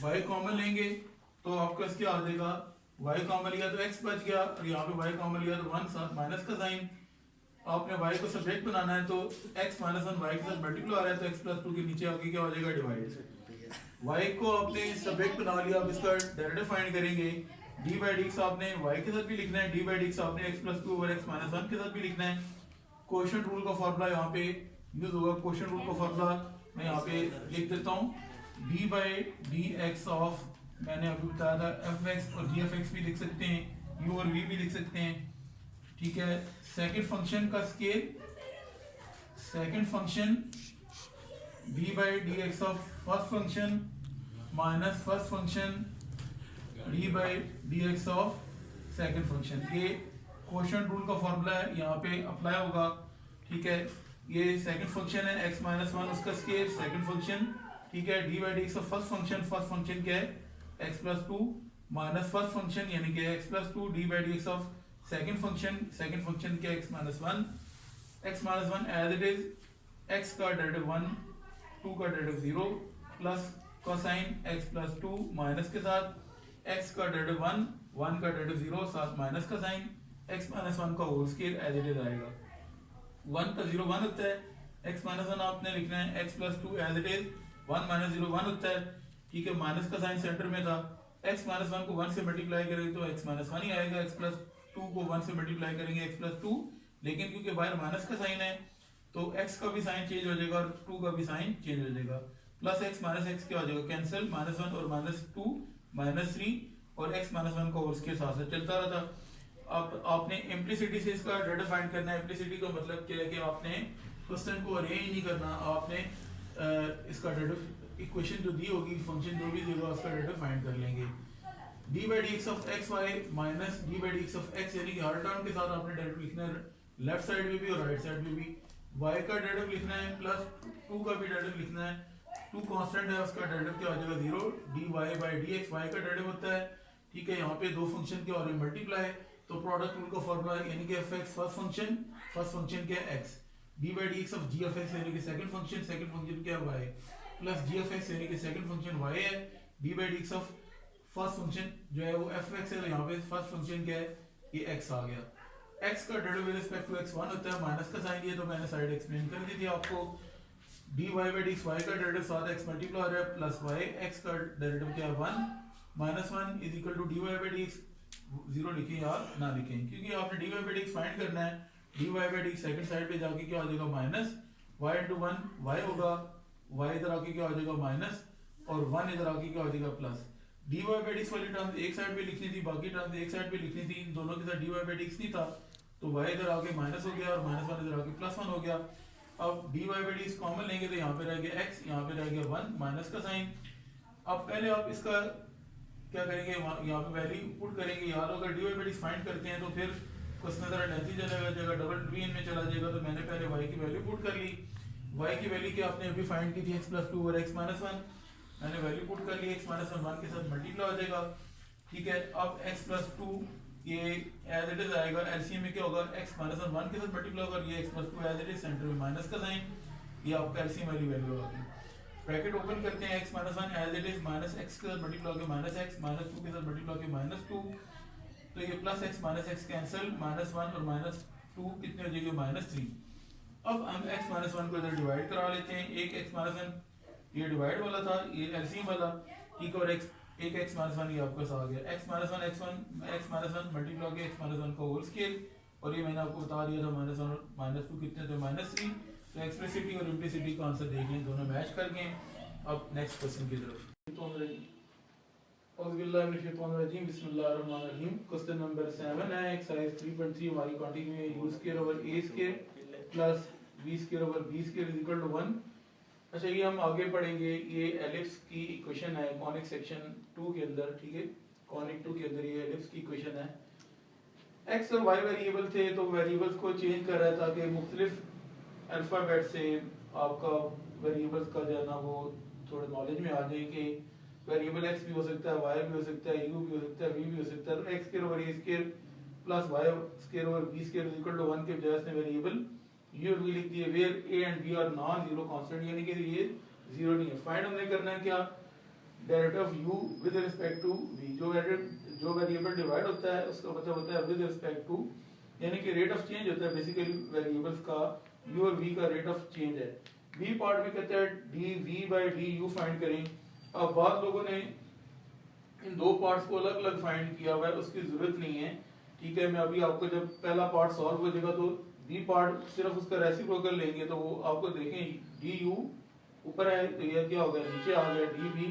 y कॉमन लेंगे तो आपका क्या आ जाएगा, y कॉमन लिया तो x बच गया, और यहाँ पे y कॉमन लिया तो 1 साथ माइनस का साइन। आपने y को सब्जेक्ट बनाना है तो x माइनस 1 y के साथ मल्टीप्लाई आ रहा है, तो x प्लस 2 के नीचे आके क्या हो जाएगा डिवाइड। y को आपने सब्जेक्ट बना लिया, अब इसका डेरिवेटिव फाइंड करेंगे। d बाई डी आपने y के साथ भी लिखना है, d बाई डी आपने x plus 2 over x minus 1 के साथ भी लिखना है। कोएफिशिएंट रूल का फार्मूला यहाँ पे यूज होगा। कोएफिशिएंट रूल का फार्मूला मैं यहाँ पे लिख देता हूँ, d by D x of, मैंने अभी बताया था fx और gfx भी लिख सकते हैं, u और v भी लिख सकते हैं। ठीक है, सेकंड फंक्शन का scale, second function d by D x of first function minus first function d by D x of second function. ये कोएफिशिएंट रूल का फॉर्मूला है, यहाँ पे अप्लाई होगा। ठीक है, ये सेकंड फंक्शन है x माइनस 1 उसका स्केल सेकंड फंक्शन। ठीक है, d by D x of first function क्या है x plus 2 minus first function यानी कि x plus 2 d by D x of second function क्या है x minus 1 as it is, x का डेरिवेटिव 1, 2 का derivative 0 plus cosine x plus 2 minus के साथ x का डेरिवेटिव 1, 1 का डेरिवेटिव 0 साथ माइनस का साइन, x माइनस 1 का whole square as it is आएगा। 1 का 0 1 होता है, x माइनस 1 आपने लिखना है x plus 2 as it is, 1 minus 0 1 होता है। ठीक है, माइनस का साइन सेंटर में था, x माइनस 1 को 1 से मल्टीप्लाई करेंगे तो x माइनस 1 ही आएगा, x प्लस 2 को 1 से मल्टीप्लाई करेंगे x प्लस 2, लेकिन क्योंकि बाहर माइनस का साइन है तो x का भी साइन चेंज हो जाएगा और 2 का भी साइन चेंज हो जाएगा। प्लस x माइनस x क्या हो जाएगा कैंसिल, माइनस 1 और माइनस 2 माइनस 3, और x माइनस 1 का होल स्केयर साथ साथ चलता रहा था। अब आपने इम्प्लिसिटी से इसका डेरिवेटिव फाइंड करना है। इम्प्लिसिटी का मतलब क्या है कि आपने क्वेश्चन को अरेंज नहीं करना, आपने इसका डेरिवेटिव इक्वेशन जो दी होगी, फंक्शन जो भी देगा उसका डेरिवेटिव फाइंड कर लेंगे। d by D x of x y minus d by D x of x, यानी कि हर टर्म के साथ आपने डेरिवेटिव लिखना है, लेफ्ट साइड में भी और राइट साइड में भी। y का डेरिवेटिव लिखना है प्लस 2 का भी डेरिवेटिव लिखना है। 2 कांस्टेंट है, उसका डेरिवेटिव क्या हो जाएगा 0, dy बाई dx y का डेरिवेटिव होता है। ठीक है, यहाँ पे दो फंक्शन के और मल्टीप्लाई, तो प्रोडक्ट रूल का फॉर्मूला यानी कि fx फर्स्ट फंक्शन क्या है x, d by dx of g of x यानी कि सेकंड फंक्शन क्या है y, plus g of x यानी कि सेकंड फंक्शन y है, d by dx of first function जो है वो fx है, तो यहाँ पे फर्स्ट फंक्शन क्या है ये x आ गया। x का derivative with respect to x 1 होता है, माइनस का साइन ये तो मैंने साइड एक्सप्लेन कर दी थी आपको। dy बाई dx y का डेरिवेटिव साथ x मल्टीप्लाई हो रहा है प्लस y, x का डेरिवेटिव क्या है 1 minus 1 is equal to dy by dx, 0 लिखें या ना लिखें क्योंकि आपने dy बाई dx फाइंड करना है। dy by dx second side पे जाके क्या हो जाएगा माइनस, y इनटू 1 y होगा, y इधर आके क्या हो जाएगा माइनस, और 1 इधर आके क्या हो जाएगा प्लस। dy बाई dx वाली टर्म एक साइड पे लिखनी थी, बाकी टर्म एक साइड पे लिखनी थी, इन दोनों के साथ dy बाई dx नहीं था तो y इधर आके माइनस हो गया और माइनस 1 इधर आके प्लस 1 हो गया। अब dy बाई dx कॉमन लेंगे तो यहाँ पे रह गया x, यहाँ पे रह गया 1 माइनस का साइन। अब पहले आप इसका क्या करेंगे, यहाँ पे वैल्यू पुट करेंगे। याद होगा dy बाई dx फाइंड करते हैं तो फिर क्वेश्चन जरा लेंथी चलेगा जाएगा, डबल डिवीजन में चला जाएगा। तो मैंने पहले y की वैल्यू पुट कर ली, y की वैल्यू क्या आपने अभी फाइंड की थी x प्लस 2 और x माइनस 1, मैंने वैल्यू पुट कर ली, x माइनस 1 के साथ मल्टीप्लाई हो जाएगा। ठीक है, अब x प्लस 2 ये एज इट इज आएगा, एलसीएम में क्या होगा x माइनस 1 के साथ मल्टीप्लाई होगा, ये x plus 2 as it is center में माइनस का साइन, ये आपका एलसीएम वाली वैल्यू होगी। ब्रैकेट ओपन करते हैं, x minus 1 as it is minus x के साथ मल्टीप्लाई होकर माइनस x, माइनस 2 के साथ मल्टीप्लाई होकर माइनस 2, तो ये plus x minus x cancel, minus 1 और माइनस 2 कितने हो जाएंगे माइनस 3। अब हम x माइनस 1 को इधर डिवाइड करा लेते हैं, एक x माइनस 1 ये डिवाइड वाला था, ये एलसीएम वाला। ठीक है, और एक x माइनस 1 ये आपके साथ आ गया, x माइनस 1 मल्टीप्लाई होकर x माइनस 1 का होल स्केल, और ये मैंने आपको बता दिया था माइनस 1 और माइनस 2 कितने थे माइनस 3। तो एक्सप्लिसिटी और इम्प्लिसिटी का आंसर देख लें, दोनों मैच कर गए। अब नेक्स्ट क्वेश्चन की तरफ, बिस्मिल्लाहिर्रहमानिर्रहीम। क्वेश्चन नंबर 7 है, एक्सरसाइज 3.3 हमारी क्वांटिटी में u square over a square plus v square over b square is equal to 1। अच्छा ये हम आगे पढ़ेंगे, ये एलिप्स की इक्वेशन है कॉनिक सेक्शन 2 के अंदर, ठीक है, कॉनिक 2 के अंदर ये एलिप्स की इक्वेशन है। एक्स और वाई वेरिएबल थे तो वेरिएबल्स को चेंज कर रहा है ताकि मुख्तलिफ अल्फ़ाबेट से आपका वेरिएबल्स का जो है ना वो थोड़े नॉलेज में आ जाए कि वेरिएबल एक्स भी हो सकता है, वाई भी हो सकता है, यू भी हो सकता है, वी भी हो सकता है। तो x square over a square plus y square over b square is equal to 1 के बजाय इसने वेरिएबल यू और वी लिख दिए where a and b are non zero constant, यानी कि ये जीरो नहीं है। फाइंड हमने करना है क्या, derivative of u with respect to v। जो वेरिएबल डिवाइड होता है उसका मतलब होता है विद रिस्पेक्ट टू, यानी कि रेट ऑफ चेंज होता है बेसिकली वेरिएबल्स का, u और v का रेट ऑफ चेंज है। v पार्ट में कहता है dv/du फाइंड करें। अब बहुत लोगों ने इन दो पार्ट्स को अलग अलग फाइंड किया हुआ है, उसकी जरूरत नहीं है, ठीक है। मैं अभी आपको जब पहला पार्ट सॉल्व हो जाएगा तो बी पार्ट सिर्फ उसका रेसिप्रोकल लेंगे तो वो आपको देखें डी यू ऊपर है तो ये क्या हो गया नीचे आ गया, डी बी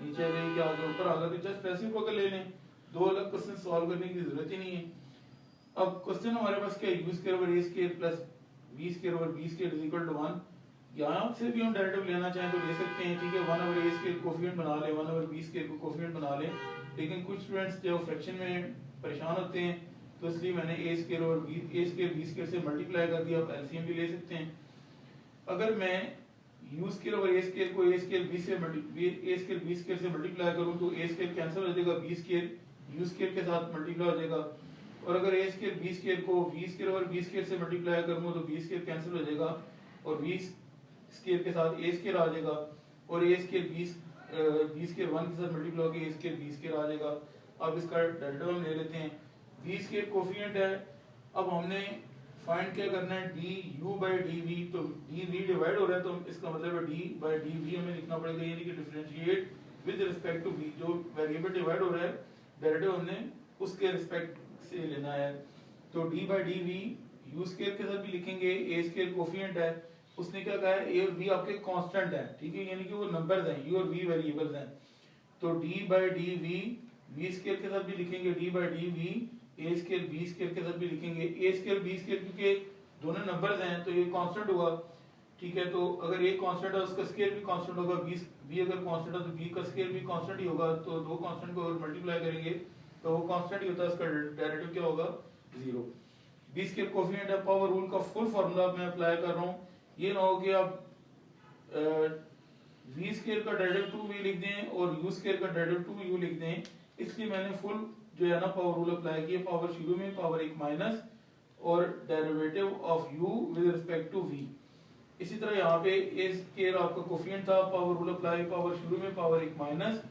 नीचे आ गया क्या हो गया ऊपर आ गया, तो जस्ट रेसिप्रोकल ले लें, दो अलग क्वेश्चन सॉल्व करने की जरूरत ही नहीं है। अब क्वेश्चन हमारे पास क्या है, u square over a square plus b square over b square is equal to 1। यहाँ से भी हम डेरिवेटिव लेना चाहें तो ले सकते हैं, ठीक है। 1 ओवर ए स्क्वायर कोफिशिएंट बना ले, 1 ओवर बी स्क्वायर को कोफिशिएंट बना ले, लेकिन कुछ स्टूडेंट्स जो फ्रैक्शन में परेशान होते हैं तो इसलिए मैंने ए स्क्वायर और बी स्क्वायर से मल्टीप्लाई कर दिया। आप एलसीएम भी ले सकते हैं। अगर मैं you square over a square को ए स्क्वायर बी स्क्वायर से मल्टीप्लाई करूं तो ए स्क्वायर कैंसिल हो जाएगा, बी स्क्वायर यू स्क्वायर के साथ मल्टीप्लाई हो जाएगा। और अगर ए स्क्वायर बी स्क्वायर को v square over b square से मल्टीप्लाई करूंगा तो बी स्क्वायर कैंसिल हो जाएगा और वी स्क्वायर के साथ ए स्क्वायर आ जाएगा और ए स्क्वायर बी स्क्वायर 1 के साथ मल्टीप्लाई होकर ए स्क्वायर बी स्क्वायर आ जाएगा। अब इसका डेरिवेटिव हम ले लेते हैं, बी स्क्वायर कोफिशिएंट है। अब हमने फाइंड क्या करना है, d u by d v, तो डी वी डिवाइड हो रहा है तो इसका मतलब है डी बाई डी वी हमें लिखना पड़ेगा, यानी कि differentiate with respect to v. जो वेरिएबल डिवाइड हो रहा है डेरिवेटिव हमने उसके रिस्पेक्ट से लेना है, तो d by d v u square के साथ भी लिखेंगे, ए स्क्वायर कोफिशिएंट है, उसने क्या कहा है ए और बी आपके कांस्टेंट है, ठीक है, यानी कि वो नंबर्स हैं, यू और वी वेरिएबल्स हैं। तो d by d v v square के साथ भी लिखेंगे, D by d v a square b square के साथ भी लिखेंगे, ए स्क्वायर बी स्क्वायर क्योंकि दोनों नंबर्स हैं तो ये कांस्टेंट होगा, ठीक है। तो अगर ए कांस्टेंट है उसका स्क्वायर भी कांस्टेंट होगा, बी अगर कांस्टेंट है तो बी का स्क्वायर भी कांस्टेंट ही होगा। तो दो कांस्टेंट को अगर मल्टीप्लाई करेंगे तो वो कांस्टेंट ही होता है, उसका डेरिवेटिव क्या होगा 0। बी स्क्वायर कोफिशिएंट है, पावर रूल का फुल फार्मूला मैं अप्लाई कर रहा हूं, ये ना हो कि आप वी स्क्वायर का डेरिवेटिव 2v लिख दें और यू स्क्वायर का डेरिवेटिव 2u लिख दें, इसलिए मैंने फुल जो है ना पावर रूल अप्लाई किया, पावर शुरू में पावर 1 माइनस और derivative of u with respect to v। इसी तरह यहाँ पे a स्क्वायर आपका कोफिशिएंट था, पावर रूल अप्लाई, पावर शुरू में पावर 1 माइनस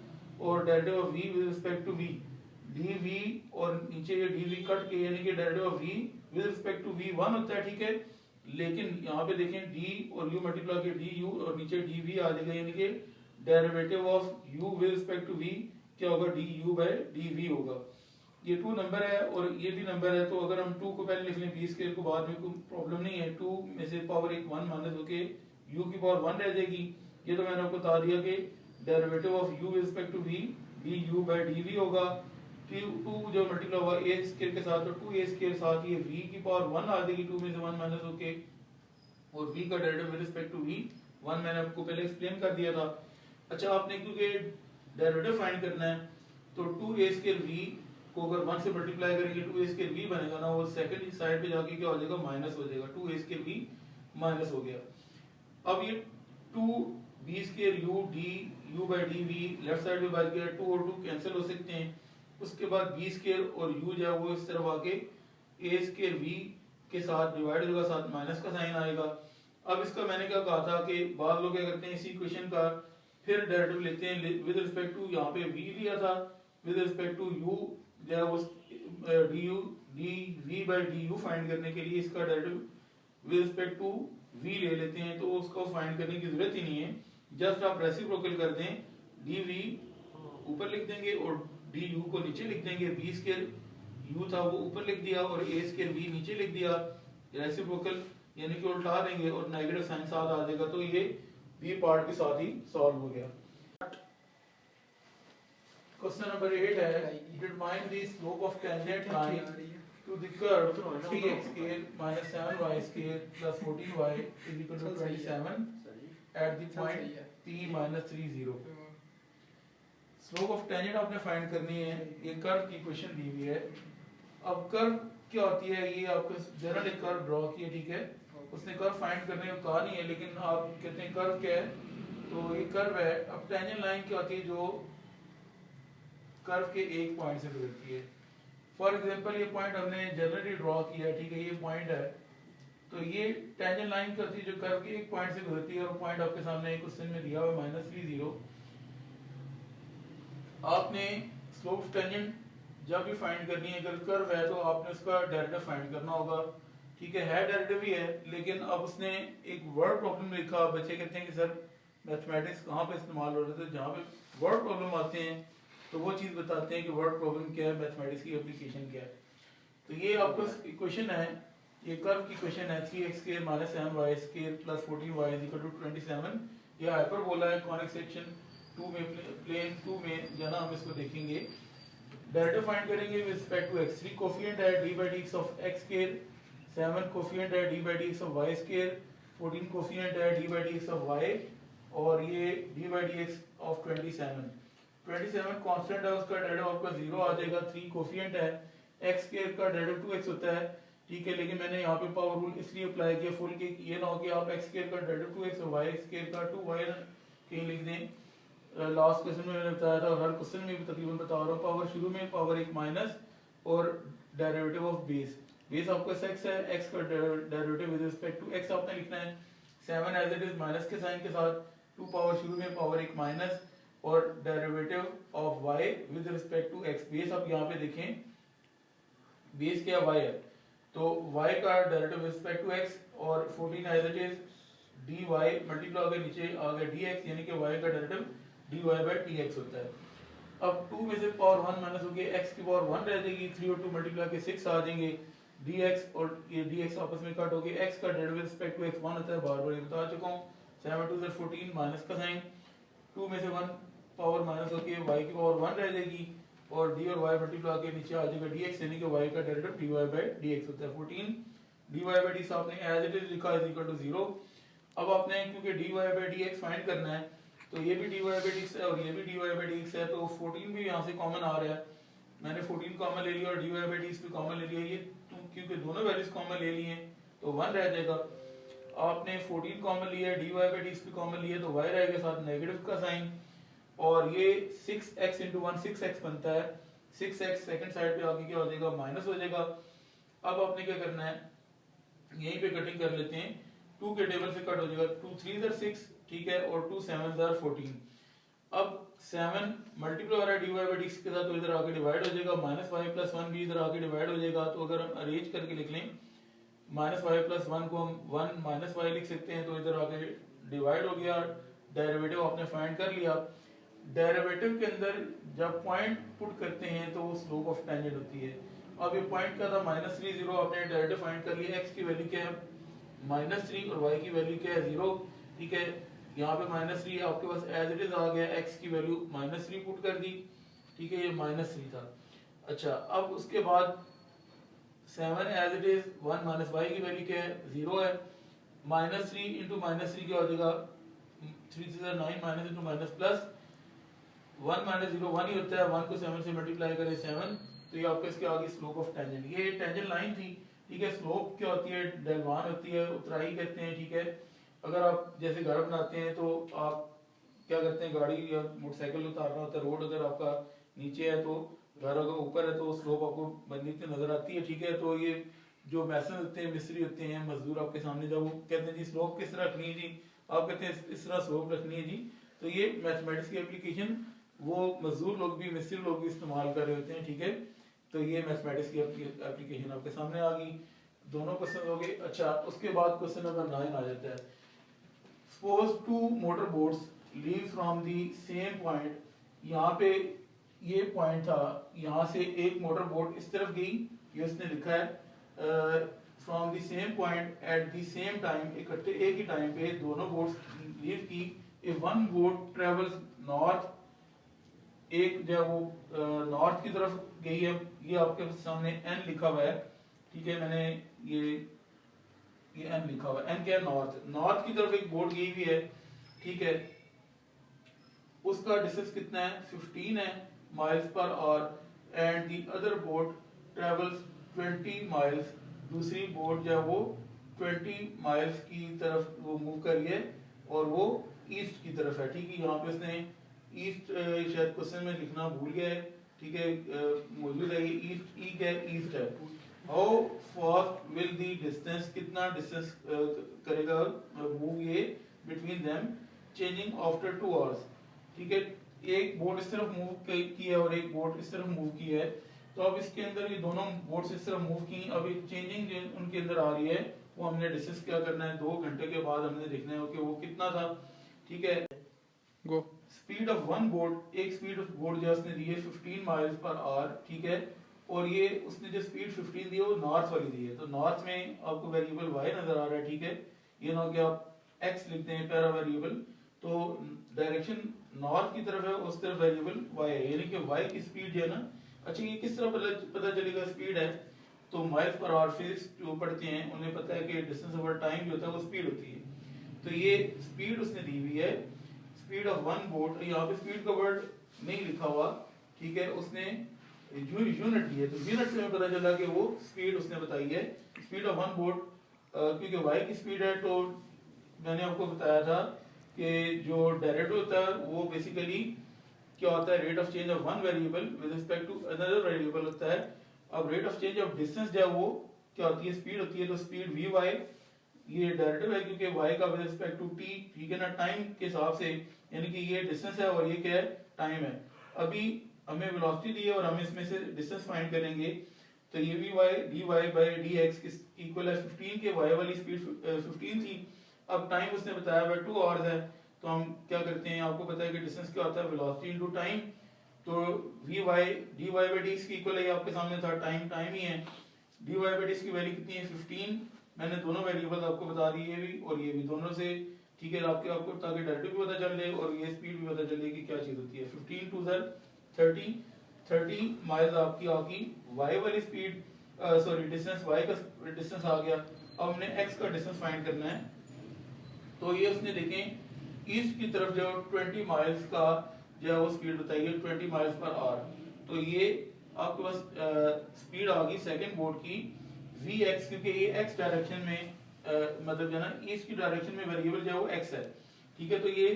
और derivative of v with respect to v, dv और नीचे ये dv कट के यानी कि derivative of v with respect to v 1 होता है, ठीक है। लेकिन यहाँ पे देखें d और u मल्टीप्लाई के du और नीचे dv आ जाएगा, यानी कि derivative of u with respect to v क्या होगा, du बाय dv होगा। ये 2 नंबर है और ये भी नंबर है, तो अगर हम 2 को पहले लिख लें बी स्क्वायर को बाद में कोई प्रॉब्लम नहीं है, 2 में से पावर 1 माइनस होके u की पावर 1 रह जाएगी। ये तो मैंने आपको बता दिया कि derivative of u with respect to v du by dv होगा। 2 जो मल्टीप्लाई हुआ a स्क्वायर के साथ, तो 2a स्क्वायर साथ ये v की पावर 1 आ जाएगी, 2 में से 1 माइनस होके, और v का derivative with respect to v 1 मैंने आपको पहले एक्सप्लेन कर दिया था। अच्छा आपने क्योंकि डेरिवेटिव फाइंड करना है तो 2a स्क्वायर v को अगर 1 से मल्टीप्लाई करेंगे 2a स्क्वायर v बनेगा ना, वो सेकंड साइड पे जाके क्या हो जाएगा माइनस हो जाएगा, 2a स्क्वायर v माइनस हो गया। अब ये 2b square u by dv left side में बच गया, 2 और 2 कैंसिल हो सकते हैं। उसके बाद b स्क्वायर और u जो है वो इस तरफ आके a स्क्वायर v के साथ डिवाइड होगा, साथ माइनस का साइन आएगा। अब इसका मैंने क्या कहा था कि बाद लोग क्या करते हैं इसी इक्वेशन का फिर डेरिवेटिव लेते हैं विद रिस्पेक्ट टू, यहाँ पे v लिया था, विद रिस्पेक्ट टू u जो है वो dv बाय du फाइंड करने के लिए इसका derivative with respect to v ले लेते हैं, तो उसको फाइंड करने की जरूरत ही नहीं है, जस्ट आप रेसिप्रोकल कर दें, dv ऊपर लिख देंगे और du को नीचे लिख देंगे, b स्क्वायर u था वो ऊपर लिख दिया और a स्क्वायर v नीचे लिख दिया, रेसिप्रोकल यानी कि उल्टा देंगे और नेगेटिव साइन साथ आ जाएगा, तो ये b पार्ट के साथ ही सॉल्व हो गया। क्वेश्चन नंबर 8 है, determine the slope of tangent line to the curve 3x square minus 7y square plus 14y is equal to 27 at the point p minus 3 0. Slope of tangent आपने फाइंड करनी है, ये कर्व की इक्वेशन दी हुई है। अब कर्व क्या होती है, ये आपको जनरल एक कर्व ड्रॉ किया, ठीक है, उसने कर्व फाइंड करने को कहा नहीं है, लेकिन आप कहते हैं कर्व क्या है, तो ये कर्व है। अब टेंजेंट लाइन क्या होती है, जो कर्व के एक पॉइंट से गुजरती है। फॉर एग्जांपल ये पॉइंट हमने जनरली ड्रॉ किया, ठीक है, ये पॉइंट है, तो ये टेंजेंट लाइन क्या होती है, जो कर्व के एक पॉइंट से गुजरती है, और पॉइंट आपके सामने क्वेश्चन में दिया हुआ है -3 0। आपने स्लोप टेंजेंट जब भी फाइंड करनी है, अगर कर्व है तो आपने उसका डेरिवेटिव फाइंड करना होगा, ठीक है डेरिवेटिव ही है, लेकिन अब उसने एक वर्ड प्रॉब्लम लिखा। बच्चे कहते हैं कि सर मैथमेटिक्स कहाँ पे इस्तेमाल हो रहे थे, जहाँ पे वर्ड प्रॉब्लम आते हैं तो वो चीज़ बताते हैं कि वर्ड प्रॉब्लम क्या है, मैथमेटिक्स की एप्लीकेशन क्या है। तो ये आपको इक्वेशन है, ये कर्व की इक्वेशन है 3x square minus 7y square plus 14y is equal to 27। ये हाइपरबोला है कॉनिक सेक्शन 2 में, प्लेन 2 में जाना, हम इसको देखेंगे। डेरिवेटिव फाइंड करेंगे with respect to x। 3 coefficient है d/dx of x square, 7 coefficient है d/dx of y square, 14 coefficient है d/dx ऑफ y, और ये d/dx ऑफ 27 कांस्टेंट है, उसका डेरिवेटिव आपका 0 आ जाएगा। 3 कोफिशिएंट है, x स्क्वायर का डेरिवेटिव 2x होता है, ठीक है, लेकिन मैंने यहाँ पे पावर रूल इसलिए अप्लाई किया फुल के, ये ना हो कि आप x स्क्वायर का डेरिवेटिव 2x और y स्क्वायर का 2y कहीं लिख दें। लास्ट क्वेश्चन में मैंने बताया था, और हर क्वेश्चन में भी तकरीबन बता रहा हूँ, पावर शुरू में पावर एक माइनस और डेरिवेटिव ऑफ बेस आपका x है, x का derivative with respect to x आपने लिखना है 7 एज इट इज माइनस के साइन के साथ, 2 पावर शुरू में पावर एक माइनस और derivative of y with respect to x। Base आप यहाँ पे देखें, बेस क्या y है, तो y का derivative with respect to x, और 14 as it is dy multiply होकर नीचे आ गया dx, यानी कि y का डेरिवेटिव dy by dx होता है। अब 2 में से पावर 1 माइनस हो गया, x की पावर 1 रह जाएगी, 3 और 2 मल्टीप्लाई के 6 आ जाएंगे, dx और ये dx आपस में कट हो गए, x का derivative with respect to x 1 होता है, बार-बार ये बता चुका हूं। 7 2 14 माइनस का साइन, 2 में से 1 पावर माइनस होके y की पावर 1 रह जाएगी, और d और y मल्टीप्लाई के नीचे आ जाएगा dx, यानी कि y का डेरिवेटिव dy by dx होता है। 14 dy by dx आपने एज इट इज लिखा इज इक्वल टू 0। अब आपने क्योंकि dy by dx फाइंड करना है, तो ये भी dy by dx है और ये भी dy by dx है, तो 14 भी यहाँ से कॉमन आ रहा है, मैंने 14 कॉमन ले लिया और dy by dx भी कॉमन ले लिया, ये क्योंकि दोनों वैल्यूज कॉमन ले लिए हैं तो 1 रह जाएगा। आपने 14 कॉमन लिया है, dy by dx भी कॉमन लिया, तो y रहेगा साथ नेगेटिव का साइन, और ये 6x इंटू 1 6x बनता है, 6x सेकंड साइड पे आगे क्या हो जाएगा, माइनस हो जाएगा। अब आपने क्या करना है, यहीं पे कटिंग कर लेते हैं, 2 के टेबल से कट हो जाएगा, 2 3 6, ठीक है, और 2 7 14। अब 7 मल्टीप्लाई हो रहा है dy by dx के साथ, तो इधर आके डिवाइड हो जाएगा, माइनस y प्लस 1 भी इधर आके डिवाइड हो जाएगा। तो अगर हम अरेंज करके लिख लें, माइनस y प्लस 1 को हम 1 माइनस y लिख सकते हैं, तो इधर आके डिवाइड हो गया, डेरिवेटिव आपने फाइंड कर लिया। डेरिवेटिव के अंदर जब पॉइंट पुट करते हैं तो वो स्लोप ऑफ टेंजेंट होती है। अब ये पॉइंट का था -3 0, आपने डेरिवेटिव फाइंड कर लिया, x की वैल्यू क्या है -3 और y की वैल्यू क्या है 0, ठीक है, यहाँ पे -3 आपके पास एज इट इज आ गया, x की वैल्यू -3 पुट कर दी, ठीक है, ये -3 था। अच्छा, अब उसके बाद 7 as it is 1 minus y की वैल्यू क्या है 0 है, -3 इंटू -3 क्या हो जाएगा, 3 से 9 minus into minus plus 1 minus 0 1 ही होता है, 1 को 7 से मल्टीप्लाई करें 7, तो ये आपके इसके आगे स्लोप ऑफ टेंजेंट, ये टेंजेंट लाइन थी, ठीक है। स्लोप क्या होती है, ढलवान होती है, उतराई कहते हैं, ठीक है। अगर आप जैसे घर बनाते हैं तो आप क्या करते हैं, गाड़ी या मोटरसाइकिल उतारना होता है, रोड अगर आपका नीचे है तो घर अगर ऊपर है तो स्लोप आपको बनती हुई नजर आती है, ठीक है। तो ये जो मैसन होते हैं, मिस्त्री होते हैं, मजदूर आपके सामने जब वो कहते हैं जी स्लोप किस तरह रखनी है जी, आप कहते हैं इस तरह स्लोप रखनी है जी, तो ये मैथमेटिक्स की एप्लीकेशन वो मजदूर लोग भी, मिस्त्री लोग भी इस्तेमाल कर रहे होते हैं, ठीक है। तो ये मैथमेटिक्स की एप्लीकेशन आपके सामने आ गई, दोनों क्वेश्चन हो गए। अच्छा, उसके बाद क्वेश्चन नंबर 9 आ जाता है, suppose 2 motor boats leave from the same point. यहाँ पे ये पॉइंट था, यहाँ से एक मोटर बोट इस तरफ गई, ये उसने लिखा है from the same point at the same time, इकट्ठे एक ही टाइम पे दोनों बोट्स लीव की। If one boat travels north, एक जो वो नॉर्थ की तरफ गई है, ये आपके सामने n लिखा हुआ है, ठीक है, मैंने ये एन लिखा हुआ है। एन क्या है? नॉर्थ की तरफ एक बोर्ड गई हुई है, ठीक है, उसका डिस्टेंस कितना है? 15 है miles per hour and the other boat travels 20 miles. दूसरी बोट जो है वो 20 माइल्स की तरफ वो मूव कर रही है और वो ईस्ट की तरफ है, ठीक है। यहाँ पे उसने ईस्ट शायद क्वेश्चन में लिखना भूल गया है, ठीक है, मौजूद है ये ईस्ट, ई क्या है? ईस्ट है। How fast will the distance, कितना डिस्टेंस करेगा मूव ये between them changing after 2 hours, ठीक है। एक बोट इस तरफ मूव की है और एक बोट इस तरफ मूव की है, तो अब इसके अंदर ये दोनों बोट्स इस तरफ मूव की, अब एक चेंजिंग जो उनके अंदर आ रही है वो हमने डिस्कस क्या करना है, 2 घंटे के बाद हमने देखना है कि वो कितना था, ठीक है। गो। स्पीड ऑफ वन बोट, एक स्पीड ऑफ बोट जो उसने दी है 15 माइल्स पर आवर, ठीक है, और ये उसने जो स्पीड 15 दी है वो नॉर्थ वाली दी है, तो नॉर्थ में आपको वेरिएबल वाई नजर आ रहा है, ठीक है। ये ना कि आप एक्स लिखते हैं पैरा वेरिएबल, तो डायरेक्शन नॉर्थ की तरफ है, उस तरफ वेरिएबल वाई है, यानी कि वाई की स्पीड जो है ना। अच्छा, ये किस तरह पता चलेगा स्पीड है? तो माइल्स पर आवर फिजिक्स जो पढ़ते हैं उन्हें पता है कि डिस्टेंस ओवर टाइम जो होता है वो स्पीड होती है, तो ये स्पीड उसने दी हुई है, स्पीड ऑफ वन बोट, यहाँ पे स्पीड का वर्ड नहीं लिखा हुआ, ठीक है, उसने यूनिट दी है, तो यूनिट से हमें पता चला कि वो स्पीड उसने बताई है, स्पीड ऑफ वन बोट, क्योंकि वाई की स्पीड है, तो मैंने आपको बताया था कि जो डेरिवेटिव होता है वो बेसिकली क्या होता है, rate of change of one variable with respect to another variable होता है। अब rate of change of distance जो है वो क्या होती है? स्पीड होती है, तो स्पीड वी वाई, ये डेरिवेटिव है क्योंकि y का विद रिस्पेक्ट टू t, ठीक है ना, टाइम के हिसाब से, यानी कि ये डिस्टेंस है और ये क्या है? टाइम है। अभी हमें वेलोसिटी दी है और हम इसमें से डिस्टेंस फाइंड करेंगे, तो ये vy dy by dx equal है 15 के, y वाली स्पीड 15 थी, अब टाइम उसने बताया हुआ 2 आवर्स है, तो हम क्या करते हैं, आपको पता है कि डिस्टेंस क्या होता है? वेलोसिटी इनटू टाइम, तो vy dy by dx की इक्वल है, आपके सामने था, टाइम ही है, dy by dx की वैल्यू कितनी है? 15। मैंने दोनों वेरिएबल आपको बता दी, ये भी और ये भी, दोनों से, ठीक है, आपको ताकि डेरिवेटिव भी पता चल जाए और ये स्पीड भी पता चले कि क्या चीज होती है। 15 टू 30 माइल्स आपकी y वाली स्पीड, सॉरी डिस्टेंस, y का डिस्टेंस आ गया। अब हमने x का डिस्टेंस फाइंड करना है, तो ये उसने देखें ईस्ट की तरफ जो 20 माइल्स का जो है वो स्पीड बताइए 20 माइल्स पर आवर, तो ये आपके पास स्पीड आ गई सेकंड बोट की vx, क्योंकि ये x डायरेक्शन में मतलब जो है ना ईस्ट की डायरेक्शन में वेरिएबल जो है वो x है, ठीक है, तो ये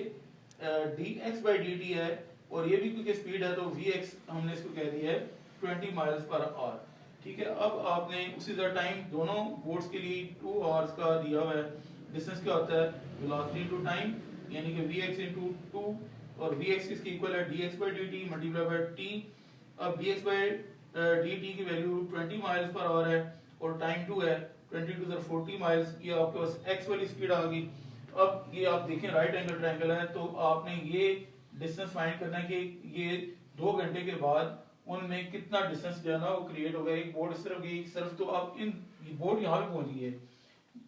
dx by dt है, और ये भी क्योंकि स्पीड है तो vx हमने इसको कह दिया है 20 माइल्स पर आवर, ठीक है। अब आपने उसी तरह टाइम दोनों बोट्स के लिए 2 आवर्स का दिया हुआ है, डिस्टेंस क्या होता है? वेलोसिटी इनटू टाइम, यानी कि vx इनटू 2, और vx इसकी इक्वल है dx by dt multiply by t। अब dx by dt की वैल्यू 20 माइल्स पर आवर है और टाइम 2 है, 20 टू 40 माइल्स, ये आपके पास x वाली स्पीड आ गई। अब ये आप देखें राइट एंगल ट्रायंगल है, तो आपने ये डिस्टेंस फाइंड करना है कि ये 2 घंटे के बाद उनमें कितना डिस्टेंस जो है ना वो क्रिएट हो गया। एक बोर्ड इस तरफ गई, एक तरफ, तो आप इन बोर्ड यहाँ पे पहुंच गई है,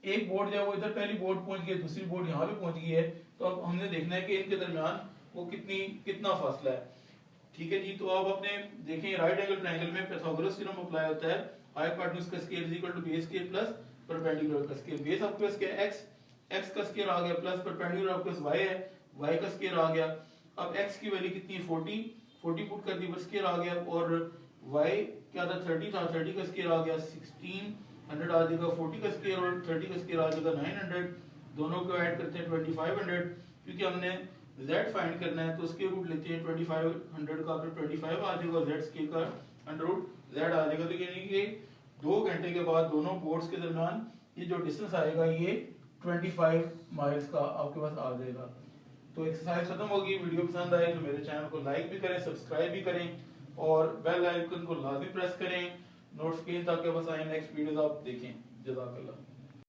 एक बोर्ड जो है वो इधर पहली बोर्ड पहुंच गई है, दूसरी बोर्ड यहाँ पे पहुंच गई है, तो अब हमने देखना है कि इनके दरमियान वो कितना फासला है, ठीक है जी। तो आप अपने देखें राइट एंगल ट्रायंगल में पाइथागोरस थ्योरम अप्लाई होता है, हाइपोटेन्यूज का square is equal to base square plus perpendicular का स्केल। बेस आपके पास क्या है? x का स्केल आ गया, प्लस परपेंडिकुलर आपके पास y है, y का स्केल आ गया। अब x की वैल्यू कितनी है? 40 पुट कर दी, बस स्केल आ गया, और y क्या था? 30 था, 30 का स्केल आ गया, 1600 आ जाएगा, 40 का स्केल और 30 का स्केल आ जाएगा 900, दोनों को ऐड करते हैं 2500, क्योंकि हमने z फाइंड करना है तो उसके रूट लेते हैं 2500 का, फिर 25 आ जाएगा, z स्केल का अंडर रूट z आ जाएगा, तो यानी कि 2 घंटे के बाद दोनों बोर्ड्स के दरमियान ये जो डिस्टेंस आएगा ये 25 माइल्स का आपके पास आ जाएगा। तो एक्सरसाइज खत्म होगी। वीडियो पसंद आए तो मेरे चैनल को लाइक भी करें, सब्सक्राइब भी करें और बेल आइकन को लाजमी प्रेस करें नोटिफिकेशन ताकि बस आए नेक्स्ट वीडियोस आप देखें। जज़ाकल्लाह।